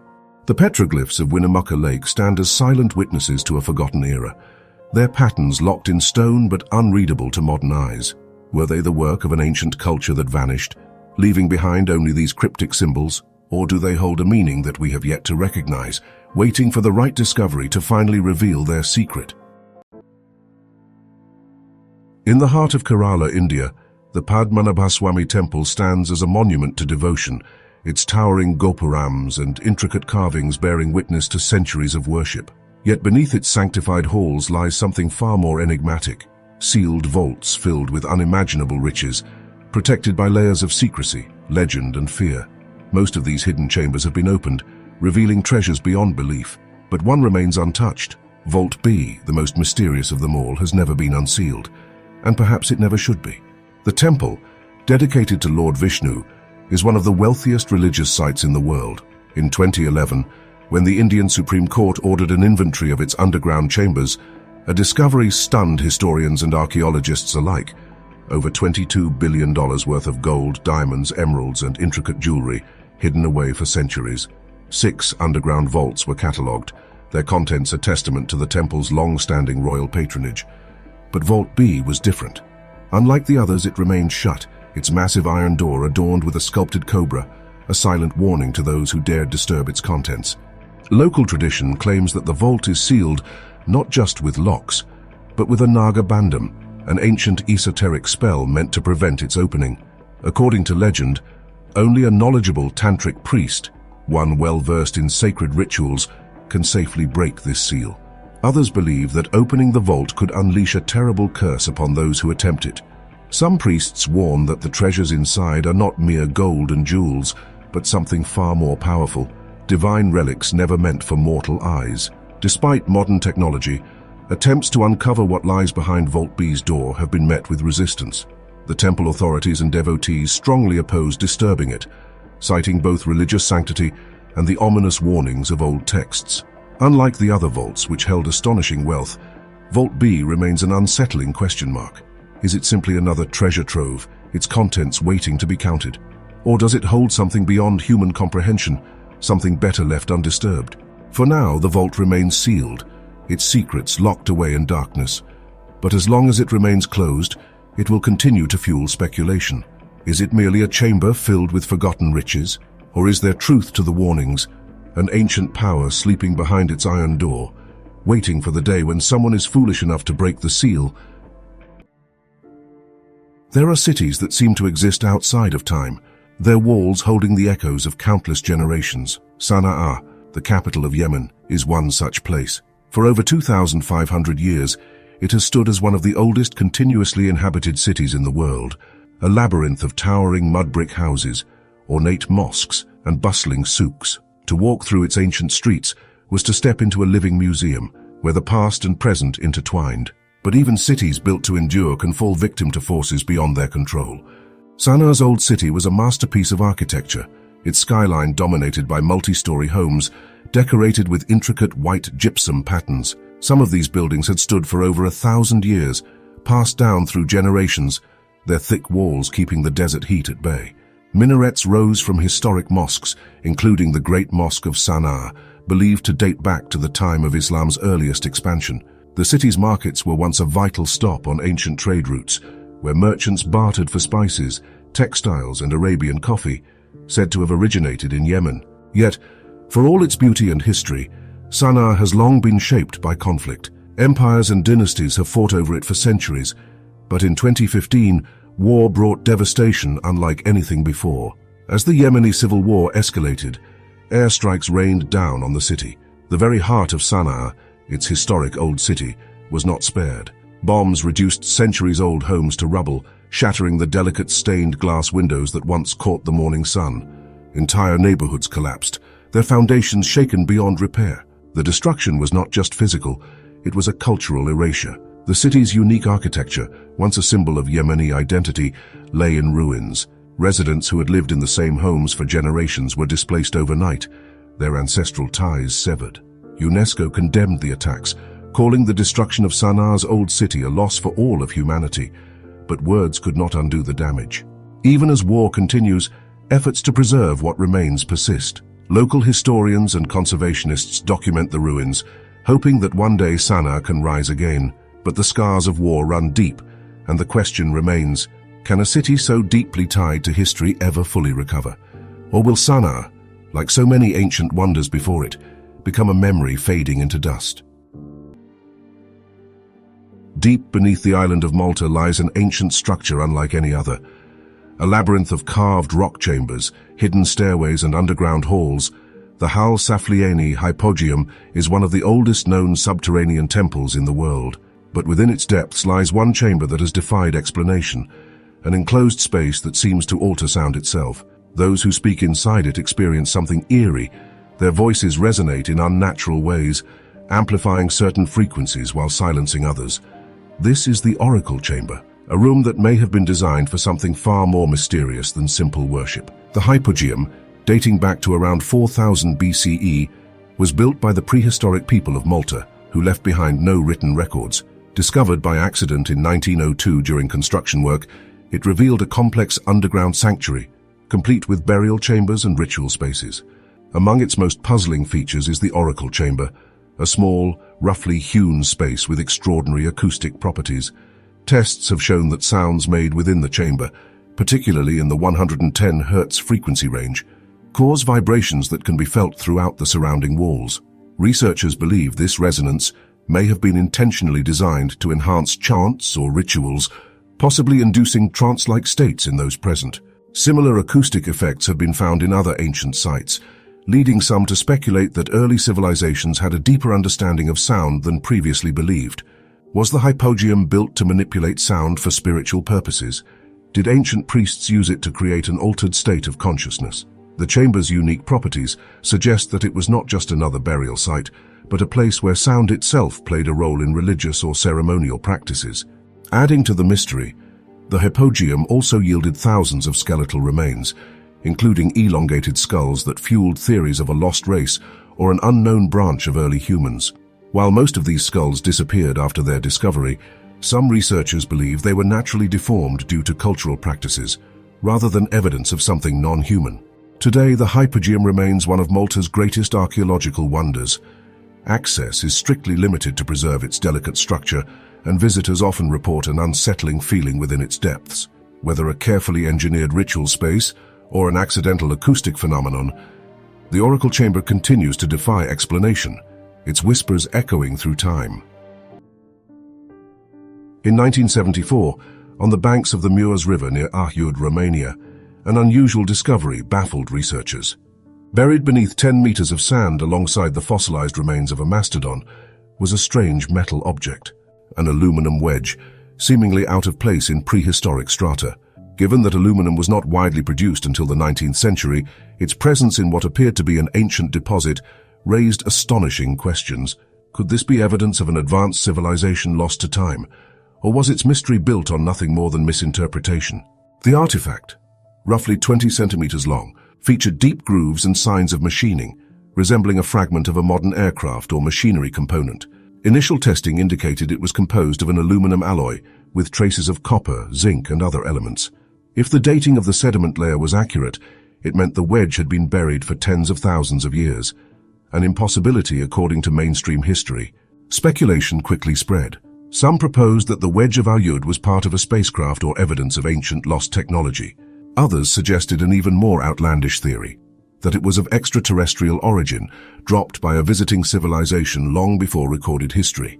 The petroglyphs of Winnemucca Lake stand as silent witnesses to a forgotten era, their patterns locked in stone but unreadable to modern eyes. Were they the work of an ancient culture that vanished, leaving behind only these cryptic symbols, or do they hold a meaning that we have yet to recognize, waiting for the right discovery to finally reveal their secret? In the heart of Kerala, India, the Padmanabhaswamy temple stands as a monument to devotion, its towering gopurams and intricate carvings bearing witness to centuries of worship. Yet beneath its sanctified halls lies something far more enigmatic. Sealed vaults filled with unimaginable riches, protected by layers of secrecy, legend, and fear. Most of these hidden chambers have been opened, revealing treasures beyond belief. But one remains untouched. Vault B, the most mysterious of them all, has never been unsealed, and perhaps it never should be. The temple, dedicated to Lord Vishnu, is one of the wealthiest religious sites in the world. In 2011, when the Indian Supreme Court ordered an inventory of its underground chambers, a discovery stunned historians and archaeologists alike. Over $22 billion worth of gold, diamonds, emeralds, and intricate jewelry hidden away for centuries. 6 underground vaults were catalogued, their contents a testament to the temple's long-standing royal patronage. But Vault B was different. Unlike the others, it remained shut, its massive iron door adorned with a sculpted cobra, a silent warning to those who dared disturb its contents. Local tradition claims that the vault is sealed not just with locks, but with a Naga Bandham, an ancient esoteric spell meant to prevent its opening. According to legend, only a knowledgeable tantric priest, one well-versed in sacred rituals, can safely break this seal. Others believe that opening the vault could unleash a terrible curse upon those who attempt it. Some priests warn that the treasures inside are not mere gold and jewels, but something far more powerful, divine relics never meant for mortal eyes. Despite modern technology, attempts to uncover what lies behind Vault B's door have been met with resistance. The temple authorities and devotees strongly oppose disturbing it, citing both religious sanctity and the ominous warnings of old texts. Unlike the other vaults, which held astonishing wealth, Vault B remains an unsettling question mark. Is it simply another treasure trove, its contents waiting to be counted? Or does it hold something beyond human comprehension, something better left undisturbed? For now, the vault remains sealed, its secrets locked away in darkness. But as long as it remains closed, it will continue to fuel speculation. Is it merely a chamber filled with forgotten riches? Or is there truth to the warnings, an ancient power sleeping behind its iron door, waiting for the day when someone is foolish enough to break the seal? There are cities that seem to exist outside of time, their walls holding the echoes of countless generations. Sana'a, the capital of Yemen, is one such place. For over 2,500 years, it has stood as one of the oldest continuously inhabited cities in the world, a labyrinth of towering mud brick houses, ornate mosques, and bustling souks. To walk through its ancient streets was to step into a living museum, where the past and present intertwined. But even cities built to endure can fall victim to forces beyond their control. Sana'a's old city was a masterpiece of architecture, its skyline dominated by multi-story homes, decorated with intricate white gypsum patterns. Some of these buildings had stood for over 1,000 years, passed down through generations, their thick walls keeping the desert heat at bay. Minarets rose from historic mosques, including the Great Mosque of Sana'a, believed to date back to the time of Islam's earliest expansion. The city's markets were once a vital stop on ancient trade routes, where merchants bartered for spices, textiles, and Arabian coffee, said to have originated in Yemen. Yet, for all its beauty and history, Sana'a has long been shaped by conflict. Empires and dynasties have fought over it for centuries, but in 2015, war brought devastation unlike anything before. As the Yemeni civil war escalated, airstrikes rained down on the city. The very heart of Sana'a, its historic old city, was not spared. Bombs reduced centuries-old homes to rubble, shattering the delicate stained glass windows that once caught the morning sun. Entire neighborhoods collapsed, their foundations shaken beyond repair. The destruction was not just physical, it was a cultural erasure. The city's unique architecture, once a symbol of Yemeni identity, lay in ruins. Residents who had lived in the same homes for generations were displaced overnight, their ancestral ties severed. UNESCO condemned the attacks, calling the destruction of Sana'a's old city a loss for all of humanity. But words could not undo the damage. Even as war continues, efforts to preserve what remains persist. Local historians and conservationists document the ruins, hoping that one day Sana'a can rise again. But the scars of war run deep, and the question remains, can a city so deeply tied to history ever fully recover? Or will Sana'a, like so many ancient wonders before it, become a memory fading into dust? Deep beneath the island of Malta lies an ancient structure unlike any other. A labyrinth of carved rock chambers, hidden stairways and underground halls, The Hal Saflieni Hypogeum is one of the oldest known subterranean temples in the world, but within its depths lies one chamber that has defied explanation, an enclosed space that seems to alter sound itself. Those who speak inside it experience something eerie. Their voices resonate in unnatural ways, amplifying certain frequencies while silencing others. This is the Oracle Chamber, a room that may have been designed for something far more mysterious than simple worship. The Hypogeum, dating back to around 4000 BCE, was built by the prehistoric people of Mont'e, who left behind no written records. Discovered by accident in 1902 during construction work, it revealed a complex underground sanctuary, complete with burial chambers and ritual spaces. Among its most puzzling features is the Oracle Chamber, a small, roughly hewn space with extraordinary acoustic properties. Tests have shown that sounds made within the chamber, particularly in the 110 Hz frequency range, cause vibrations that can be felt throughout the surrounding walls. Researchers believe this resonance may have been intentionally designed to enhance chants or rituals, possibly inducing trance-like states in those present. Similar acoustic effects have been found in other ancient sites, leading some to speculate that early civilizations had a deeper understanding of sound than previously believed. Was the Hypogeum built to manipulate sound for spiritual purposes? Did ancient priests use it to create an altered state of consciousness? The chamber's unique properties suggest that it was not just another burial site, but a place where sound itself played a role in religious or ceremonial practices. Adding to the mystery, the Hypogeum also yielded thousands of skeletal remains, including elongated skulls that fueled theories of a lost race or an unknown branch of early humans. While most of these skulls disappeared after their discovery, some researchers believe they were naturally deformed due to cultural practices, rather than evidence of something non-human. Today, the Hypogeum remains one of Malta's greatest archaeological wonders. Access is strictly limited to preserve its delicate structure, and visitors often report an unsettling feeling within its depths. Whether a carefully engineered ritual space or an accidental acoustic phenomenon, the Oracle Chamber continues to defy explanation, its whispers echoing through time. In 1974, on the banks of the Mureș River near Ahud, Romania, an unusual discovery baffled researchers. Buried beneath 10 meters of sand alongside the fossilized remains of a mastodon was a strange metal object, an aluminum wedge, seemingly out of place in prehistoric strata. Given that aluminum was not widely produced until the 19th century, its presence in what appeared to be an ancient deposit raised astonishing questions. Could this be evidence of an advanced civilization lost to time, or was its mystery built on nothing more than misinterpretation? The artifact, roughly 20 centimeters long, featured deep grooves and signs of machining, resembling a fragment of a modern aircraft or machinery component. Initial testing indicated it was composed of an aluminum alloy, with traces of copper, zinc, and other elements. If the dating of the sediment layer was accurate, it meant the wedge had been buried for tens of thousands of years, an impossibility according to mainstream history. Speculation quickly spread. Some proposed that the wedge of Ahud was part of a spacecraft or evidence of ancient lost technology. Others suggested an even more outlandish theory, that it was of extraterrestrial origin, dropped by a visiting civilization long before recorded history.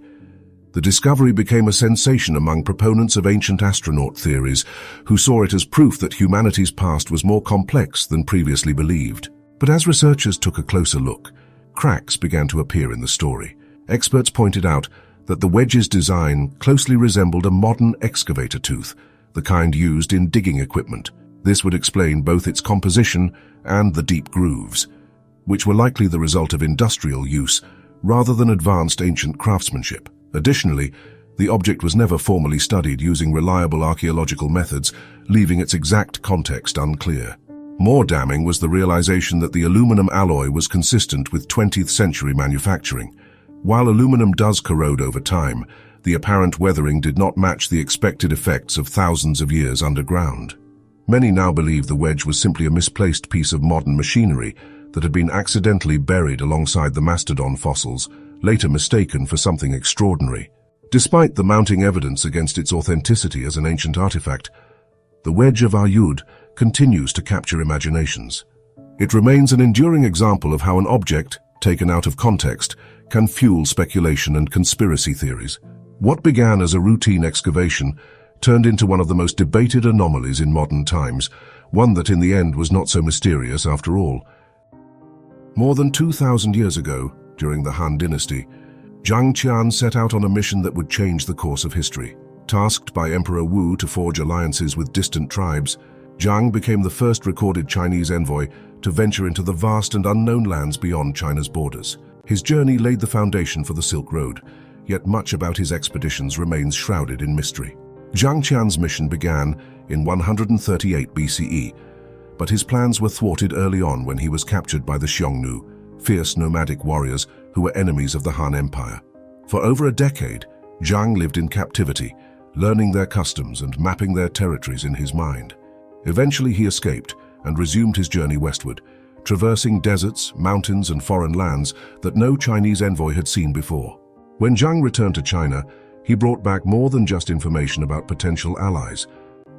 The discovery became a sensation among proponents of ancient astronaut theories, who saw it as proof that humanity's past was more complex than previously believed. But as researchers took a closer look, cracks began to appear in the story. Experts pointed out that the wedge's design closely resembled a modern excavator tooth, the kind used in digging equipment. This would explain both its composition and the deep grooves, which were likely the result of industrial use rather than advanced ancient craftsmanship. Additionally, the object was never formally studied using reliable archaeological methods, leaving its exact context unclear. More damning was the realization that the aluminum alloy was consistent with 20th century manufacturing. While aluminum does corrode over time, the apparent weathering did not match the expected effects of thousands of years underground. Many now believe the wedge was simply a misplaced piece of modern machinery that had been accidentally buried alongside the mastodon fossils, later mistaken for something extraordinary. Despite the mounting evidence against its authenticity as an ancient artifact, the wedge of Ahud continues to capture imaginations. It remains an enduring example of how an object, taken out of context, can fuel speculation and conspiracy theories. What began as a routine excavation turned into one of the most debated anomalies in modern times, one that in the end was not so mysterious after all. More than 2,000 years ago, during the Han Dynasty, Zhang Qian set out on a mission that would change the course of history. Tasked by Emperor Wu to forge alliances with distant tribes, Zhang became the first recorded Chinese envoy to venture into the vast and unknown lands beyond China's borders. His journey laid the foundation for the Silk Road, yet much about his expeditions remains shrouded in mystery. Zhang Qian's mission began in 138 BCE, but his plans were thwarted early on when he was captured by the Xiongnu, fierce nomadic warriors who were enemies of the Han Empire. For over a decade, Zhang lived in captivity, learning their customs and mapping their territories in his mind. Eventually he escaped and resumed his journey westward, traversing deserts, mountains and foreign lands that no Chinese envoy had seen before. When Zhang returned to China, he brought back more than just information about potential allies.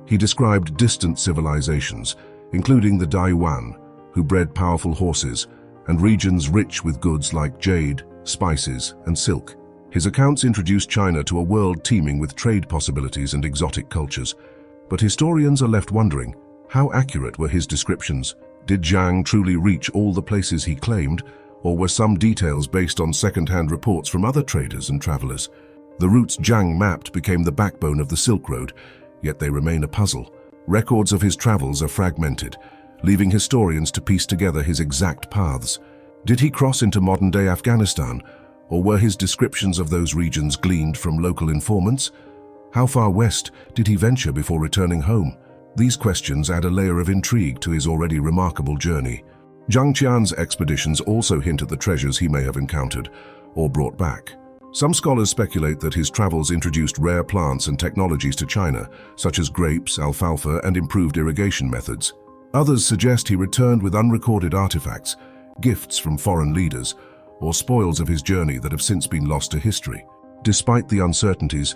He described distant civilizations, including the Dayuan, who bred powerful horses, and regions rich with goods like jade, spices, and silk. His accounts introduced China to a world teeming with trade possibilities and exotic cultures. But historians are left wondering, how accurate were his descriptions? Did Zhang truly reach all the places he claimed, or were some details based on second-hand reports from other traders and travelers? The routes Zhang mapped became the backbone of the Silk Road, yet they remain a puzzle. Records of his travels are fragmented, leaving historians to piece together his exact paths. Did he cross into modern-day Afghanistan, or were his descriptions of those regions gleaned from local informants? How far west did he venture before returning home? These questions add a layer of intrigue to his already remarkable journey. Zhang Qian's expeditions also hint at the treasures he may have encountered or brought back. Some scholars speculate that his travels introduced rare plants and technologies to China, such as grapes, alfalfa, and improved irrigation methods. Others suggest he returned with unrecorded artifacts, gifts from foreign leaders, or spoils of his journey that have since been lost to history. Despite the uncertainties,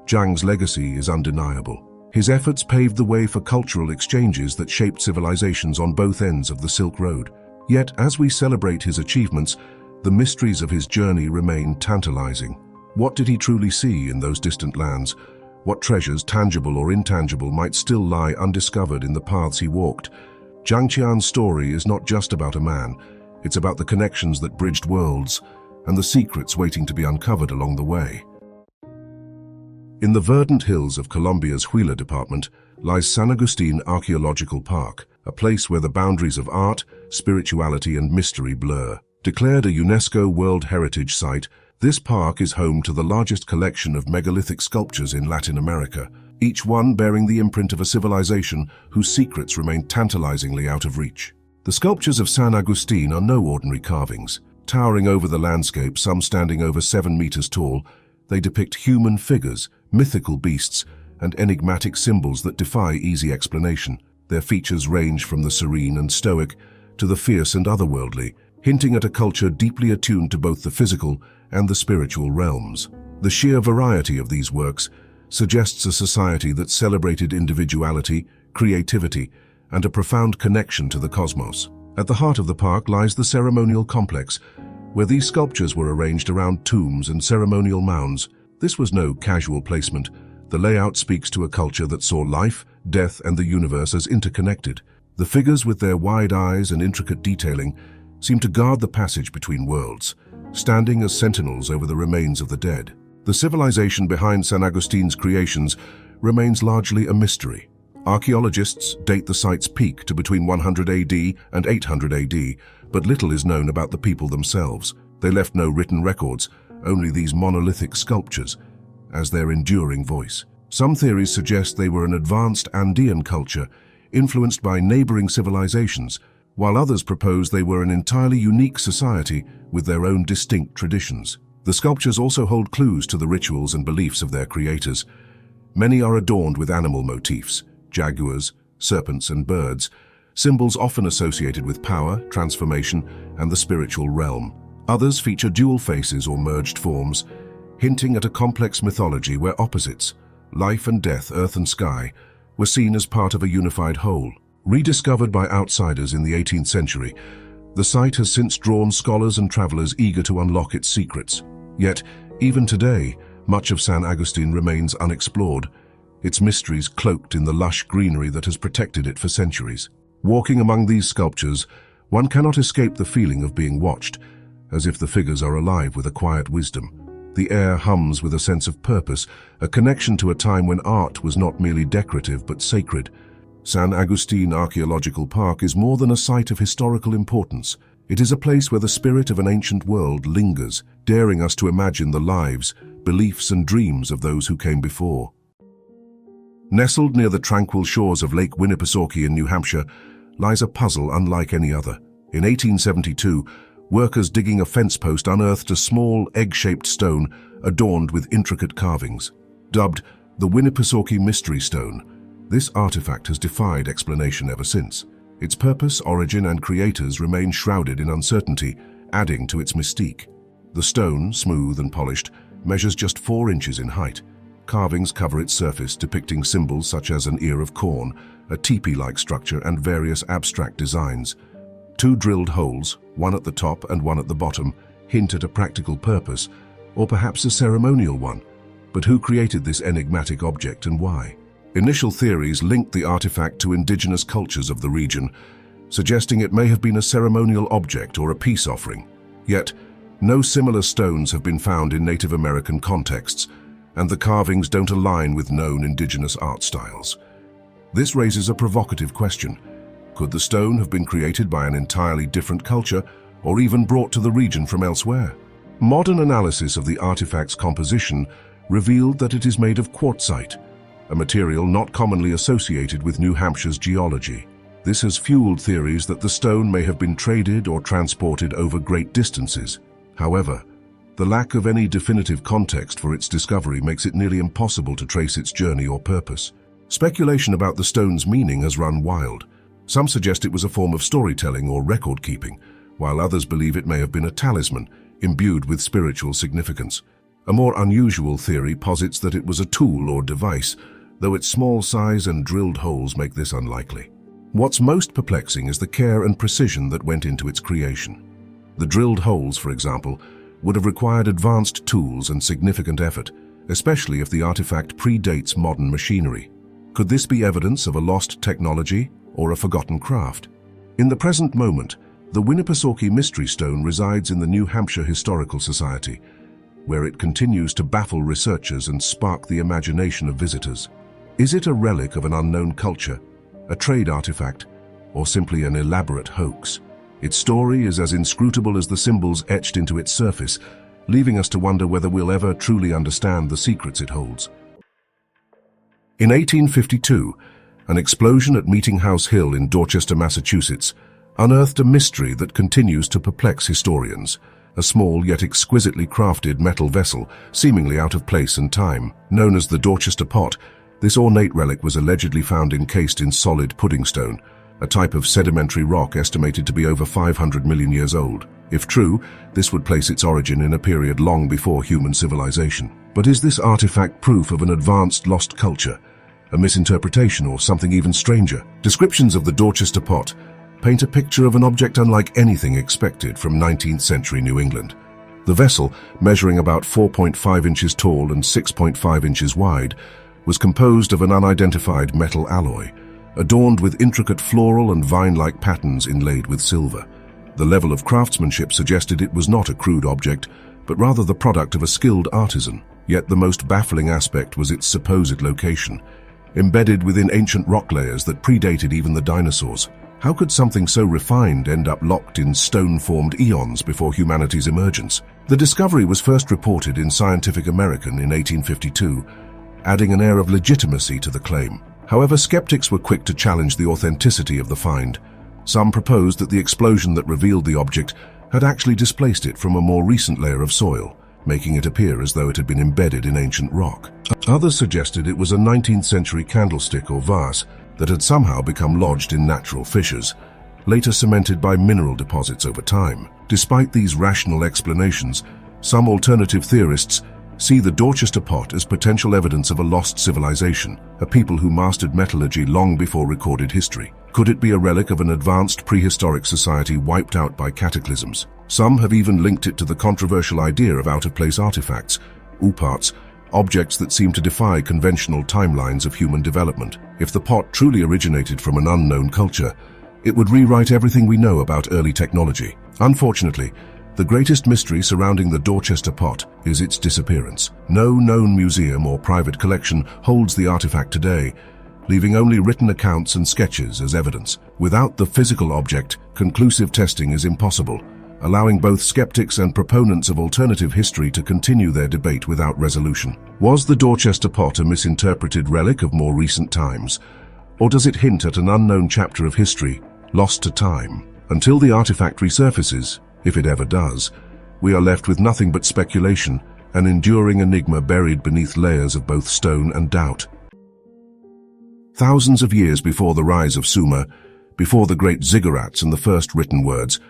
Zhang's legacy is undeniable. His efforts paved the way for cultural exchanges that shaped civilizations on both ends of the Silk Road. Yet, as we celebrate his achievements, the mysteries of his journey remain tantalizing. What did he truly see in those distant lands? What treasures, tangible or intangible, might still lie undiscovered in the paths he walked? Zhang Qian's story is not just about a man. It's about the connections that bridged worlds and the secrets waiting to be uncovered along the way. In the verdant hills of Colombia's Huila department lies San Agustin Archaeological Park, a place where the boundaries of art, spirituality and mystery blur. Declared a UNESCO World Heritage Site, this park is home to the largest collection of megalithic sculptures in Latin America, each one bearing the imprint of a civilization whose secrets remain tantalizingly out of reach. The sculptures of San Agustin are no ordinary carvings. Towering over the landscape, some standing over 7 meters tall, they depict human figures, mythical beasts, and enigmatic symbols that defy easy explanation. Their features range from the serene and stoic to the fierce and otherworldly, hinting at a culture deeply attuned to both the physical and the spiritual realms. The sheer variety of these works suggests a society that celebrated individuality, creativity, and a profound connection to the cosmos. At the heart of the park lies the ceremonial complex, where these sculptures were arranged around tombs and ceremonial mounds. This was no casual placement. The layout speaks to a culture that saw life, death, and the universe as interconnected. The figures, with their wide eyes and intricate detailing, seem to guard the passage between worlds, standing as sentinels over the remains of the dead. The civilization behind San Agustin's creations remains largely a mystery. Archaeologists date the site's peak to between 100 AD and 800 AD, but little is known about the people themselves. They left no written records, only these monolithic sculptures, as their enduring voice. Some theories suggest they were an advanced Andean culture, influenced by neighboring civilizations, while others propose they were an entirely unique society with their own distinct traditions. The sculptures also hold clues to the rituals and beliefs of their creators. Many are adorned with animal motifs, jaguars, serpents, and birds, symbols often associated with power, transformation, and the spiritual realm. Others feature dual faces or merged forms, hinting at a complex mythology where opposites, life and death, earth and sky, were seen as part of a unified whole. Rediscovered by outsiders in the 18th century, the site has since drawn scholars and travelers eager to unlock its secrets. Yet, even today, much of San Agustin remains unexplored, its mysteries cloaked in the lush greenery that has protected it for centuries. Walking among these sculptures, One cannot escape the feeling of being watched, as if the figures are alive with a quiet wisdom. The air hums with a sense of purpose, a connection to a time when art was not merely decorative but sacred. San Agustin Archaeological Park is more than a site of historical importance. It is a place where the spirit of an ancient world lingers, daring us to imagine the lives, beliefs and dreams of those who came before. Nestled near the tranquil shores of Lake Winnipesaukee in New Hampshire lies a puzzle unlike any other. In 1872, workers digging a fence post unearthed a small, egg-shaped stone adorned with intricate carvings. Dubbed the Winnipesaukee Mystery Stone, this artifact has defied explanation ever since. Its purpose, origin, and creators remain shrouded in uncertainty, adding to its mystique. The stone, smooth and polished, measures just 4 inches in height. Carvings cover its surface, depicting symbols such as an ear of corn, a teepee-like structure, and various abstract designs. 2 drilled holes, one at the top and one at the bottom, hint at a practical purpose, or perhaps a ceremonial one. But who created this enigmatic object and why? Initial theories linked the artifact to indigenous cultures of the region, suggesting it may have been a ceremonial object or a peace offering. Yet, no similar stones have been found in Native American contexts, and the carvings don't align with known indigenous art styles. This raises a provocative question. Could the stone have been created by an entirely different culture, or even brought to the region from elsewhere? Modern analysis of the artifact's composition revealed that it is made of quartzite, a material not commonly associated with New Hampshire's geology. This has fueled theories that the stone may have been traded or transported over great distances. However, the lack of any definitive context for its discovery makes it nearly impossible to trace its journey or purpose. Speculation about the stone's meaning has run wild. Some suggest it was a form of storytelling or record-keeping, while others believe it may have been a talisman, imbued with spiritual significance. A more unusual theory posits that it was a tool or device, though its small size and drilled holes make this unlikely. What's most perplexing is the care and precision that went into its creation. The drilled holes, for example, would have required advanced tools and significant effort, especially if the artifact predates modern machinery. Could this be evidence of a lost technology or a forgotten craft? In the present moment, the Winnipesaukee Mystery Stone resides in the New Hampshire Historical Society, where it continues to baffle researchers and spark the imagination of visitors. Is it a relic of an unknown culture, a trade artifact, or simply an elaborate hoax? Its story is as inscrutable as the symbols etched into its surface, leaving us to wonder whether we'll ever truly understand the secrets it holds. In 1852, an explosion at Meeting House Hill in Dorchester, Massachusetts, unearthed a mystery that continues to perplex historians. A small yet exquisitely crafted metal vessel, seemingly out of place and time. Known as the Dorchester pot, this ornate relic was allegedly found encased in solid pudding stone, a type of sedimentary rock estimated to be over 500 million years old. If true, this would place its origin in a period long before human civilization. But is this artifact proof of an advanced lost culture, a misinterpretation, or something even stranger? Descriptions of the Dorchester pot paint a picture of an object unlike anything expected from 19th century New England. The vessel, measuring about 4.5 inches tall and 6.5 inches wide, was composed of an unidentified metal alloy, adorned with intricate floral and vine-like patterns inlaid with silver. The level of craftsmanship suggested it was not a crude object, but rather the product of a skilled artisan. Yet the most baffling aspect was its supposed location, embedded within ancient rock layers that predated even the dinosaurs. How could something so refined end up locked in stone-formed eons before humanity's emergence? The discovery was first reported in Scientific American in 1852, adding an air of legitimacy to the claim. However, skeptics were quick to challenge the authenticity of the find. Some proposed that the explosion that revealed the object had actually displaced it from a more recent layer of soil, making it appear as though it had been embedded in ancient rock. Others suggested it was a 19th century candlestick or vase that had somehow become lodged in natural fissures, later cemented by mineral deposits over time. Despite these rational explanations, some alternative theorists see the Dorchester pot as potential evidence of a lost civilization, a people who mastered metallurgy long before recorded history. Could it be a relic of an advanced prehistoric society wiped out by cataclysms? Some have even linked it to the controversial idea of out-of-place artifacts, OOPArts, objects that seem to defy conventional timelines of human development. If the pot truly originated from an unknown culture, It would rewrite everything we know about early technology. Unfortunately, the greatest mystery surrounding the Dorchester pot is its disappearance. No known museum or private collection holds the artifact today, leaving only written accounts and sketches as evidence. Without the physical object, conclusive testing is impossible, allowing both skeptics and proponents of alternative history to continue their debate without resolution. Was the Dorchester pot a misinterpreted relic of more recent times, or does it hint at an unknown chapter of history lost to time? Until the artifact resurfaces, if it ever does, we are left with nothing but speculation, an enduring enigma buried beneath layers of both stone and doubt. Thousands of years before the rise of Sumer, before the great ziggurats and the first written words,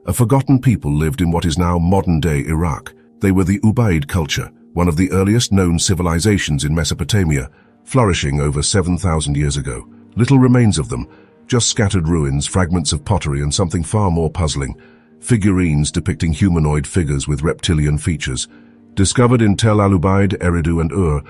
a forgotten people lived in what is now modern-day Iraq. They were the Ubaid culture, one of the earliest known civilizations in Mesopotamia, flourishing over 7,000 years ago. Little remains of them, just scattered ruins, fragments of pottery, and something far more puzzling, figurines depicting humanoid figures with reptilian features. Discovered in Tel al-Ubaid, Eridu, and Ur,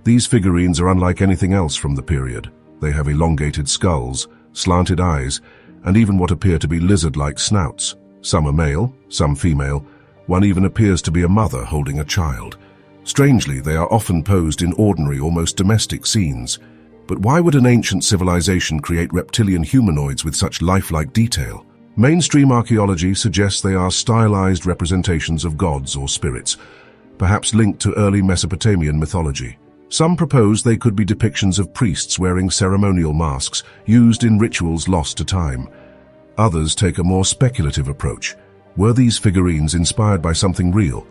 these figurines are unlike anything else from the period. They have elongated skulls, slanted eyes, and even what appear to be lizard-like snouts. Some are male, some female. One even appears to be a mother holding a child. Strangely, they are often posed in ordinary, almost domestic scenes. But why would an ancient civilization create reptilian humanoids with such lifelike detail? Mainstream archaeology suggests they are stylized representations of gods or spirits, perhaps linked to early Mesopotamian mythology. Some propose they could be depictions of priests wearing ceremonial masks used in rituals lost to time. Others take a more speculative approach. Were these figurines inspired by something real?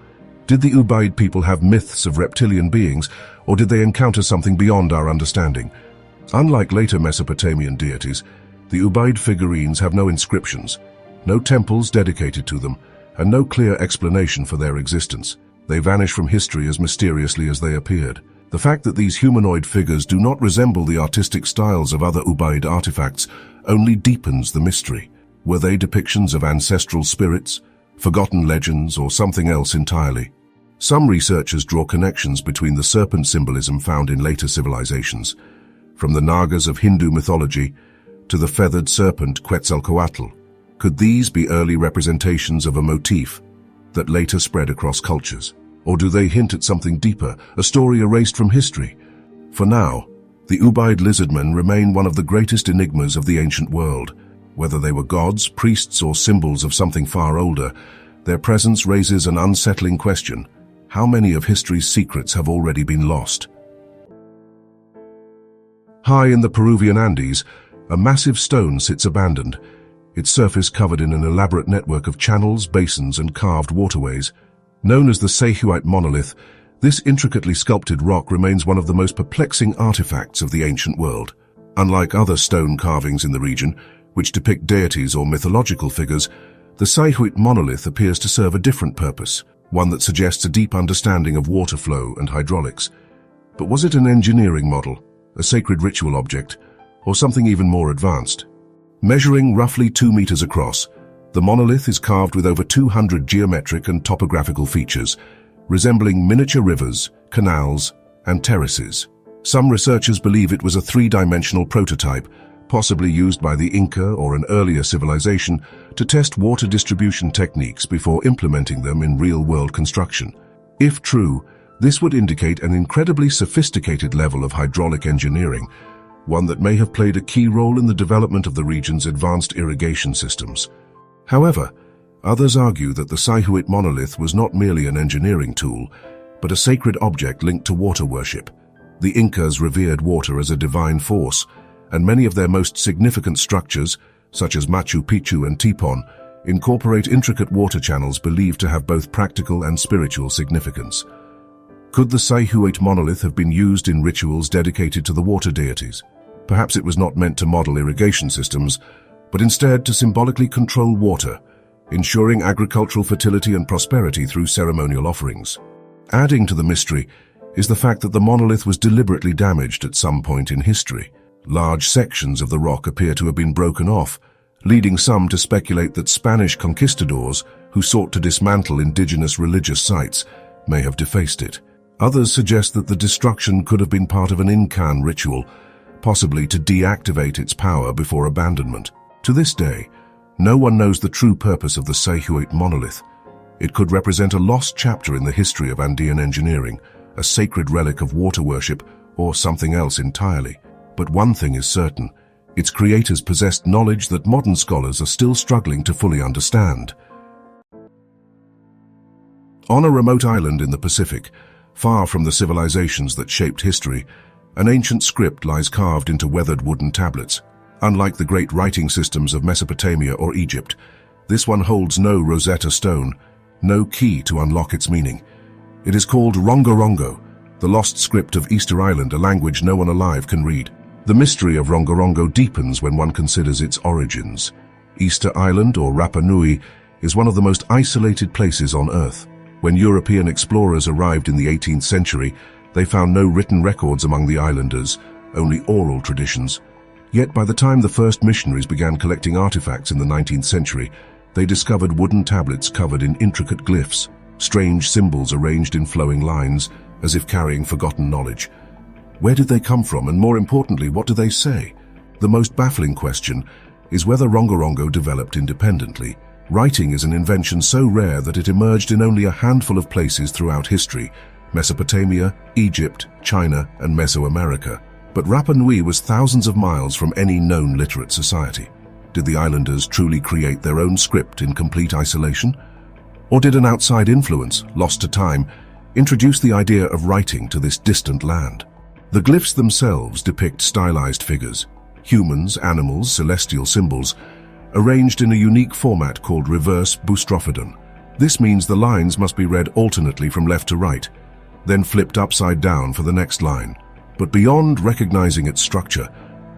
Did the Ubaid people have myths of reptilian beings, or did they encounter something beyond our understanding? Unlike later Mesopotamian deities, the Ubaid figurines have no inscriptions, no temples dedicated to them, and no clear explanation for their existence. They vanish from history as mysteriously as they appeared. The fact that these humanoid figures do not resemble the artistic styles of other Ubaid artifacts only deepens the mystery. Were they depictions of ancestral spirits, forgotten legends, or something else entirely? Some researchers draw connections between the serpent symbolism found in later civilizations, from the Nagas of Hindu mythology to the feathered serpent Quetzalcoatl. Could these be early representations of a motif that later spread across cultures? Or do they hint at something deeper, a story erased from history? For now, the Ubaid lizardmen remain one of the greatest enigmas of the ancient world. Whether they were gods, priests, or symbols of something far older, their presence raises an unsettling question. How many of history's secrets have already been lost? High in the Peruvian Andes, a massive stone sits abandoned, its surface covered in an elaborate network of channels, basins, and carved waterways. Known as the Sayhuite monolith, this intricately sculpted rock remains one of the most perplexing artifacts of the ancient world. Unlike other stone carvings in the region, which depict deities or mythological figures, the Sayhuite monolith appears to serve a different purpose, one that suggests a deep understanding of water flow and hydraulics. But was it an engineering model, a sacred ritual object, or something even more advanced? Measuring roughly 2 meters across, the monolith is carved with over 200 geometric and topographical features, resembling miniature rivers, canals, and terraces. Some researchers believe it was a 3-dimensional prototype, possibly used by the Inca or an earlier civilization to test water distribution techniques before implementing them in real-world construction. If true, this would indicate an incredibly sophisticated level of hydraulic engineering, one that may have played a key role in the development of the region's advanced irrigation systems. However, others argue that the Sayhuite monolith was not merely an engineering tool, but a sacred object linked to water worship. The Incas revered water as a divine force, and many of their most significant structures, such as Machu Picchu and Tipon, incorporate intricate water channels believed to have both practical and spiritual significance. Could the Sayhuite monolith have been used in rituals dedicated to the water deities? Perhaps it was not meant to model irrigation systems, but instead to symbolically control water, ensuring agricultural fertility and prosperity through ceremonial offerings. Adding to the mystery is the fact that the monolith was deliberately damaged at some point in history. Large sections of the rock appear to have been broken off, leading some to speculate that Spanish conquistadors who sought to dismantle indigenous religious sites may have defaced it. Others suggest that the destruction could have been part of an Incan ritual, possibly to deactivate its power before abandonment. To this day, no one knows the true purpose of the Sayhuite monolith. It could represent a lost chapter in the history of Andean engineering, a sacred relic of water worship, or something else entirely. But one thing is certain: its creators possessed knowledge that modern scholars are still struggling to fully understand. On a remote island in the Pacific, far from the civilizations that shaped history, an ancient script lies carved into weathered wooden tablets. Unlike the great writing systems of Mesopotamia or Egypt, this one holds no Rosetta Stone, no key to unlock its meaning. It is called Rongorongo, the lost script of Easter Island, a language no one alive can read. The mystery of Rongorongo deepens when one considers its origins. Easter Island, or Rapa Nui, is one of the most isolated places on Earth. When European explorers arrived in the 18th century, they found no written records among the islanders, only oral traditions. Yet by the time the first missionaries began collecting artifacts in the 19th century, they discovered wooden tablets covered in intricate glyphs, strange symbols arranged in flowing lines, as if carrying forgotten knowledge. Where did they come from, and more importantly, what do they say? The most baffling question is whether Rongorongo developed independently. Writing is an invention so rare that it emerged in only a handful of places throughout history: Mesopotamia, Egypt, China, and Mesoamerica. But Rapa Nui was thousands of miles from any known literate society. Did the islanders truly create their own script in complete isolation? Or did an outside influence, lost to time, introduce the idea of writing to this distant land? The glyphs themselves depict stylized figures, humans, animals, celestial symbols, arranged in a unique format called reverse boustrophodon. This means the lines must be read alternately from left to right, then flipped upside down for the next line. But beyond recognizing its structure,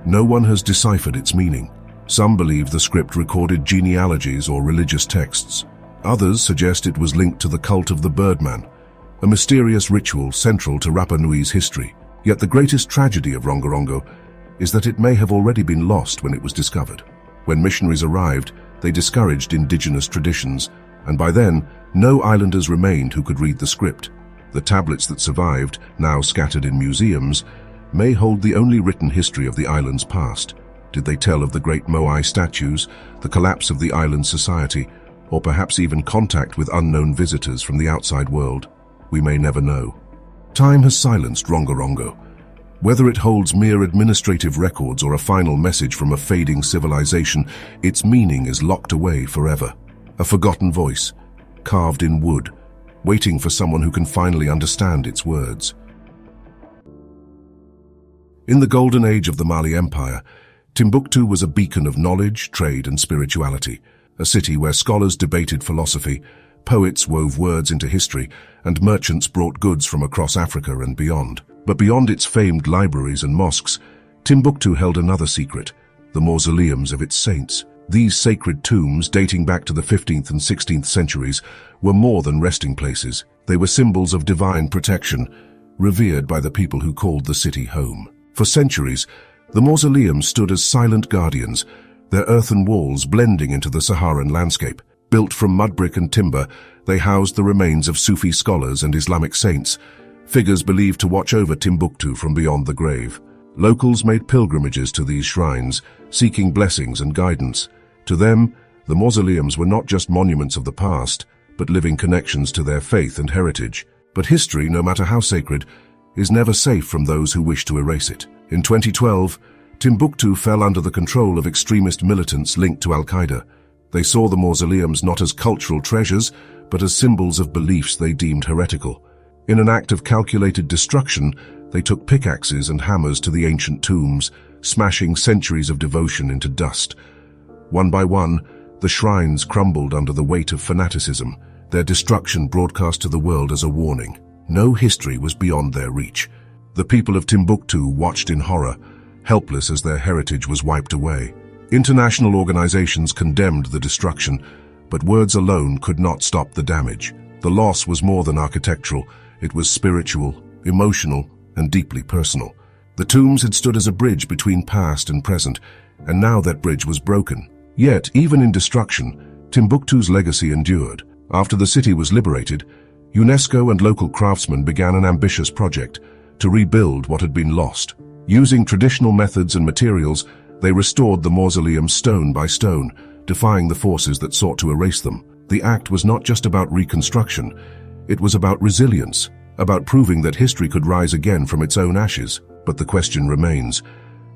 no one has deciphered its meaning. Some believe the script recorded genealogies or religious texts. Others suggest it was linked to the cult of the Birdman, a mysterious ritual central to Rapa Nui's history. Yet the greatest tragedy of Rongorongo is that it may have already been lost when it was discovered. When missionaries arrived, they discouraged indigenous traditions, and by then, no islanders remained who could read the script. The tablets that survived, now scattered in museums, may hold the only written history of the island's past. Did they tell of the great Moai statues, the collapse of the island's society, or perhaps even contact with unknown visitors from the outside world? We may never know. Time has silenced Rongorongo. Whether it holds mere administrative records or a final message from a fading civilization, its meaning is locked away forever. A forgotten voice, carved in wood, waiting for someone who can finally understand its words. In the golden age of the Mali Empire, Timbuktu was a beacon of knowledge, trade, and spirituality, a city where scholars debated philosophy, poets wove words into history, and merchants brought goods from across Africa and beyond. But beyond its famed libraries and mosques, Timbuktu held another secret: the mausoleums of its saints. These sacred tombs, dating back to the 15th and 16th centuries, were more than resting places. They were symbols of divine protection, revered by the people who called the city home. For centuries, the mausoleums stood as silent guardians, their earthen walls blending into the Saharan landscape. Built from mud brick and timber, they housed the remains of Sufi scholars and Islamic saints, figures believed to watch over Timbuktu from beyond the grave. Locals made pilgrimages to these shrines, seeking blessings and guidance. To them, the mausoleums were not just monuments of the past, but living connections to their faith and heritage. But history, no matter how sacred, is never safe from those who wish to erase it. In 2012, Timbuktu fell under the control of extremist militants linked to Al-Qaeda. They saw the mausoleums not as cultural treasures, but as symbols of beliefs they deemed heretical. In an act of calculated destruction, they took pickaxes and hammers to the ancient tombs, smashing centuries of devotion into dust. One by one, the shrines crumbled under the weight of fanaticism, their destruction broadcast to the world as a warning. No history was beyond their reach. The people of Timbuktu watched in horror, helpless as their heritage was wiped away. International organizations condemned the destruction, but words alone could not stop the damage. The loss was more than architectural. It was spiritual, emotional, and deeply personal. The tombs had stood as a bridge between past and present, and now that bridge was broken. Yet, even in destruction, Timbuktu's legacy endured. After the city was liberated, UNESCO and local craftsmen began an ambitious project to rebuild what had been lost. Using traditional methods and materials, They restored the mausoleum stone by stone, defying the forces that sought to erase them. The act was not just about reconstruction, it was about resilience, about proving that history could rise again from its own ashes. But the question remains,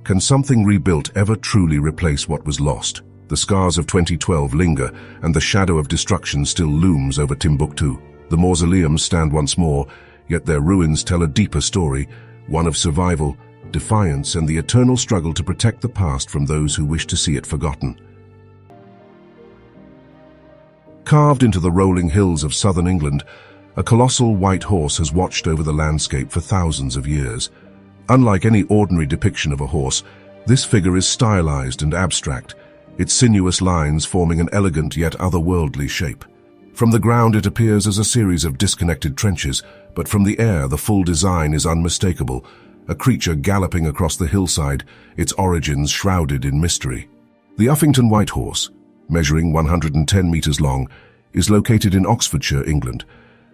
can something rebuilt ever truly replace what was lost? The scars of 2012 linger, and the shadow of destruction still looms over Timbuktu. The mausoleums stand once more, yet their ruins tell a deeper story, one of survival, defiance, and the eternal struggle to protect the past from those who wish to see it forgotten. Carved into the rolling hills of southern England, a colossal white horse has watched over the landscape for thousands of years. Unlike any ordinary depiction of a horse, this figure is stylized and abstract, its sinuous lines forming an elegant yet otherworldly shape. From the ground it appears as a series of disconnected trenches, but from the air the full design is unmistakable, a creature galloping across the hillside, its origins shrouded in mystery. The Uffington White Horse, measuring 110 meters long, is located in Oxfordshire, England,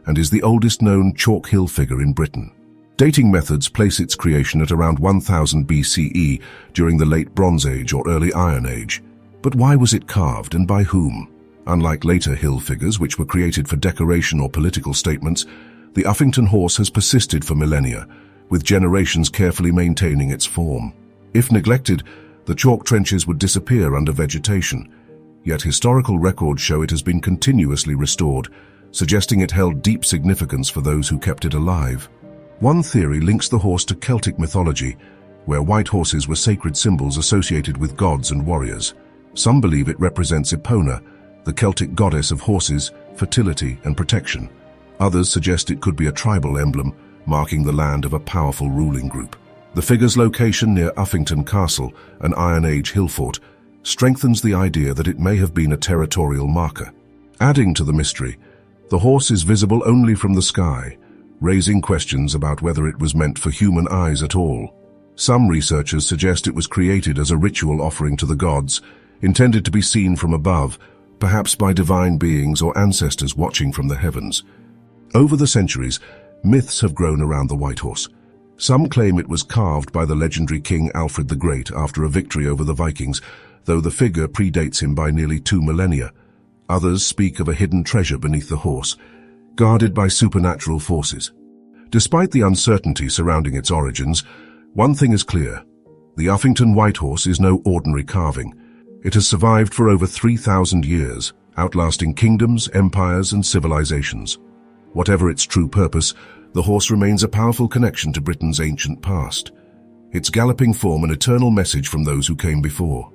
and is the oldest known chalk hill figure in Britain. Dating methods place its creation at around 1000 BCE during the Late Bronze Age or Early Iron Age. But why was it carved and by whom? Unlike later hill figures which were created for decoration or political statements, the Uffington horse has persisted for millennia, with generations carefully maintaining its form. If neglected, the chalk trenches would disappear under vegetation, yet historical records show it has been continuously restored, suggesting it held deep significance for those who kept it alive. One theory links the horse to Celtic mythology, where white horses were sacred symbols associated with gods and warriors. Some believe it represents Epona, the Celtic goddess of horses, fertility, and protection. Others suggest it could be a tribal emblem, marking the land of a powerful ruling group. The figure's location near Uffington Castle, an Iron Age hill fort, strengthens the idea that it may have been a territorial marker. Adding to the mystery, the horse is visible only from the sky, raising questions about whether it was meant for human eyes at all. Some researchers suggest it was created as a ritual offering to the gods, intended to be seen from above, perhaps by divine beings or ancestors watching from the heavens. Over the centuries, myths have grown around the white horse. Some claim it was carved by the legendary King Alfred the Great after a victory over the Vikings, though the figure predates him by nearly 2 millennia. Others speak of a hidden treasure beneath the horse, guarded by supernatural forces. Despite the uncertainty surrounding its origins, one thing is clear. The Uffington White Horse is no ordinary carving. It has survived for over 3,000 years, outlasting kingdoms, empires, and civilizations. Whatever its true purpose, the horse remains a powerful connection to Britain's ancient past. Its galloping form an eternal message from those who came before.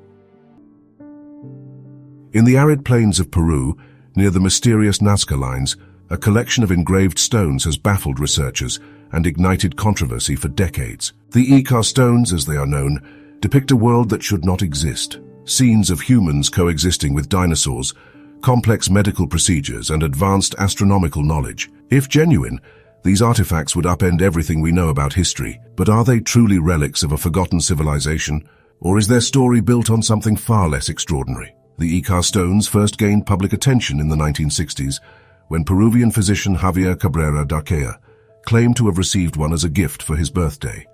In the arid plains of Peru, near the mysterious Nazca lines, a collection of engraved stones has baffled researchers and ignited controversy for decades. The Icar stones, as they are known, depict a world that should not exist. Scenes of humans coexisting with dinosaurs, complex medical procedures, and advanced astronomical knowledge. If genuine, these artifacts would upend everything we know about history. But are they truly relics of a forgotten civilization, or is their story built on something far less extraordinary? The Icar stones first gained public attention in the 1960s, when Peruvian physician Javier Cabrera Darquea claimed to have received one as a gift for his birthday.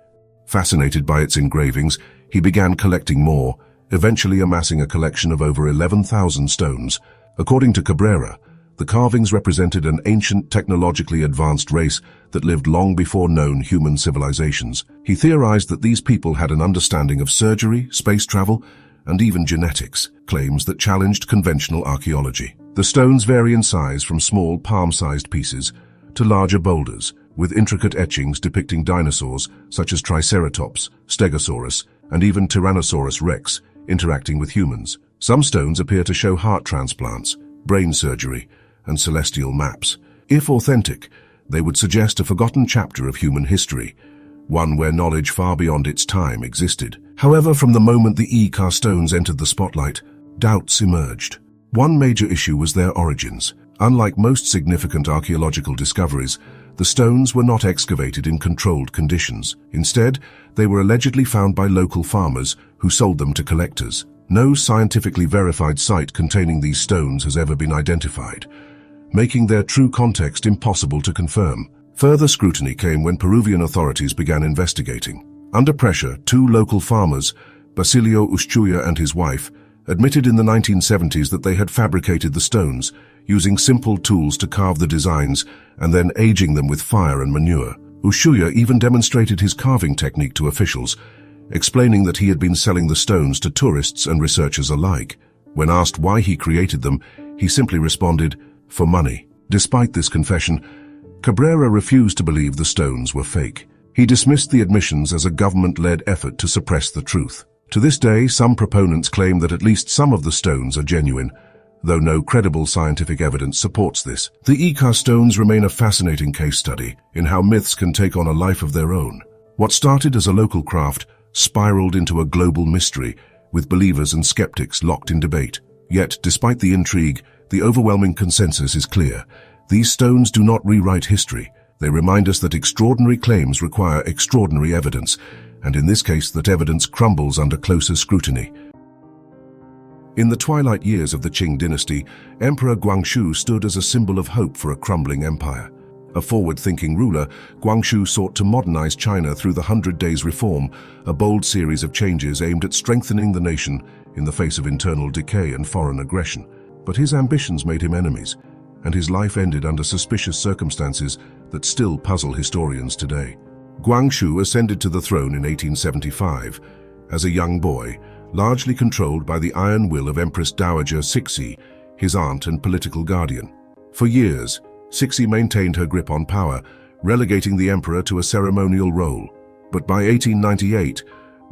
Fascinated by its engravings, he began collecting more, eventually amassing a collection of over 11,000 stones. According to Cabrera, the carvings represented an ancient, technologically advanced race that lived long before known human civilizations. He theorized that these people had an understanding of surgery, space travel, and even genetics, claims that challenged conventional archaeology. The stones vary in size from small, palm-sized pieces to larger boulders, with intricate etchings depicting dinosaurs such as Triceratops, Stegosaurus, and even Tyrannosaurus rex interacting with humans. Some stones appear to show heart transplants, brain surgery, and celestial maps. If authentic, they would suggest a forgotten chapter of human history, one where knowledge far beyond its time existed. However, from the moment the Icar stones entered the spotlight, doubts emerged. One major issue was their origins. Unlike most significant archaeological discoveries, the stones were not excavated in controlled conditions. Instead, they were allegedly found by local farmers who sold them to collectors. No scientifically verified site containing these stones has ever been identified, making their true context impossible to confirm. Further scrutiny came when Peruvian authorities began investigating. Under pressure, 2 local farmers, Basilio Ushchuya and his wife, admitted in the 1970s that they had fabricated the stones, using simple tools to carve the designs and then aging them with fire and manure. Ushchuya even demonstrated his carving technique to officials, explaining that he had been selling the stones to tourists and researchers alike. When asked why he created them, he simply responded, "For money." Despite this confession, Cabrera refused to believe the stones were fake. He dismissed the admissions as a government-led effort to suppress the truth. To this day, some proponents claim that at least some of the stones are genuine, though no credible scientific evidence supports this. The Ika stones remain a fascinating case study in how myths can take on a life of their own. What started as a local craft spiraled into a global mystery, with believers and skeptics locked in debate. Yet, despite the intrigue, the overwhelming consensus is clear. These stones do not rewrite history. They remind us that extraordinary claims require extraordinary evidence, and in this case that evidence crumbles under closer scrutiny. In the twilight years of the Qing dynasty, Emperor Guangxu stood as a symbol of hope for a crumbling empire. A forward-thinking ruler, Guangxu sought to modernize China through the 100 Days Reform, a bold series of changes aimed at strengthening the nation in the face of internal decay and foreign aggression. But his ambitions made him enemies, and his life ended under suspicious circumstances that still puzzle historians today. Guangxu ascended to the throne in 1875 as a young boy, largely controlled by the iron will of Empress Dowager Cixi, his aunt and political guardian. For years, Cixi maintained her grip on power, relegating the emperor to a ceremonial role. But by 1898,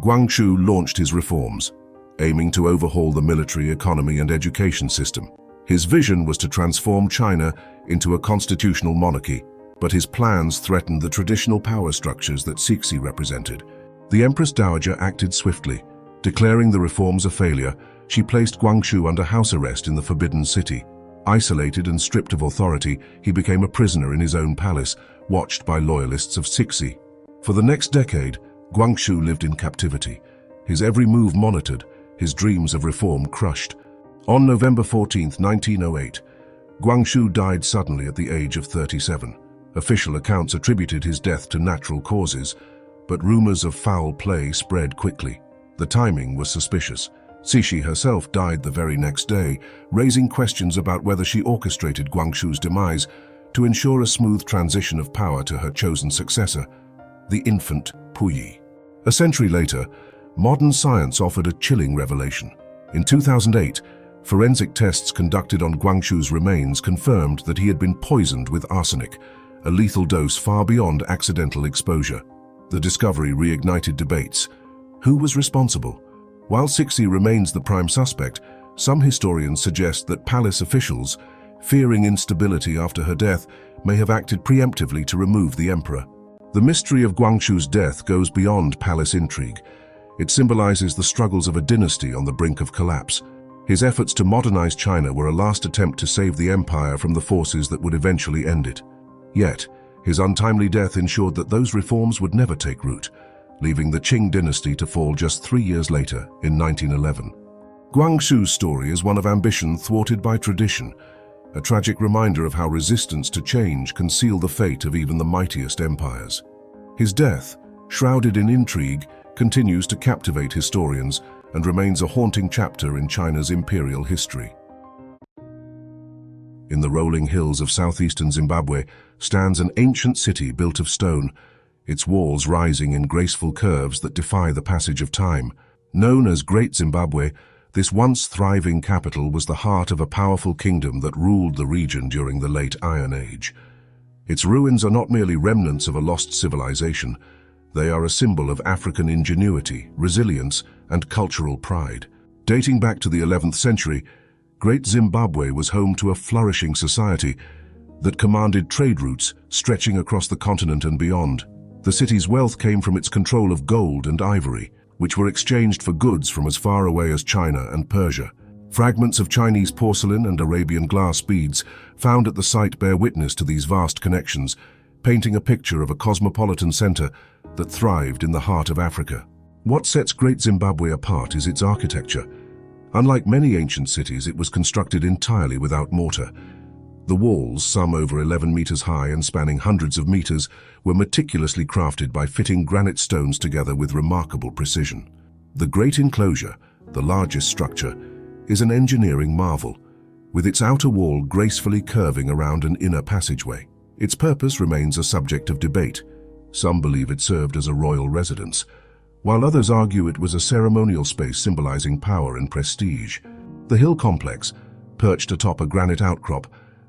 Guangxu launched his reforms, aiming to overhaul the military, economy, and education system. His vision was to transform China into a constitutional monarchy, but his plans threatened the traditional power structures that Cixi represented. The Empress Dowager acted swiftly. Declaring the reforms a failure, she placed Guangxu under house arrest in the Forbidden City. Isolated and stripped of authority, he became a prisoner in his own palace, watched by loyalists of Cixi. For the next decade, Guangxu lived in captivity, his every move monitored, his dreams of reform crushed. On November 14, 1908, Guangxu died suddenly at the age of 37. Official accounts attributed his death to natural causes, but rumors of foul play spread quickly. The timing was suspicious. Cixi herself died the very next day, raising questions about whether she orchestrated Guangxu's demise to ensure a smooth transition of power to her chosen successor, the infant Puyi. A century later, modern science offered a chilling revelation. In 2008, forensic tests conducted on Guangxu's remains confirmed that he had been poisoned with arsenic, a lethal dose far beyond accidental exposure. The discovery reignited debates. Who was responsible? While Cixi remains the prime suspect, some historians suggest that palace officials, fearing instability after her death, may have acted preemptively to remove the emperor. The mystery of Guangxu's death goes beyond palace intrigue. It symbolizes the struggles of a dynasty on the brink of collapse. His efforts to modernize China were a last attempt to save the empire from the forces that would eventually end it. Yet, his untimely death ensured that those reforms would never take root, leaving the Qing dynasty to fall just 3 years later, in 1911. Guangxu's story is one of ambition thwarted by tradition, a tragic reminder of how resistance to change can seal the fate of even the mightiest empires. His death, shrouded in intrigue, continues to captivate historians and remains a haunting chapter in China's imperial history. In the rolling hills of southeastern Zimbabwe stands an ancient city built of stone, its walls rising in graceful curves that defy the passage of time. Known as Great Zimbabwe, this once thriving capital was the heart of a powerful kingdom that ruled the region during the late Iron Age. Its ruins are not merely remnants of a lost civilization. They are a symbol of African ingenuity, resilience, and cultural pride. Dating back to the 11th century, Great Zimbabwe was home to a flourishing society that commanded trade routes stretching across the continent and beyond. The city's wealth came from its control of gold and ivory, which were exchanged for goods from as far away as China and Persia. Fragments of Chinese porcelain and Arabian glass beads found at the site bear witness to these vast connections, painting a picture of a cosmopolitan center that thrived in the heart of Africa. What sets Great Zimbabwe apart is its architecture. Unlike many ancient cities, it was constructed entirely without mortar. The walls, some over 11 meters high and spanning hundreds of meters, were meticulously crafted by fitting granite stones together with remarkable precision. The Great Enclosure, the largest structure, is an engineering marvel, with its outer wall gracefully curving around an inner passageway. Its purpose remains a subject of debate. Some believe it served as a royal residence, while others argue it was a ceremonial space symbolizing power and prestige. The hill complex, perched atop a granite outcrop,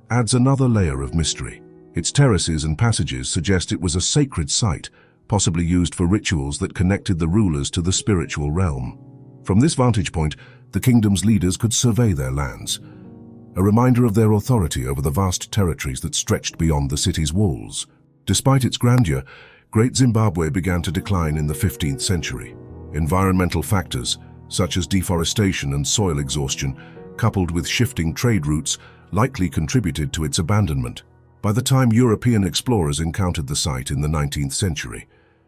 adds another layer of mystery. Its terraces and passages suggest it was a sacred site, possibly used for rituals that connected the rulers to the spiritual realm. From this vantage point, the kingdom's leaders could survey their lands, a reminder of their authority over the vast territories that stretched beyond the city's walls. Despite its grandeur, Great Zimbabwe began to decline in the 15th century. Environmental factors, such as deforestation and soil exhaustion, coupled with shifting trade routes, likely contributed to its abandonment. By the time European explorers encountered the site in the 19th century,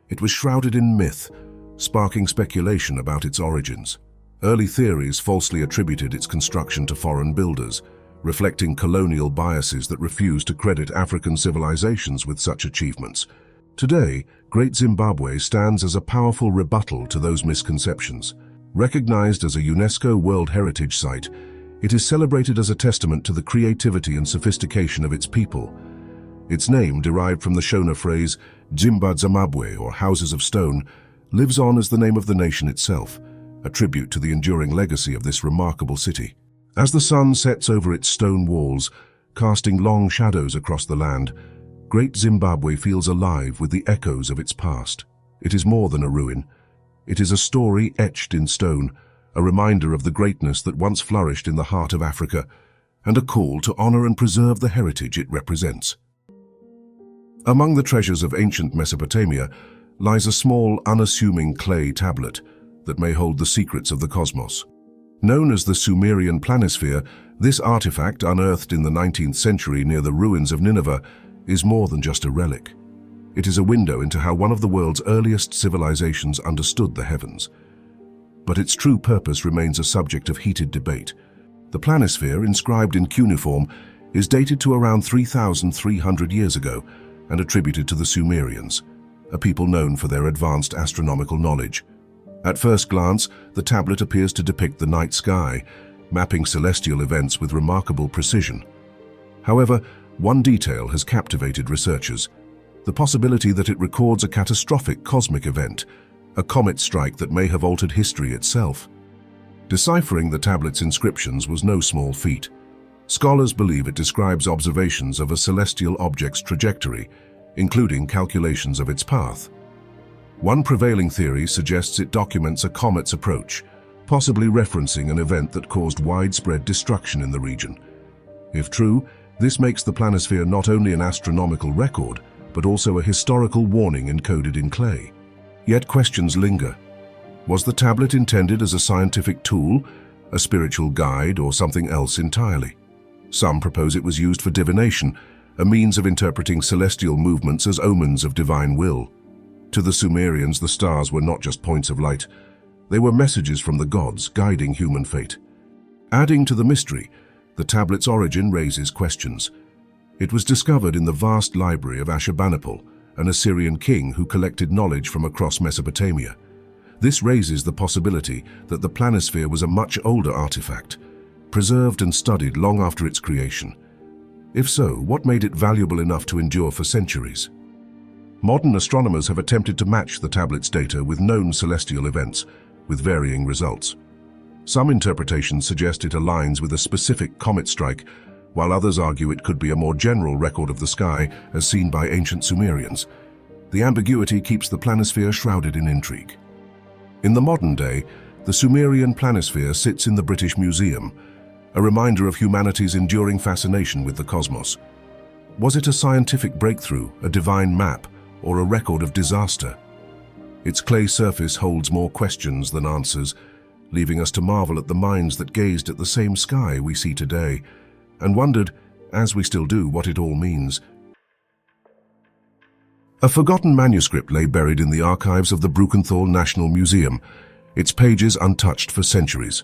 it was shrouded in myth, sparking speculation about its origins. Early theories falsely attributed its construction to foreign builders, reflecting colonial biases that refused to credit African civilizations with such achievements. Today, Great Zimbabwe stands as a powerful rebuttal to those misconceptions. Recognized as a UNESCO World Heritage Site, it is celebrated as a testament to the creativity and sophistication of its people. Its name, derived from the Shona phrase, Dzimba Dzamabwe, or Houses of Stone, lives on as the name of the nation itself, a tribute to the enduring legacy of this remarkable city. As the sun sets over its stone walls, casting long shadows across the land, Great Zimbabwe feels alive with the echoes of its past. It is more than a ruin. It is a story etched in stone, a reminder of the greatness that once flourished in the heart of Africa, and a call to honor and preserve the heritage it represents. Among the treasures of ancient Mesopotamia lies a small, unassuming clay tablet that may hold the secrets of the cosmos. Known as the Sumerian planisphere, this artifact, unearthed in the 19th century near the ruins of Nineveh, is more than just a relic. It is a window into how one of the world's earliest civilizations understood the heavens. But its true purpose remains a subject of heated debate. The planisphere, inscribed in cuneiform, is dated to around 3,300 years ago and attributed to the Sumerians, a people known for their advanced astronomical knowledge. At first glance, the tablet appears to depict the night sky, mapping celestial events with remarkable precision. However, one detail has captivated researchers: the possibility that it records a catastrophic cosmic event, a comet strike that may have altered history itself. Deciphering the tablet's inscriptions was no small feat. Scholars believe it describes observations of a celestial object's trajectory, including calculations of its path. One prevailing theory suggests it documents a comet's approach, possibly referencing an event that caused widespread destruction in the region. If true, this makes the planisphere not only an astronomical record, but also a historical warning encoded in clay. Yet questions linger. Was the tablet intended as a scientific tool, a spiritual guide, or something else entirely? Some propose it was used for divination, a means of interpreting celestial movements as omens of divine will. To the Sumerians, the stars were not just points of light. They were messages from the gods guiding human fate. Adding to the mystery, the tablet's origin raises questions. It was discovered in the vast library of Ashurbanipal, an Assyrian king who collected knowledge from across Mesopotamia. This raises the possibility that the planisphere was a much older artifact, preserved and studied long after its creation. If so, what made it valuable enough to endure for centuries? Modern astronomers have attempted to match the tablet's data with known celestial events, with varying results. Some interpretations suggest it aligns with a specific comet strike, while others argue it could be a more general record of the sky as seen by ancient Sumerians. The ambiguity keeps the planisphere shrouded in intrigue. In the modern day, the Sumerian planisphere sits in the British Museum, a reminder of humanity's enduring fascination with the cosmos. Was it a scientific breakthrough, a divine map, or a record of disaster? Its clay surface holds more questions than answers, leaving us to marvel at the minds that gazed at the same sky we see today, and wondered, as we still do, what it all means. A forgotten manuscript lay buried in the archives of the Brukenthal National Museum, its pages untouched for centuries.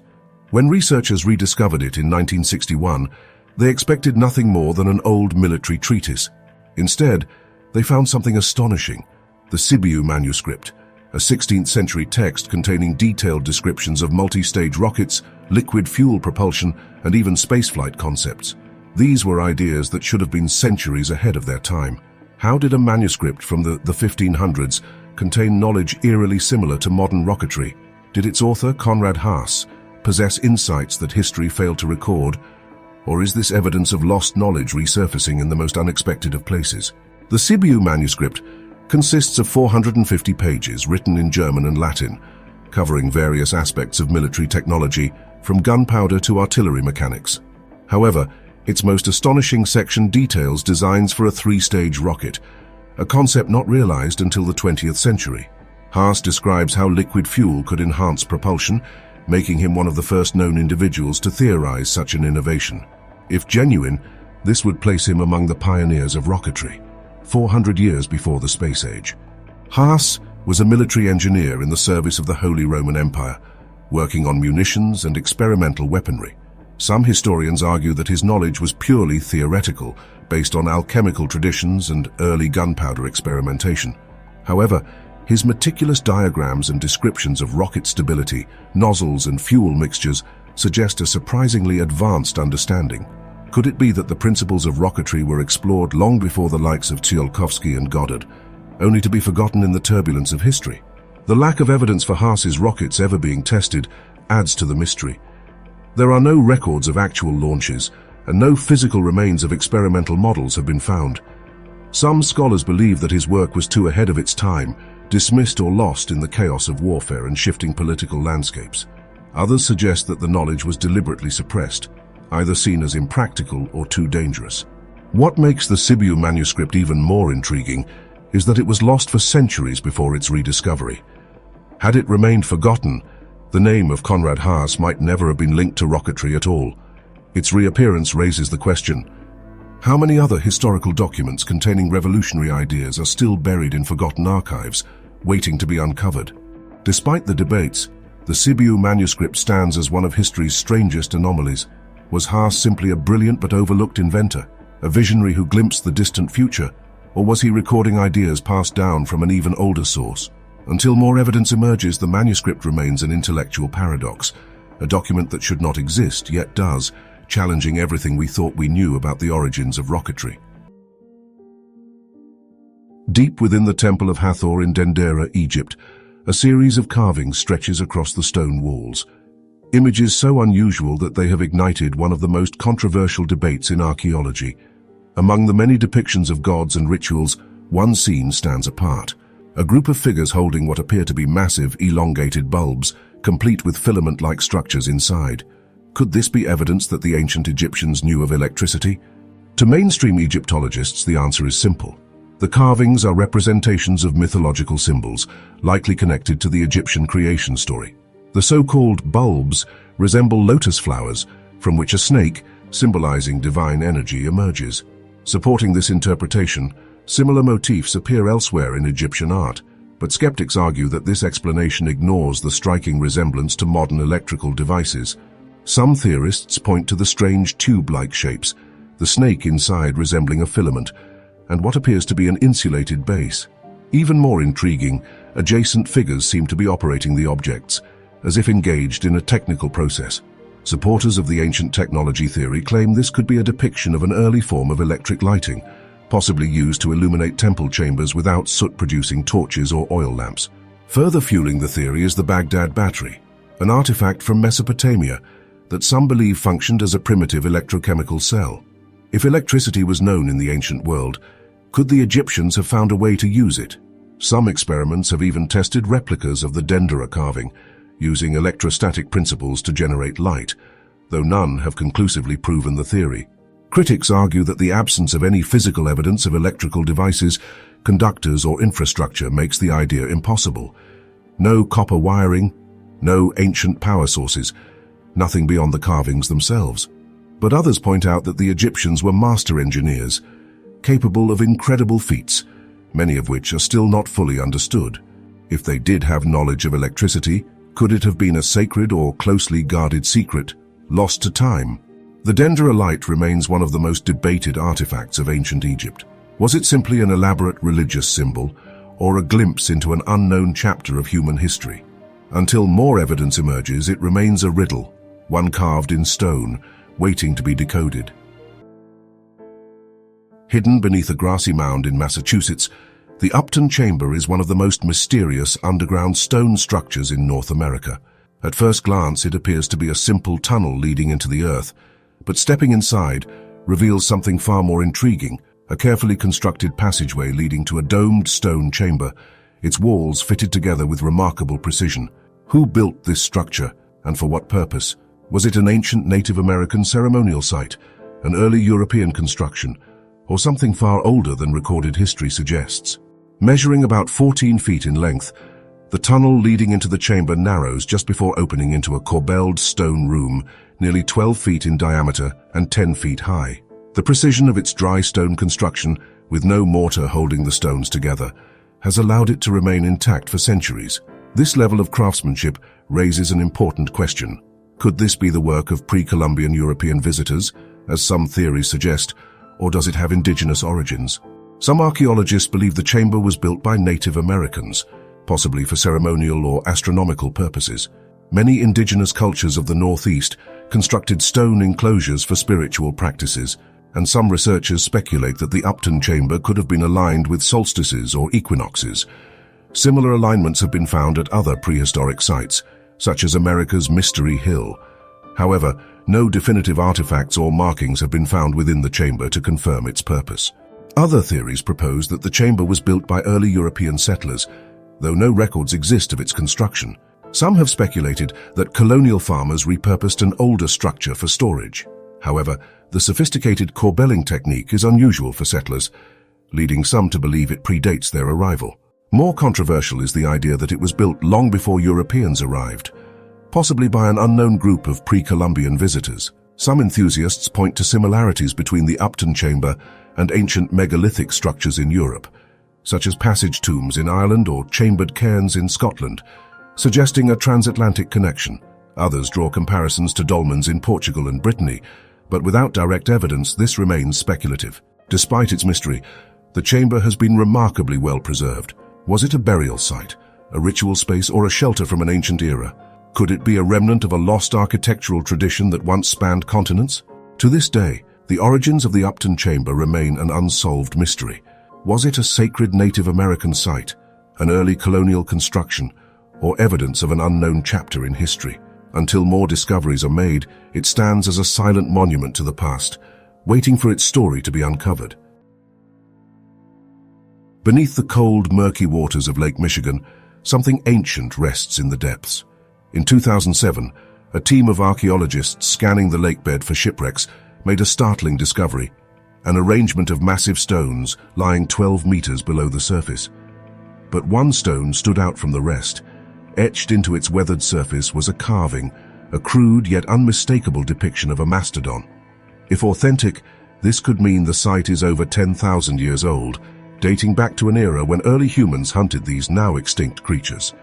When researchers rediscovered it in 1961, they expected nothing more than an old military treatise. Instead, they found something astonishing: the Sibiu manuscript, a 16th century text containing detailed descriptions of multi-stage rockets, liquid fuel propulsion, and even spaceflight concepts. These were ideas that should have been centuries ahead of their time. How did a manuscript from the 1500s contain knowledge eerily similar to modern rocketry? Did its author, Konrad Haas, possess insights that history failed to record? Or is this evidence of lost knowledge resurfacing in the most unexpected of places? The Sibiu manuscript consists of 450 pages written in German and Latin, covering various aspects of military technology, from gunpowder to artillery mechanics. However, its most astonishing section details designs for a 3-stage rocket, a concept not realized until the 20th century. Haas describes how liquid fuel could enhance propulsion, making him one of the first known individuals to theorize such an innovation. If genuine, this would place him among the pioneers of rocketry, 400 years before the space age. Haas was a military engineer in the service of the Holy Roman Empire, working on munitions and experimental weaponry. Some historians argue that his knowledge was purely theoretical, based on alchemical traditions and early gunpowder experimentation. However, his meticulous diagrams and descriptions of rocket stability, nozzles and fuel mixtures suggest a surprisingly advanced understanding. Could it be that the principles of rocketry were explored long before the likes of Tsiolkovsky and Goddard, only to be forgotten in the turbulence of history? The lack of evidence for Haas's rockets ever being tested adds to the mystery. There are no records of actual launches, and no physical remains of experimental models have been found. Some scholars believe that his work was too ahead of its time, dismissed or lost in the chaos of warfare and shifting political landscapes. Others suggest that the knowledge was deliberately suppressed, either seen as impractical or too dangerous. What makes the Sibiu manuscript even more intriguing is that it was lost for centuries before its rediscovery. Had it remained forgotten, the name of Konrad Haas might never have been linked to rocketry at all. Its reappearance raises the question: how many other historical documents containing revolutionary ideas are still buried in forgotten archives, waiting to be uncovered? Despite the debates, the Sibiu manuscript stands as one of history's strangest anomalies. Was Haas simply a brilliant but overlooked inventor, a visionary who glimpsed the distant future, or was he recording ideas passed down from an even older source? Until more evidence emerges, the manuscript remains an intellectual paradox, a document that should not exist, yet does, challenging everything we thought we knew about the origins of rocketry. Deep within the Temple of Hathor in Dendera, Egypt, a series of carvings stretches across the stone walls. Images so unusual that they have ignited one of the most controversial debates in archaeology. Among the many depictions of gods and rituals, one scene stands apart. A group of figures holding what appear to be massive, elongated bulbs, complete with filament-like structures inside. Could this be evidence that the ancient Egyptians knew of electricity? To mainstream Egyptologists, the answer is simple. The carvings are representations of mythological symbols, likely connected to the Egyptian creation story. The so-called bulbs resemble lotus flowers, from which a snake, symbolizing divine energy, emerges. Supporting this interpretation, similar motifs appear elsewhere in Egyptian art, but skeptics argue that this explanation ignores the striking resemblance to modern electrical devices. Some theorists point to the strange tube-like shapes, the snake inside resembling a filament, and what appears to be an insulated base. Even more intriguing, adjacent figures seem to be operating the objects, as if engaged in a technical process. Supporters of the ancient technology theory claim this could be a depiction of an early form of electric lighting, possibly used to illuminate temple chambers without soot-producing torches or oil lamps. Further fueling the theory is the Baghdad battery, an artifact from Mesopotamia that some believe functioned as a primitive electrochemical cell. If electricity was known in the ancient world, could the Egyptians have found a way to use it? Some experiments have even tested replicas of the Dendera carving, using electrostatic principles to generate light, though none have conclusively proven the theory. Critics argue that the absence of any physical evidence of electrical devices, conductors or infrastructure makes the idea impossible. No copper wiring, no ancient power sources, nothing beyond the carvings themselves. But others point out that the Egyptians were master engineers, capable of incredible feats, many of which are still not fully understood. If they did have knowledge of electricity, could it have been a sacred or closely guarded secret, lost to time? The Dendera light remains one of the most debated artifacts of ancient Egypt. Was it simply an elaborate religious symbol, or a glimpse into an unknown chapter of human history. Until more evidence emerges, it remains a riddle, one carved in stone, waiting to be decoded. Hidden beneath a grassy mound in Massachusetts, the Upton Chamber is one of the most mysterious underground stone structures in North America. At first glance, it appears to be a simple tunnel leading into the earth, but stepping inside reveals something far more intriguing, a carefully constructed passageway leading to a domed stone chamber, its walls fitted together with remarkable precision. Who built this structure, and for what purpose? Was it an ancient Native American ceremonial site, an early European construction, or something far older than recorded history suggests? Measuring about 14 feet in length, the tunnel leading into the chamber narrows just before opening into a corbelled stone room, nearly 12 feet in diameter and 10 feet high. The precision of its dry stone construction, with no mortar holding the stones together, has allowed it to remain intact for centuries. This level of craftsmanship raises an important question. Could this be the work of pre-Columbian European visitors, as some theories suggest, or does it have indigenous origins? Some archaeologists believe the chamber was built by Native Americans, possibly for ceremonial or astronomical purposes. Many indigenous cultures of the Northeast constructed stone enclosures for spiritual practices, and some researchers speculate that the Upton Chamber could have been aligned with solstices or equinoxes. Similar alignments have been found at other prehistoric sites, such as America's Mystery Hill. However, no definitive artifacts or markings have been found within the chamber to confirm its purpose. Other theories propose that the chamber was built by early European settlers, though no records exist of its construction. Some have speculated that colonial farmers repurposed an older structure for storage. However, the sophisticated corbelling technique is unusual for settlers, leading some to believe it predates their arrival. More controversial is the idea that it was built long before Europeans arrived, possibly by an unknown group of pre-Columbian visitors. Some enthusiasts point to similarities between the Upton Chamber and ancient megalithic structures in Europe, such as passage tombs in Ireland or chambered cairns in Scotland, suggesting a transatlantic connection. Others draw comparisons to dolmens in Portugal and Brittany, but without direct evidence, this remains speculative. Despite its mystery, the chamber has been remarkably well preserved. Was it a burial site, a ritual space, or a shelter from an ancient era? Could it be a remnant of a lost architectural tradition that once spanned continents? To this day, the origins of the Upton Chamber remain an unsolved mystery. Was it a sacred Native American site, an early colonial construction, or evidence of an unknown chapter in history? Until more discoveries are made, it stands as a silent monument to the past, waiting for its story to be uncovered. Beneath the cold, murky waters of Lake Michigan, something ancient rests in the depths. In 2007, a team of archaeologists scanning the lakebed for shipwrecks made a startling discovery: an arrangement of massive stones lying 12 meters below the surface. But one stone stood out from the rest. Etched into its weathered surface was a carving, a crude yet unmistakable depiction of a mastodon. If authentic, this could mean the site is over 10,000 years old, dating back to an era when early humans hunted these now extinct creatures.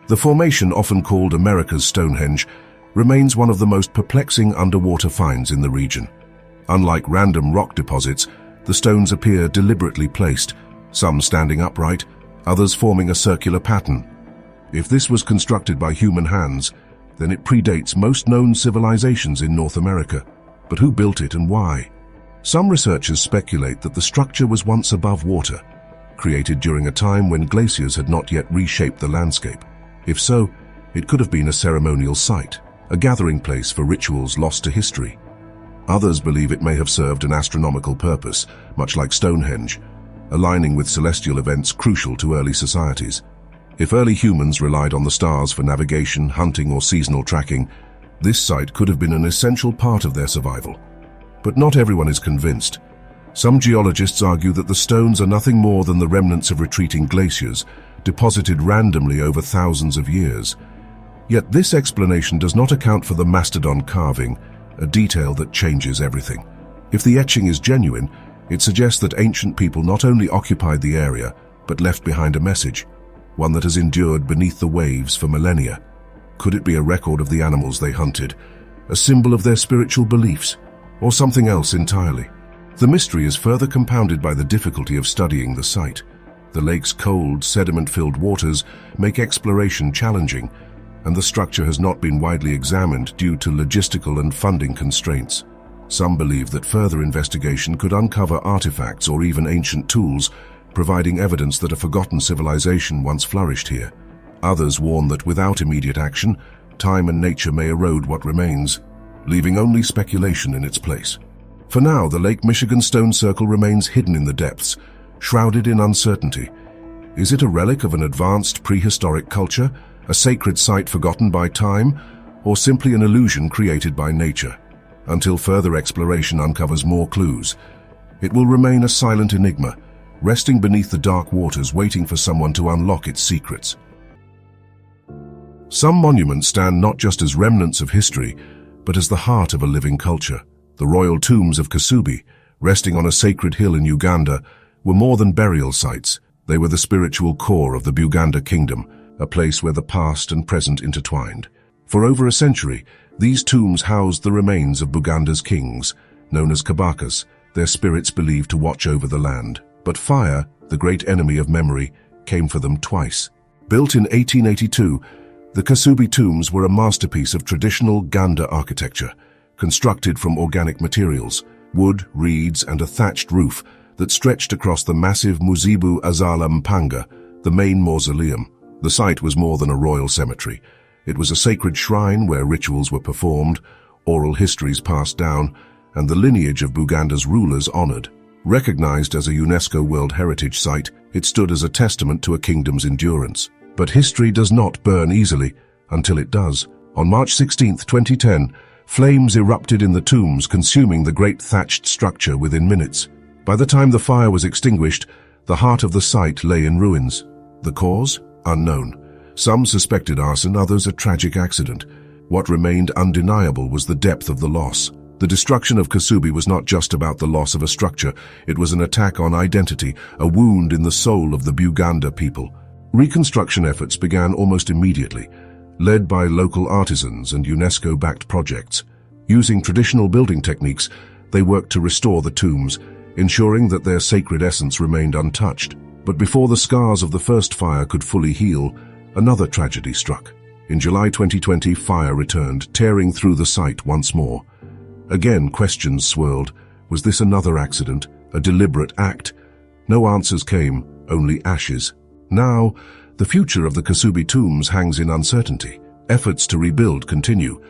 The formation, often called America's Stonehenge, remains one of the most perplexing underwater finds in the region. Unlike random rock deposits, the stones appear deliberately placed, some standing upright, others forming a circular pattern. If this was constructed by human hands, then it predates most known civilizations in North America. But who built it and why? Some researchers speculate that the structure was once above water, created during a time when glaciers had not yet reshaped the landscape. If so, it could have been a ceremonial site, a gathering place for rituals lost to history. Others believe it may have served an astronomical purpose, much like Stonehenge, aligning with celestial events crucial to early societies. If early humans relied on the stars for navigation, hunting, or seasonal tracking, this site could have been an essential part of their survival. But not everyone is convinced. Some geologists argue that the stones are nothing more than the remnants of retreating glaciers, deposited randomly over thousands of years. Yet this explanation does not account for the mastodon carving, a detail that changes everything. If the etching is genuine, it suggests that ancient people not only occupied the area, but left behind a message, one that has endured beneath the waves for millennia. Could it be a record of the animals they hunted, a symbol of their spiritual beliefs, or something else entirely? The mystery is further compounded by the difficulty of studying the site. The lake's cold, sediment-filled waters make exploration challenging, and the structure has not been widely examined due to logistical and funding constraints. Some believe that further investigation could uncover artifacts or even ancient tools, providing evidence that a forgotten civilization once flourished here. Others warn that without immediate action, time and nature may erode what remains, leaving only speculation in its place. For now, the Lake Michigan stone circle remains hidden in the depths, shrouded in uncertainty. Is it a relic of an advanced prehistoric culture, a sacred site forgotten by time, or simply an illusion created by nature? Until further exploration uncovers more clues, it will remain a silent enigma, resting beneath the dark waters waiting for someone to unlock its secrets. Some monuments stand not just as remnants of history, but as the heart of a living culture. The royal tombs of Kasubi, resting on a sacred hill in Uganda, were more than burial sites. They were the spiritual core of the Buganda kingdom, a place where the past and present intertwined. For over a century, these tombs housed the remains of Buganda's kings, known as Kabakas, their spirits believed to watch over the land. But fire, the great enemy of memory, came for them twice. Built in 1882, the Kasubi tombs were a masterpiece of traditional Ganda architecture, constructed from organic materials, wood, reeds, and a thatched roof that stretched across the massive Muzibu Azala Mpanga, the main mausoleum. The site was more than a royal cemetery. It was a sacred shrine where rituals were performed, oral histories passed down, and the lineage of Buganda's rulers honored. Recognized as a UNESCO World Heritage Site, it stood as a testament to a kingdom's endurance. But history does not burn easily, until it does. On March 16, 2010, flames erupted in the tombs, consuming the great thatched structure within minutes. By the time the fire was extinguished, the heart of the site lay in ruins. The cause? Unknown. Some suspected arson, others a tragic accident. What remained undeniable was the depth of the loss. The destruction of Kasubi was not just about the loss of a structure, it was an attack on identity, a wound in the soul of the Buganda people. Reconstruction efforts began almost immediately, led by local artisans and UNESCO-backed projects. Using traditional building techniques, they worked to restore the tombs, ensuring that their sacred essence remained untouched. But before the scars of the first fire could fully heal, another tragedy struck. In July 2020, fire returned, tearing through the site once more. Again, questions swirled. Was this another accident, a deliberate act? No answers came, only ashes. Now, the future of the Kasubi tombs hangs in uncertainty. Efforts to rebuild continue.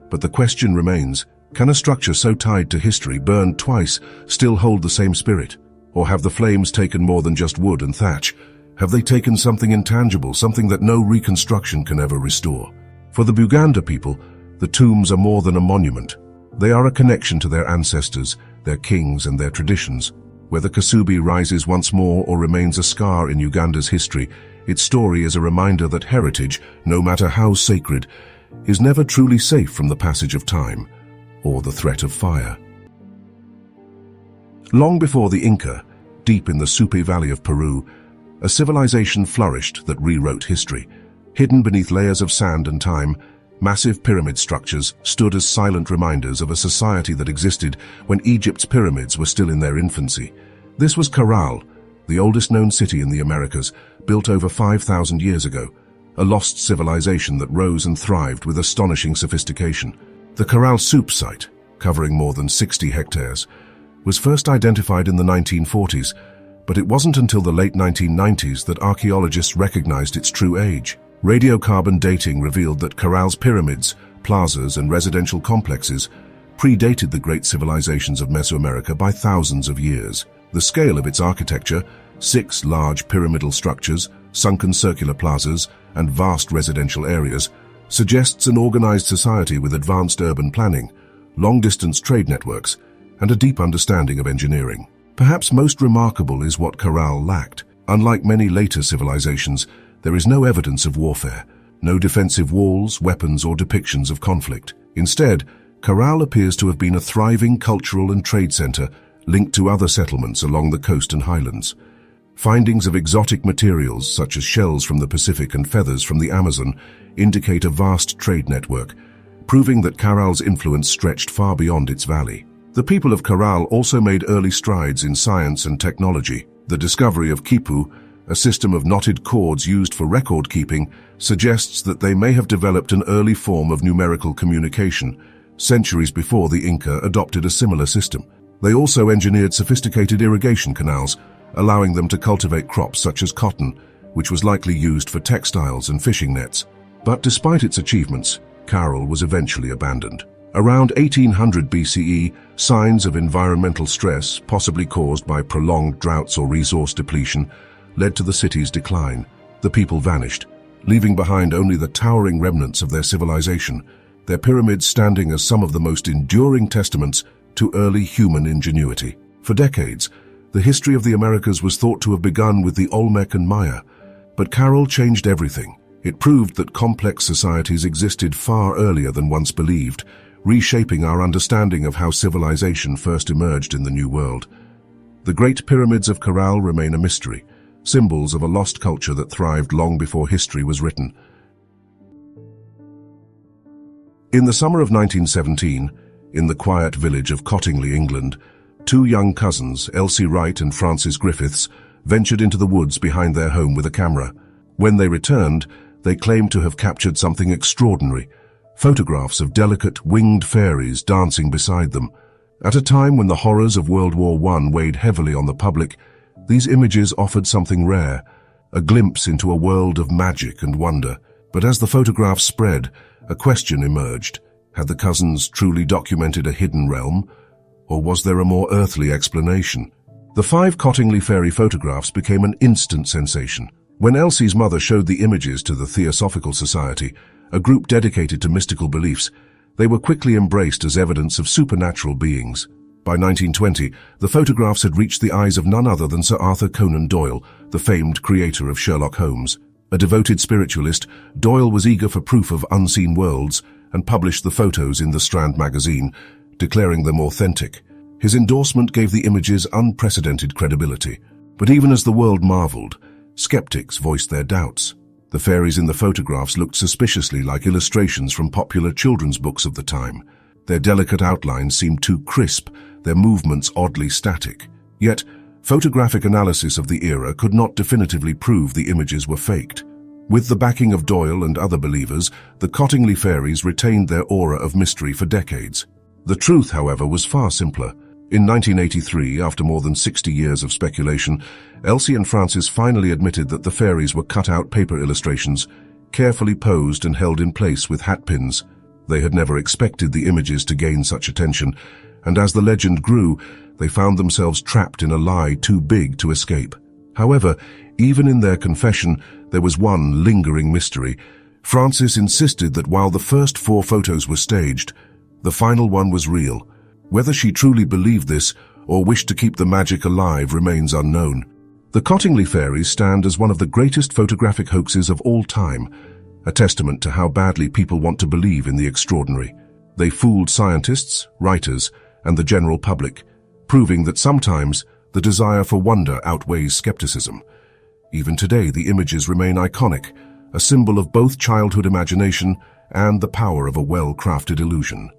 But the question remains, can a structure so tied to history, burned twice, still hold the same spirit? Or have the flames taken more than just wood and thatch? Have they taken something intangible, something that no reconstruction can ever restore? For the Buganda people, the tombs are more than a monument. They are a connection to their ancestors, their kings, and their traditions. Whether Kasubi rises once more or remains a scar in Uganda's history, its story is a reminder that heritage, no matter how sacred, is never truly safe from the passage of time or the threat of fire. Long before the Inca, deep in the Supe Valley of Peru, a civilization flourished that rewrote history. Hidden beneath layers of sand and time, massive pyramid structures stood as silent reminders of a society that existed when Egypt's pyramids were still in their infancy. This was Caral, the oldest known city in the Americas, built over 5,000 years ago, a lost civilization that rose and thrived with astonishing sophistication. The Caral Soup site, covering more than 60 hectares, was first identified in the 1940s, but it wasn't until the late 1990s that archaeologists recognized its true age. Radiocarbon dating revealed that Caral's pyramids, plazas, and residential complexes predated the great civilizations of Mesoamerica by thousands of years. The scale of its architecture, 6 large pyramidal structures, sunken circular plazas, and vast residential areas, suggests an organized society with advanced urban planning, long-distance trade networks, and a deep understanding of engineering. Perhaps most remarkable is what Caral lacked. Unlike many later civilizations, there is no evidence of warfare, no defensive walls, weapons, or depictions of conflict. Instead, Caral appears to have been a thriving cultural and trade center linked to other settlements along the coast and highlands. Findings of exotic materials, such as shells from the Pacific and feathers from the Amazon, indicate a vast trade network, proving that Caral's influence stretched far beyond its valley. The people of Caral also made early strides in science and technology. The discovery of Kipu, a system of knotted cords used for record-keeping, suggests that they may have developed an early form of numerical communication, centuries before the Inca adopted a similar system. They also engineered sophisticated irrigation canals, allowing them to cultivate crops such as cotton, which was likely used for textiles and fishing nets. But despite its achievements, Caral was eventually abandoned. Around 1800 BCE, signs of environmental stress, possibly caused by prolonged droughts or resource depletion, led to the city's decline. The people vanished, leaving behind only the towering remnants of their civilization, their pyramids standing as some of the most enduring testaments to early human ingenuity. For decades, the history of the Americas was thought to have begun with the Olmec and Maya, but Caral changed everything. It proved that complex societies existed far earlier than once believed, reshaping our understanding of how civilization first emerged in the New World. The Great Pyramids of Caral remain a mystery, symbols of a lost culture that thrived long before history was written. In the summer of 1917, in the quiet village of Cottingley, England, two young cousins, Elsie Wright and Francis Griffiths, ventured into the woods behind their home with a camera. When they returned, they claimed to have captured something extraordinary, photographs of delicate, winged fairies dancing beside them. At a time when the horrors of World War I weighed heavily on the public, these images offered something rare, a glimpse into a world of magic and wonder. But as the photographs spread, a question emerged. Had the cousins truly documented a hidden realm, or was there a more earthly explanation? The 5 Cottingley fairy photographs became an instant sensation. When Elsie's mother showed the images to the Theosophical Society, a group dedicated to mystical beliefs, they were quickly embraced as evidence of supernatural beings. By 1920, the photographs had reached the eyes of none other than Sir Arthur Conan Doyle, the famed creator of Sherlock Holmes. A devoted spiritualist, Doyle was eager for proof of unseen worlds and published the photos in the Strand magazine, declaring them authentic. His endorsement gave the images unprecedented credibility. But even as the world marveled, skeptics voiced their doubts. The fairies in the photographs looked suspiciously like illustrations from popular children's books of the time. Their delicate outlines seemed too crisp, their movements oddly static. Yet, photographic analysis of the era could not definitively prove the images were faked. With the backing of Doyle and other believers, the Cottingley fairies retained their aura of mystery for decades. The truth, however, was far simpler. In 1983, after more than 60 years of speculation, Elsie and Francis finally admitted that the fairies were cut-out paper illustrations, carefully posed and held in place with hatpins. They had never expected the images to gain such attention, and as the legend grew, they found themselves trapped in a lie too big to escape. However, even in their confession, there was one lingering mystery. Francis insisted that while the first 4 photos were staged, the final one was real. Whether she truly believed this or wished to keep the magic alive remains unknown. The Cottingley fairies stand as one of the greatest photographic hoaxes of all time, a testament to how badly people want to believe in the extraordinary. They fooled scientists, writers, and the general public, proving that sometimes the desire for wonder outweighs skepticism. Even today, the images remain iconic, a symbol of both childhood imagination and the power of a well-crafted illusion.